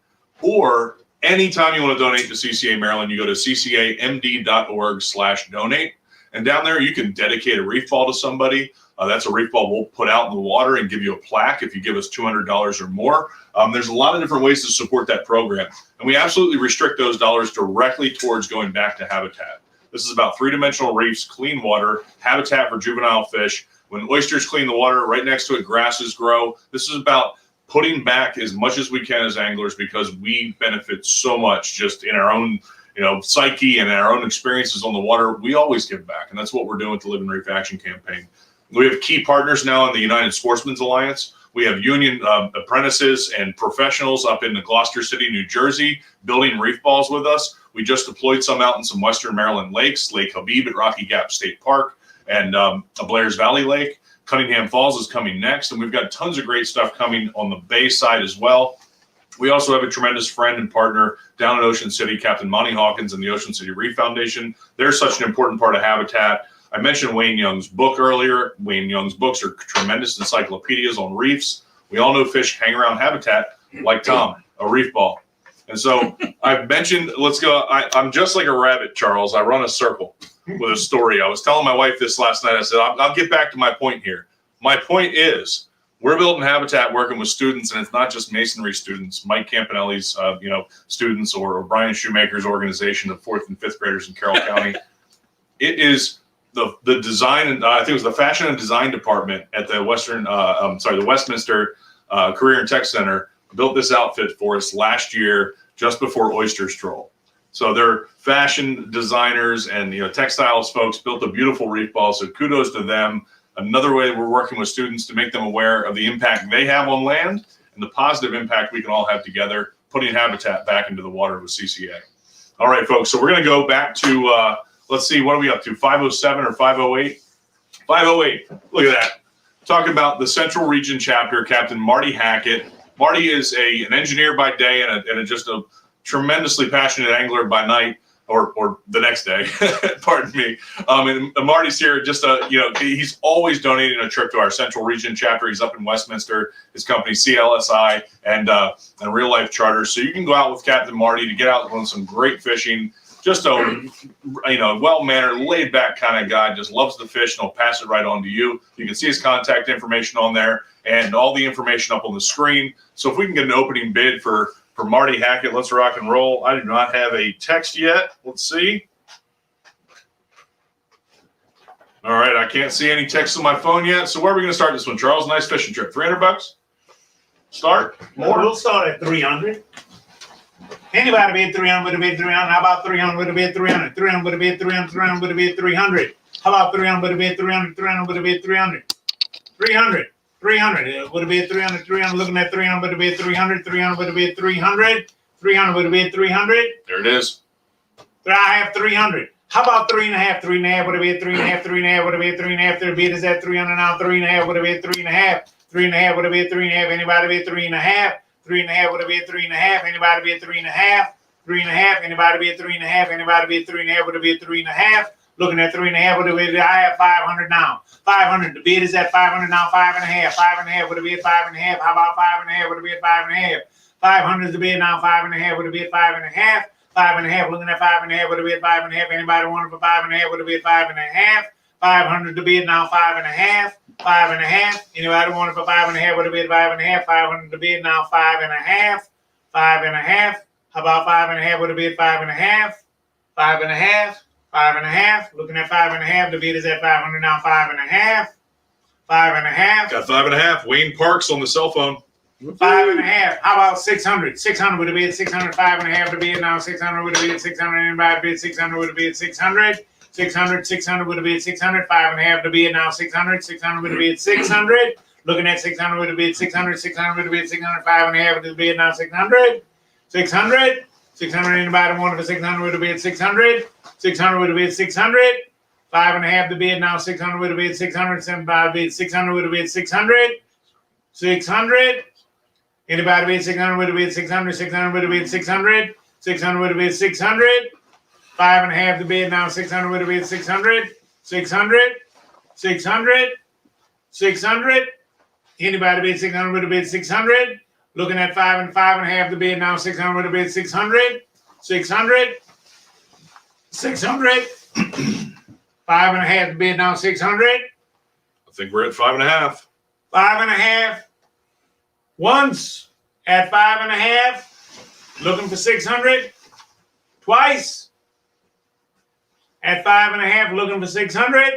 Or anytime you want to donate to CCA Maryland, you go to ccamd.org/donate. And down there, you can dedicate a reef ball to somebody. That's a reef ball we'll put out in the water and give you a plaque if you give us $200 or more. There's a lot of different ways to support that program. And we absolutely restrict those dollars directly towards going back to habitat. This is about three-dimensional reefs, clean water, habitat for juvenile fish. When oysters clean the water, right next to it, grasses grow. This is about putting back as much as we can as anglers because we benefit so much just in our own psyche and our own experiences on the water. We always give back, and that's what we're doing with the Living Reef Action Campaign. We have key partners now in the United Sportsmen's Alliance. We have union apprentices and professionals up in Gloucester City, New Jersey, building reef balls with us. We just deployed some out in some Western Maryland lakes, Lake Habib at Rocky Gap State Park, and Blair's Valley Lake. Cunningham Falls is coming next, and we've got tons of great stuff coming on the Bay side as well. We also have a tremendous friend and partner down in Ocean City, Captain Monty Hawkins and the Ocean City Reef Foundation. They're such an important part of habitat. I mentioned Wayne Young's book earlier. Wayne Young's books are tremendous encyclopedias on reefs. We all know fish hang around habitat like Tom, a reef ball. And so I've mentioned, let's go. I'm just like a rabbit, Charles. I run a circle with a story. I was telling my wife this last night. I said, I'll get back to my point here. My point is we're building habitat working with students, and it's not just masonry students, Mike Campanelli's, students or Brian Shoemaker's organization of 4th and 5th graders in Carroll County. It is the design, and I think it was the fashion and design department at the Westminster Career and Tech Center built this outfit for us last year, just before oysters troll. So they're fashion designers and textiles folks built a beautiful reef ball. So kudos to them. Another way we're working with students to make them aware of the impact they have on land and the positive impact we can all have together, putting habitat back into the water with CCA. All right, folks. So we're going to go back to. Let's see, what are we up to? 507 or 508? 508. Look at that. Talking about the Central Region chapter, Captain Marty Hackett. Marty is an engineer by day and just a tremendously passionate angler by night, or the next day. Pardon me. And Marty's here. He's always donating a trip to our Central Region chapter. He's up in Westminster. His company CLSI and Real Life Charters. So you can go out with Captain Marty to get out on some great fishing. Just a well-mannered, laid-back kind of guy. Just loves the fish, and he'll pass it right on to you. You can see his contact information on there, and all the information up on the screen. So if we can get an opening bid for Marty Hackett, let's rock and roll. I do not have a text yet. Let's see. All right, I can't see any text on my phone yet. So where are we going to start this one, Charles? Nice fishing trip. $300. Start. More. We'll start at 300. Anybody bid 300 with a bid 300? How about 300 with a bid 300? 300 with a bid 300, 300 with a bid 300. How about 300 with a bid 300, 300 with a bid 300? 300, 300 with a bid 300, 300 looking at 300 with a bid 300, 300 with a bid 300, 300 with a bid 300. There it is. I have 300. How about 3.5, 3.5 with a bid 3.5, 3.5 with a bid 3.5. The bid is at 300 now. 3.5 with a bid 3.5, 3.5 with a bid 3.5. Anybody bid 3.5? 3.5 with a bid 3.5. Anybody bid 3.5? 3.5. Anybody bid 3.5? Anybody bid 3.5 with a bid 3.5? Looking at 3.5 with a bid. I have 500 now. 500. The bid is at 500 now. 5.5. 5.5 with a bid 5.5. How about 5.5 with a bid 5.5? 500 is the bid now. 5.5 with a bid 5.5. 5.5. Looking at 5.5 with a bid 5.5. Anybody want it for 5.5 with a bid 5.5? 500 the bid now. 5.5. 5.5. Anybody want it for 5.5 with a bid 5.5? 500 the bid now. 5.5. 5.5. How about 5.5 with a bid 5.5? 5.5. 5.5. Looking at 5.5. The bid is at 500 now. 5.5. 5.5. Got 5.5. Wayne Parks on the cell phone. 5 and a half. How about 600? 600 would have been 600. 5 and a half to bid now. 600 would have been 600. Anybody bid 600 would have been 600. 600 would have been 600. 5 and a half to bid now. 600. 600 would have been 600. Looking at 600 would have been 600. 600 would have been 600. 5 and a half to bid now. 600. 600. 600. Anybody wanted for 600 would have been 600. 600 would have been 600. 5 and a half to bid now. 600 would have been 600. 75 bid 600 would have been 600. 600. Anybody bid 600 would have been 600. 600 would have been 600. 600 would have been 600. 5 and a half to bid now. 600 would have been 600. 600. 600. 600. Anybody bid 600 would have been 600. Looking at 5 and a half to bid now. 600 would have been 600. 600. 600. 5 and a half to bid now. 600. I think we're at 5 and a half. 5 and a half. Once at 5 and a half, looking for 600. Twice at 5 and a half, looking for 600.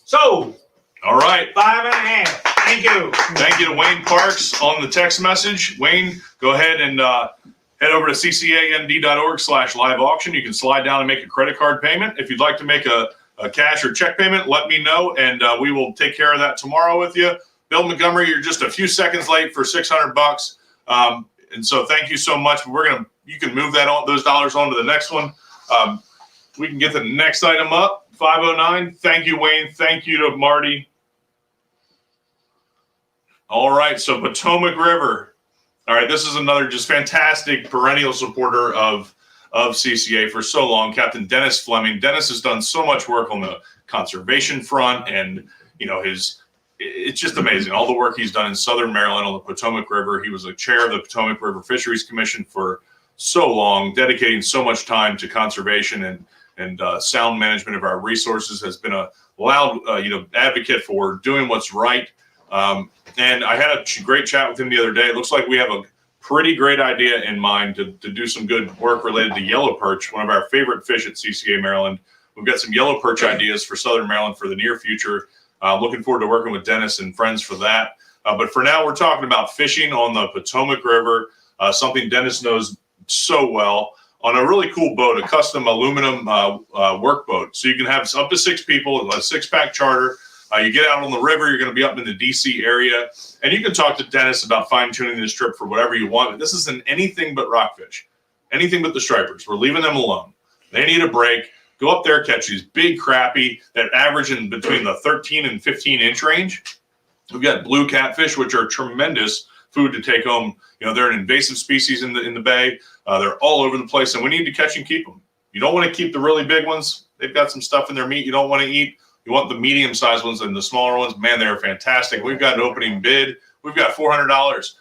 Sold. All right. 5 and a half. Thank you. Thank you to Wayne Parks on the text message. Wayne, go ahead and head over to ccand.org/live auction. You can slide down and make a credit card payment. If you'd like to make a cash or check payment, let me know, and we will take care of that tomorrow with you. Bill Montgomery, you're just a few seconds late for $600, and so thank you so much. You can move those dollars on to the next one. We can get the next item up. 509. Thank you, Wayne. Thank you to Marty. All right, so Potomac River. All right, this is another just fantastic perennial supporter of CCA for so long, Captain Dennis Fleming. Dennis has done so much work on the conservation front, and it's just amazing all the work he's done in Southern Maryland on the Potomac River. He was a chair of the Potomac River Fisheries Commission for so long, dedicating so much time to conservation and sound management of our resources. Has been a loud advocate for doing what's right. And I had a great chat with him the other day. It looks like we have a pretty great idea in mind to do some good work related to yellow perch, one of our favorite fish at CCA Maryland. We've got some yellow perch ideas for Southern Maryland for the near future. Looking forward to working with Dennis and friends for that. But for now, we're talking about fishing on the Potomac River, something Dennis knows so well, on a really cool boat, a custom aluminum work boat. So you can have up to 6 people, a 6-pack charter. You get out on the river, you're going to be up in the DC area, and you can talk to Dennis about fine-tuning this trip for whatever you want. This isn't anything but rockfish, anything but the stripers. We're leaving them alone. They need a break. Go up there, catch these big crappie that average in between the 13 and 15 inch range. We've got blue catfish, which are tremendous food to take home. They're an invasive species in the bay. They're all over the place, and we need to catch and keep them. You don't want to keep the really big ones. They've got some stuff in their meat you don't want to eat. You want the medium-sized ones and the smaller ones. Man, they're fantastic. We've got an opening bid. We've got $400.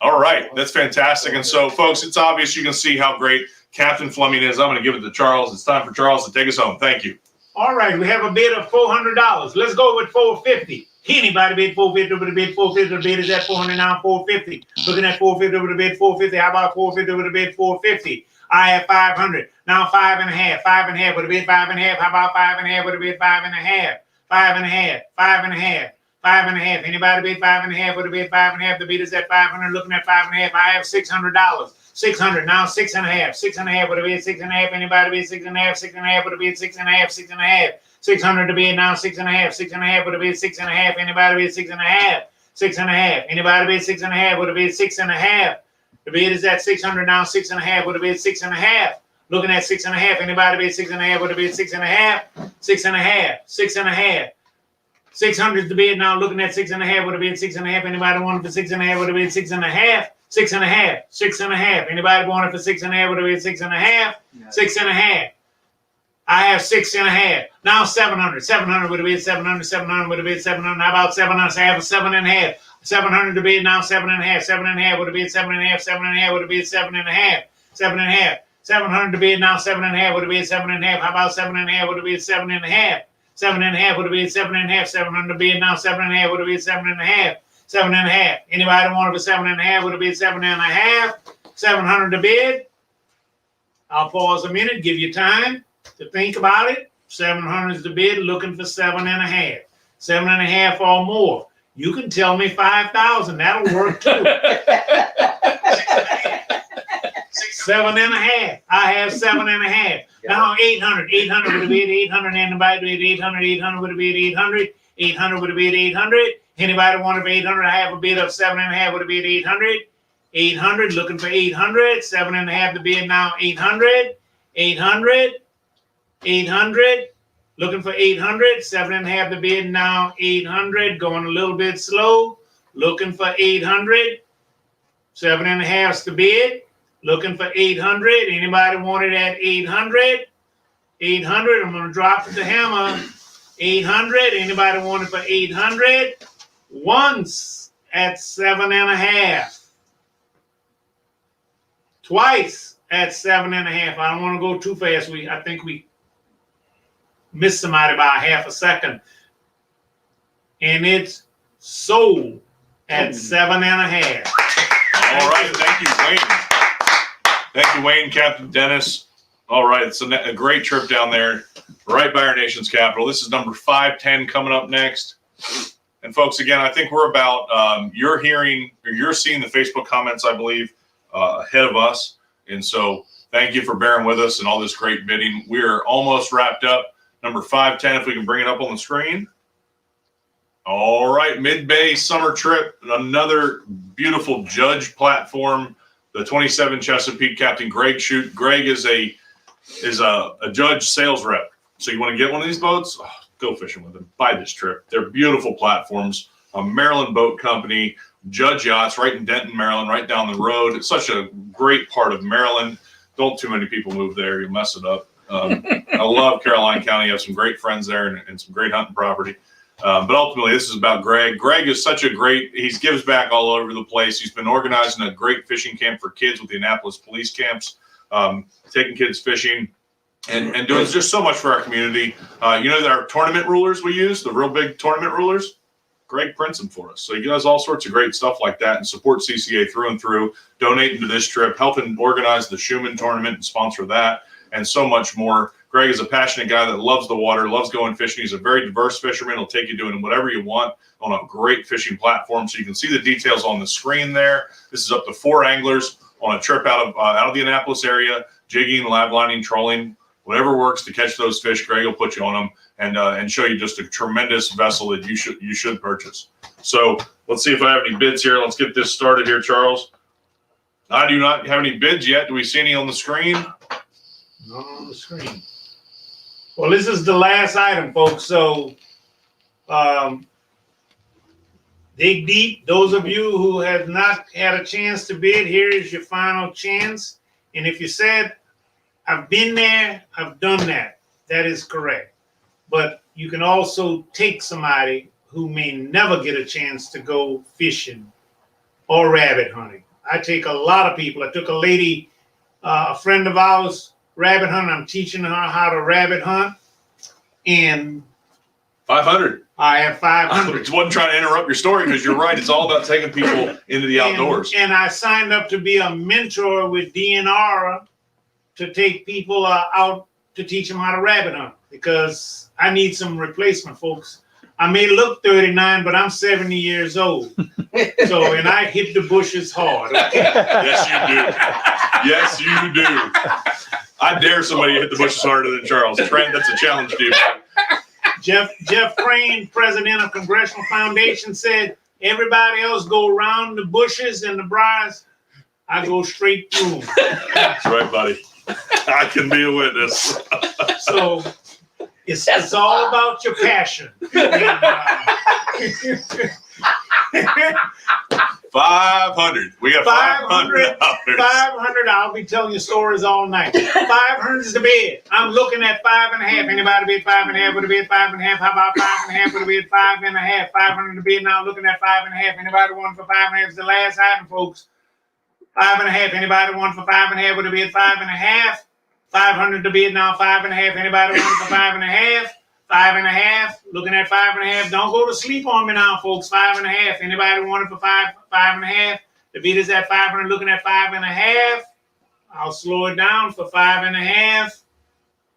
All right, that's fantastic. And so, folks, it's obvious you can see how great Captain Fleming is. I'm going to give it to Charles. It's time for Charles to take us home. Thank you. All right, we have a bid of $400. Let's go with $450. Anybody bid $450 over the bid $450? The bid is at $400 now. $450. Looking at $450 over the bid $450. How about $450 over the bid $450? I have $500. Now 5 and a half. 5 and a half would have been 5 and a half. How about 5 and a half would have been 5 and a half? 5 and a half. 5 and a half. 5 and a half. Anybody bid 5 and a half would have been 5 and a half. The bid is at $500. Looking at 5 and a half. I have $600. 600. Now 6 and a half. 6 and a half would have been 6 and a half. Anybody bid 6 and a half? 6 and a half would have been 6 and a half. 6 and a half. 600 to bid now 6 and a half. 6 and a half would have been 6 and a half. Anybody bid 6 and a half? 6 and a half. Anybody bid 6 and a half would have been 6 and a half. The bid is at 600 now. 6 and a half would have been 6 and a half. Looking at 6 and a half. Anybody bid 6 and a half would have been 6 and a half. 6 and a half. 6 and a half. 600 to bid now. Looking at 6 and a half would have been 6 and a half. Anybody wanted for 6 and a half would have been 6 and a half. 6 and a half. 6 and a half. Anybody wanted for 6 and a half would have been 6 and a half. 6 and a half. I have 6 and a half. Now 700. 700 would have been 700. 700 would have been 700. How about 700? I have a 7 and a half. 700 to bid now 7 and a half. 7 and a half would have been 7 and a half. 7 and a half would have been 7 and a half. 7 and a half. 700 to bid now 7 and a half would have been 7 and a half. How about 7 and a half would have been 7 and a half? 7 and a half would have been 7 and a half. 700 to bid now 7 and a half would have been 7 and a half. 7 and a half. Anybody want it for 7 and a half would have been 7 and a half. 700 to bid. I'll pause a minute, give you time to think about it. 700 is the bid, looking for 7 and a half. 7 and a half or more. You can tell me 5,000. That'll work too. 7.5. I have 7.5. Now 800. 800 would have been 800. Anybody bid 800? 800 would have been 800. 800 would have been 800. Anybody want of 800? I have a bid of 7.5 would have been 800. 800, looking for 800. 7.5 to bid now 800. 800. 800. Looking for 800. 7.5 to bid now 800. Going a little bit slow. Looking for 800. 7.5's to bid. Looking for 800. Anybody want it at 800? 800. I'm going to drop the hammer. 800. Anybody want it for 800? Once at 7.5. Twice at 7.5. I don't want to go too fast. I think we missed somebody by half a second. And it's sold at 7.5. All right, thank you, Wayne. Thank you, Wayne, Captain Dennis. All right, it's a great trip down there, right by our nation's capital. This is number 510 coming up next. And folks, again, I think we're about, you're seeing the Facebook comments, I believe, ahead of us. And so thank you for bearing with us and all this great bidding. We're almost wrapped up. Number 510, if we can bring it up on the screen. All right, Mid-Bay summer trip, another beautiful Judge platform. The 27 Chesapeake, Captain Greg Shute. Greg is a Judge sales rep. So you want to get one of these boats? Oh, go fishing with them. Buy this trip. They're beautiful platforms. A Maryland boat company, Judge Yachts, right in Denton, Maryland, right down the road. It's such a great part of Maryland. Don't too many people move there. You'll mess it up. I love Caroline County. I have some great friends there and some great hunting property. But ultimately, this is about Greg. Greg is such a great, he gives back all over the place. He's been organizing a great fishing camp for kids with the Annapolis police camps, taking kids fishing and doing just so much for our community. You know, our tournament rulers we use, the real big tournament rulers, Greg prints them for us. So he does all sorts of great stuff like that and support CCA through and through, donating to this trip, helping organize the Schumann tournament and sponsor that, and so much more. Greg is a passionate guy that loves the water, loves going fishing. He's a very diverse fisherman. He'll take you doing whatever you want on a great fishing platform. So you can see the details on the screen there. This is up to 4 anglers on a trip out of the Annapolis area, jigging, live lining, trolling, whatever works to catch those fish. Greg will put you on them and show you just a tremendous vessel that you should purchase. So let's see if I have any bids here. Let's get this started here, Charles. I do not have any bids yet. Do we see any on the screen? Not on the screen. Well, this is the last item, folks. So dig deep. Those of you who have not had a chance to bid, here is your final chance. And if you said, I've been there, I've done that, that is correct. But you can also take somebody who may never get a chance to go fishing or rabbit hunting. I take a lot of people. I took a lady, a friend of ours, rabbit hunting. I'm teaching her how to rabbit hunt. And 500. I have 500. I wasn't trying to interrupt your story because you're right. It's all about taking people into the outdoors. And I signed up to be a mentor with DNR to take people out to teach them how to rabbit hunt because I need some replacement, folks. I may look 39, but I'm 70 years old. So, and I hit the bushes hard. Okay? Yes, you do. I dare somebody to hit the bushes harder than Charles. Trent, that's a challenge to you. Jeff Crane, president of Congressional Foundation, said, everybody else go around the bushes and the briars. I go straight through them. That's right, buddy. I can be a witness. So it's all about your passion. 500. We got 500. 500. I'll be telling you stories all night. 500 is the bid. I'm looking at 5.5. Anybody bid 5.5? Would have bid 5.5? How about 5.5? Would have bid 5.5? 500 to bid. Now looking at 5.5. Anybody want for 5.5? Is the last item, folks. 5.5. Anybody want for 5.5? Would have bid 5.5? 500 to bid now. 5.5. Anybody want for 5.5? 5.5. Looking at 5.5. Don't go to sleep on me now, folks. 5.5. Anybody want it for 5.5? The bid is at 500. Looking at 5.5. I'll slow it down for 5.5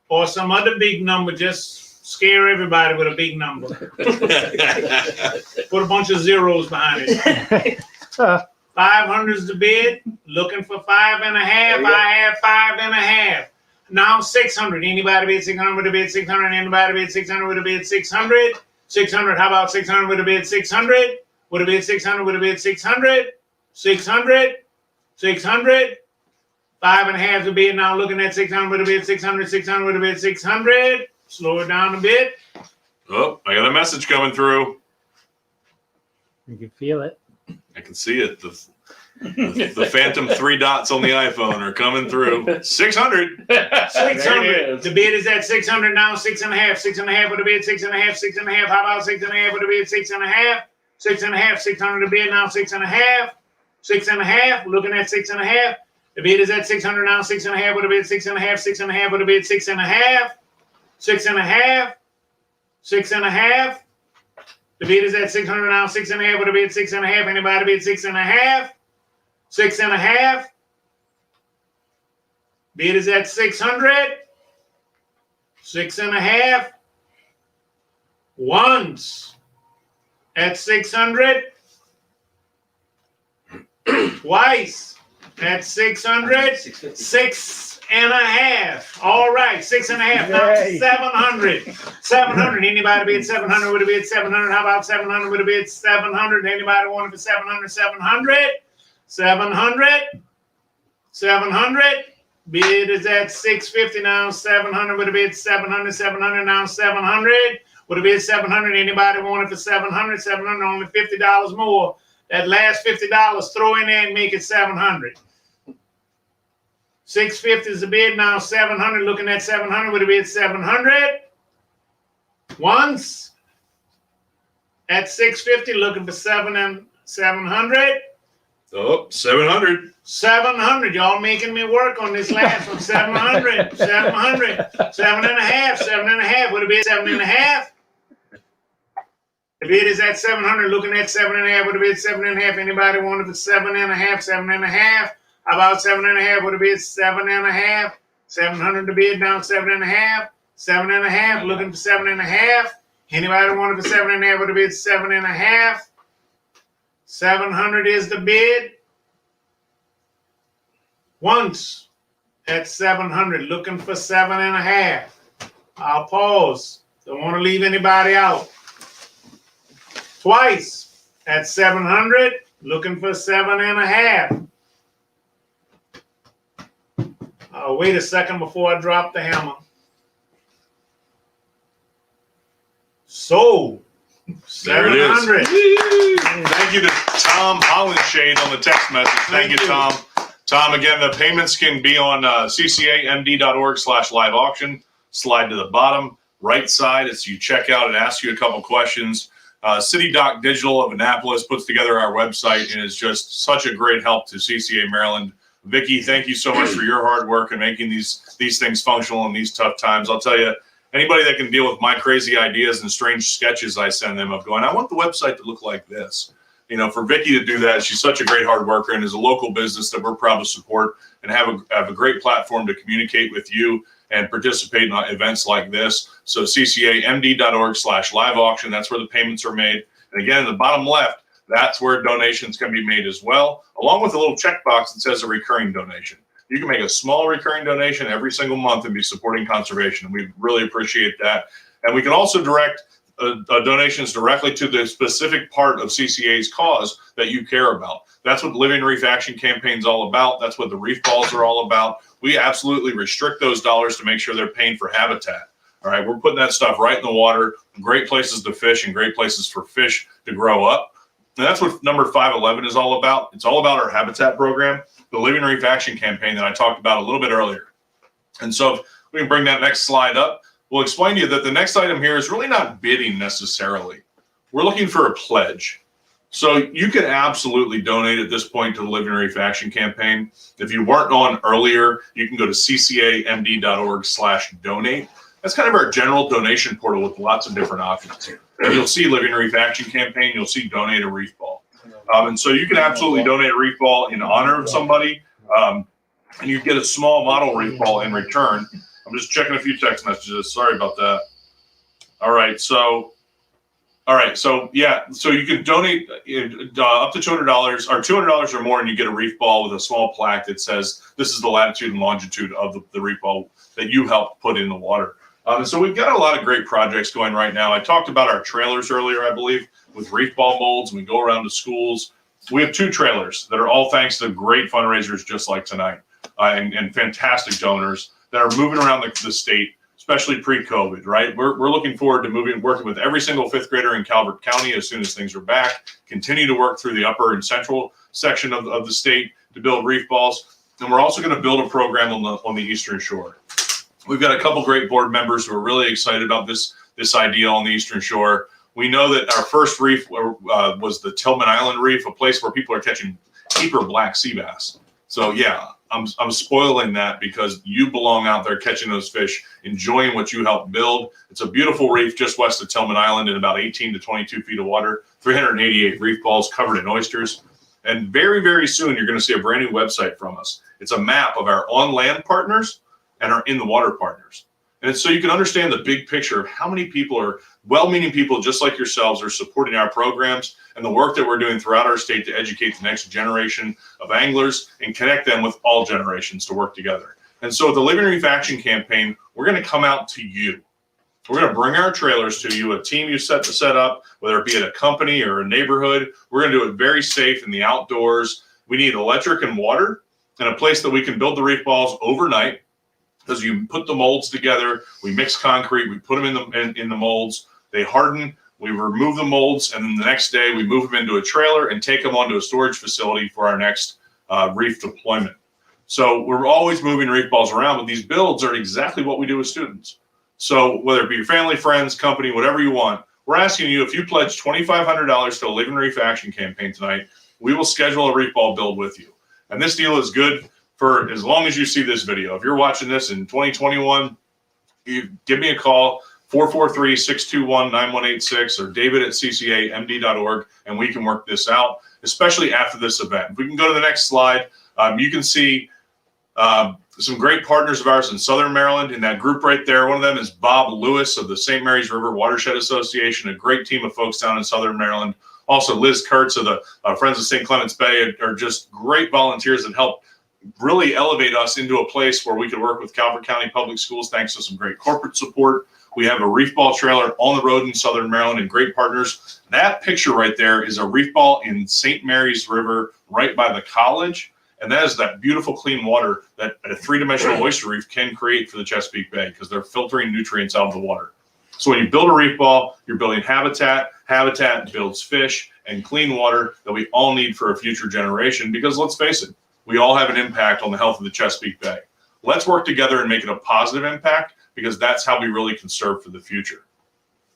or some other big number. Just Scare everybody with a big number. Put a bunch of zeros behind it. 500 is the bid. Looking for 5.5. I have 5.5. Now 600. Anybody bid 600 with a bid 600? Anybody bid 600 with a bid 600? 600. How about 600 with a bid 600? With a bid 600 with a bid 600? 600. 600. 5.5 is the bid. Now looking at 600 with a bid 600. 600 with a bid 600. Slow it down a bit. Oh, I got a message coming through. You can feel it. I can see it. The phantom 3 dots on the iPhone are coming through. 600. 600. The bid is at 600 now. 6.5. 6.5 with a bid. 6.5. 6.5. How about 6.5 with a bid? 6.5. 6.5. 600 the bid now. 6.5. 6.5. Looking at 6.5. The bid is at 600 now. 6.5 with a bid. 6.5. 6.5 with a bid. 6.5. 6.5. 6.5. The bid is at 600 now. 6.5 with a bid. 6.5. Anybody bid 6.5? 6.5. Bid is at 600. 6.5. Once at 600. Twice at 600. 6.5. All right, 6.5. Now Yay. 700. 700. Anybody bid 700 with a bid 700? How about 700 with a bid 700? Anybody want it for 700? 700. 700. 700. Bid is at 650 now. 700 with a bid 700. 700 now. 700 with a bid 700. Anybody want it for 700? 700. Only $50 more. That last $50, throw in there and make it 700. 650 is the bid now. 700. Looking at 700 with a bid 700. Once at 650. Looking for 700. Oh, 700. 700. Y'all making me work on this last one. 700. 700. 7.5. 7.5. Would it be 7.5? The bid is at 700. Looking at 7.5. Would it be 7.5? Anybody want it for 7.5? 7.5. How about 7.5? Would it be 7.5? 700 to bid down. 7.5. 7.5. Looking for 7.5. Anybody want it for 7.5? Would it be 7.5? 700 is the bid. Once at 700, looking for 7.5. I'll pause. Don't want to leave anybody out. Twice at 700, looking for 7.5. Wait a second before I drop the hammer. Sold. There it is. 700. Thank you to Tom Hollandshade on the text message. Thank you, Tom. Tom, again, the payments can be on ccamd.org/live auction. Slide to the bottom right side as you check out and ask you a couple questions. City Doc Digital of Annapolis puts together our website and is just such a great help to CCA Maryland. Vicki, thank you so much for your hard work and making these things functional in these tough times. I'll tell you, anybody that can deal with my crazy ideas and strange sketches I send them of going, I want the website to look like this. You know, for Vicki to do that, she's such a great hard worker and is a local business that we're proud to support and have a great platform to communicate with you and participate in events like this. So ccamd.org/live auction, that's where the payments are made. And again, in the bottom left, that's where donations can be made as well, along with a little checkbox that says a recurring donation. You can make a small recurring donation every single month and be supporting conservation. And we really appreciate that. And we can also direct donations directly to the specific part of CCA's cause that you care about. That's what the Living Reef Action Campaign is all about. That's what the reef balls are all about. We absolutely restrict those dollars to make sure they're paying for habitat. All right, we're putting that stuff right in the water, great places to fish and great places for fish to grow up. And that's what number 511 is all about. It's all about our habitat program, the Living Reef Action Campaign that I talked about a little bit earlier. And so if we can bring that next slide up, we'll explain to you that the next item here is really not bidding necessarily. We're looking for a pledge. So you can absolutely donate at this point to the Living Reef Action Campaign. If you weren't on earlier, you can go to ccamd.org/donate. That's kind of our general donation portal with lots of different options. And you'll see Living Reef Action Campaign. You'll see donate a reef ball. And so you can absolutely donate a reef ball in honor of somebody. And you get a small model reef ball in return. I'm just checking a few text messages. Sorry about that. All right. So yeah. So you can donate up to $200 or $200 or more, and you get a reef ball with a small plaque that says this is the latitude and longitude of the reef ball that you helped put in the water. So we've got a lot of great projects going right now. I talked about our trailers earlier, I believe, with reef ball molds. We go around to schools. We have 2 trailers that are all thanks to great fundraisers just like tonight and fantastic donors that are moving around the state, especially pre-COVID, right? We're looking forward to working with every single 5th grader in Calvert County as soon as things are back, continue to work through the upper and central section of the state to build reef balls. And we're also going to build a program on the Eastern Shore. We've got a couple great board members who are really excited about this idea on the Eastern Shore. We know that our first reef was the Tillman Island Reef, a place where people are catching keeper black sea bass. So yeah, I'm spoiling that because you belong out there catching those fish, enjoying what you helped build. It's a beautiful reef just west of Tillman Island in about 18 to 22 feet of water, 388 reef balls covered in oysters. And very, very soon, you're going to see a brand new website from us. It's a map of our on-land partners and our in-the-water partners. And it's so you can understand the big picture of how many people are well-meaning people just like yourselves are supporting our programs and the work that we're doing throughout our state to educate the next generation of anglers and connect them with all generations to work together. And so with the Living Reef Action Campaign, we're going to come out to you. We're going to bring our trailers to you, a team you set up, whether it be at a company or a neighborhood. We're going to do it very safe in the outdoors. We need electric and water and a place that we can build the reef balls overnight. Because you put the molds together, we mix concrete, we put them in the molds, they harden, we remove the molds, and then the next day we move them into a trailer and take them onto a storage facility for our next reef deployment. So we're always moving reef balls around, but these builds are exactly what we do with students. So whether it be your family, friends, company, whatever you want, we're asking you, if you pledge $2,500 to a Living Reef Action Campaign tonight, we will schedule a reef ball build with you. And this deal is good for as long as you see this video. If you're watching this in 2021, you give me a call, 443-621-9186 or david@ccamd.org, and we can work this out, especially after this event. If we can go to the next slide, you can see some great partners of ours in Southern Maryland. In that group right there, one of them is Bob Lewis of the St. Mary's River Watershed Association, a great team of folks down in Southern Maryland. Also, Liz Kurtz of the Friends of St. Clements Bay are just great volunteers that help really elevate us into a place where we could work with Calvert County Public Schools thanks to some great corporate support. We have a reef ball trailer on the road in Southern Maryland and great partners. That picture right there is a reef ball in St. Mary's River right by the college. And that is that beautiful clean water that a 3-dimensional oyster reef can create for the Chesapeake Bay because they're filtering nutrients out of the water. So when you build a reef ball, you're building habitat. Habitat builds fish and clean water that we all need for a future generation because let's face it, we all have an impact on the health of the Chesapeake Bay. Let's work together and make it a positive impact because that's how we really can serve for the future.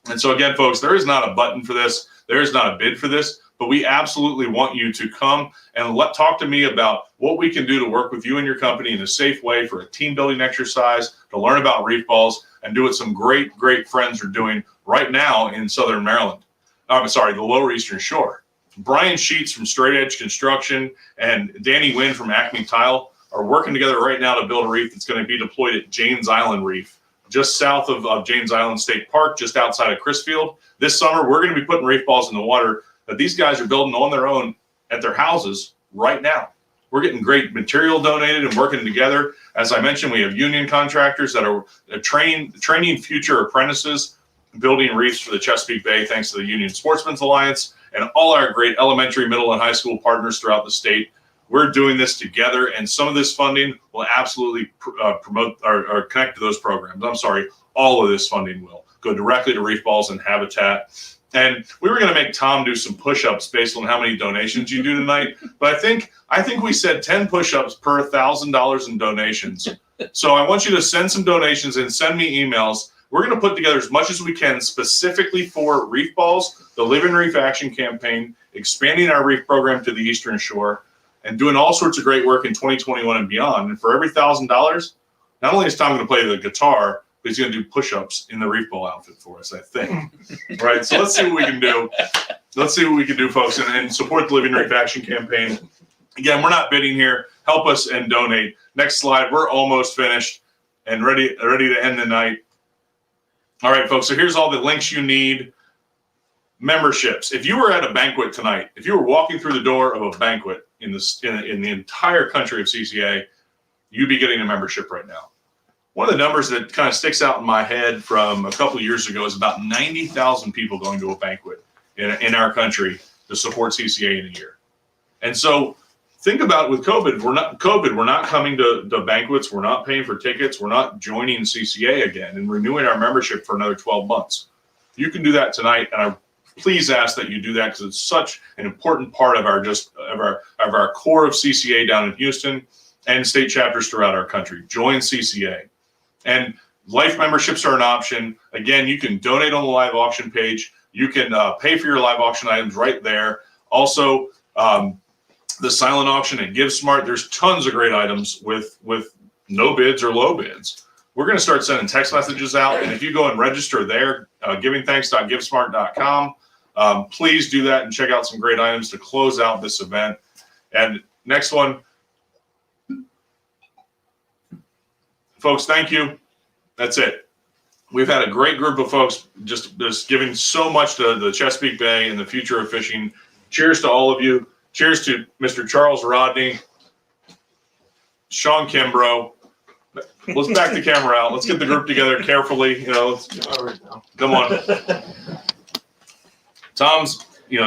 And so again, folks, there is not a button for this. There is not a bid for this, but we absolutely want you to come and talk to me about what we can do to work with you and your company in a safe way for a team building exercise, to learn about reef balls and do what some great, great friends are doing right now in Southern Maryland. The Lower Eastern Shore. Brian Sheets from Straight Edge Construction and Danny Wynn from Acme Tile are working together right now to build a reef that's going to be deployed at Janes Island Reef, just south of Janes Island State Park, just outside of Crisfield. This summer, we're going to be putting reef balls in the water that these guys are building on their own at their houses right now. We're getting great material donated and working together. As I mentioned, we have union contractors that are training future apprentices, building reefs for the Chesapeake Bay, thanks to the Union Sportsmen's Alliance and all our great elementary, middle, and high school partners throughout the state. We're doing this together, and some of this funding will absolutely promote or connect to those programs. I'm sorry, all of this funding will go directly to reef balls and habitat. And we were going to make Tom do some push-ups based on how many donations you do tonight, but I think we said 10 push-ups per $1,000 in donations. So I want you to send some donations and send me emails. We're going to put together as much as we can specifically for reef balls, the Living Reef Action Campaign, expanding our reef program to the Eastern Shore, and doing all sorts of great work in 2021 and beyond. And for every $1,000, not only is Tom going to play the guitar, but he's going to do push-ups in the reef ball outfit for us, I think. Right, so let's see what we can do. Let's see what we can do, folks, and support the Living Reef Action Campaign. Again, we're not bidding here. Help us and donate. Next slide. We're almost finished and ready to end the night. All right, folks. So here's all the links you need. Memberships. If you were at a banquet tonight, if you were walking through the door of a banquet in the entire country of CCA, you'd be getting a membership right now. One of the numbers that kind of sticks out in my head from a couple of years ago is about 90,000 people going to a banquet in our country to support CCA in a year. And so think about it with COVID. We're not coming to banquets. We're not paying for tickets. We're not joining CCA again and renewing our membership for another 12 months. You can do that tonight, and I please ask that you do that because it's such an important part of our core of CCA down in Houston and state chapters throughout our country. Join CCA. And life memberships are an option. Again, you can donate on the live auction page. You can pay for your live auction items right there. Also, the silent auction at GiveSmart, there's tons of great items with no bids or low bids. We're going to start sending text messages out. And if you go and register there, givingthanks.givesmart.com, please do that and check out some great items to close out this event. And next one, folks, thank you. That's it. We've had a great group of folks just giving so much to the Chesapeake Bay and the future of fishing. Cheers to all of you. Cheers to Mr. Charles Rodney, Shawn Kimbro. Let's back the camera out. Let's get the group together carefully. Come on. Tom's,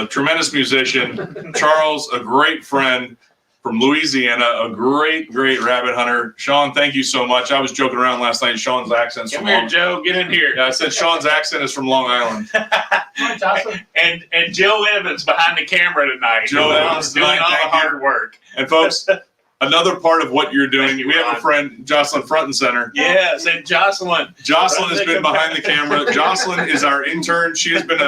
tremendous musician. Charles, a great friend from Louisiana, a great rabbit hunter. Shawn, thank you so much. I was joking around last night. Sean's accent's from Come here, Joe. Get in here. Yeah, I said Sean's accent is from Long Island. And Joe Evans behind the camera tonight. Joe Evans doing tonight, all the thank you. hard work. And folks, another part of what you're doing, we have a friend, Jocelyn, front and center. Yes, and Jocelyn. Jocelyn has been behind the camera. Jocelyn is our intern. She has been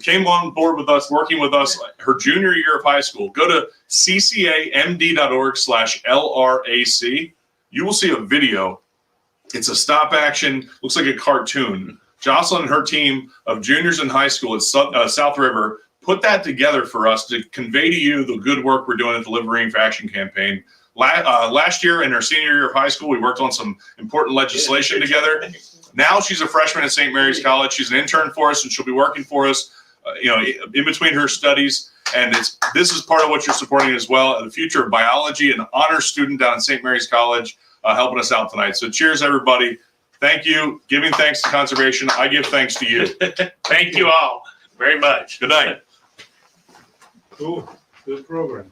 came on board with us, working with us her junior year of high school. Go to ccamd.org/LRAC. You will see a video. It's a stop action, looks like a cartoon. Jocelyn and her team of juniors in high school at South River put that together for us to convey to you the good work we're doing at the Liberating Faction campaign. Last year in her senior year of high school, we worked on some important legislation together. Now she's a freshman at St. Mary's College. She's an intern for us, and she'll be working for us, in between her studies. And this is part of what you're supporting as well. The future of biology, an honor student down at St. Mary's College, helping us out tonight. So cheers, everybody. Thank you. Giving thanks to conservation. I give thanks to you. Thank you all very much. Good night. Cool. Good program.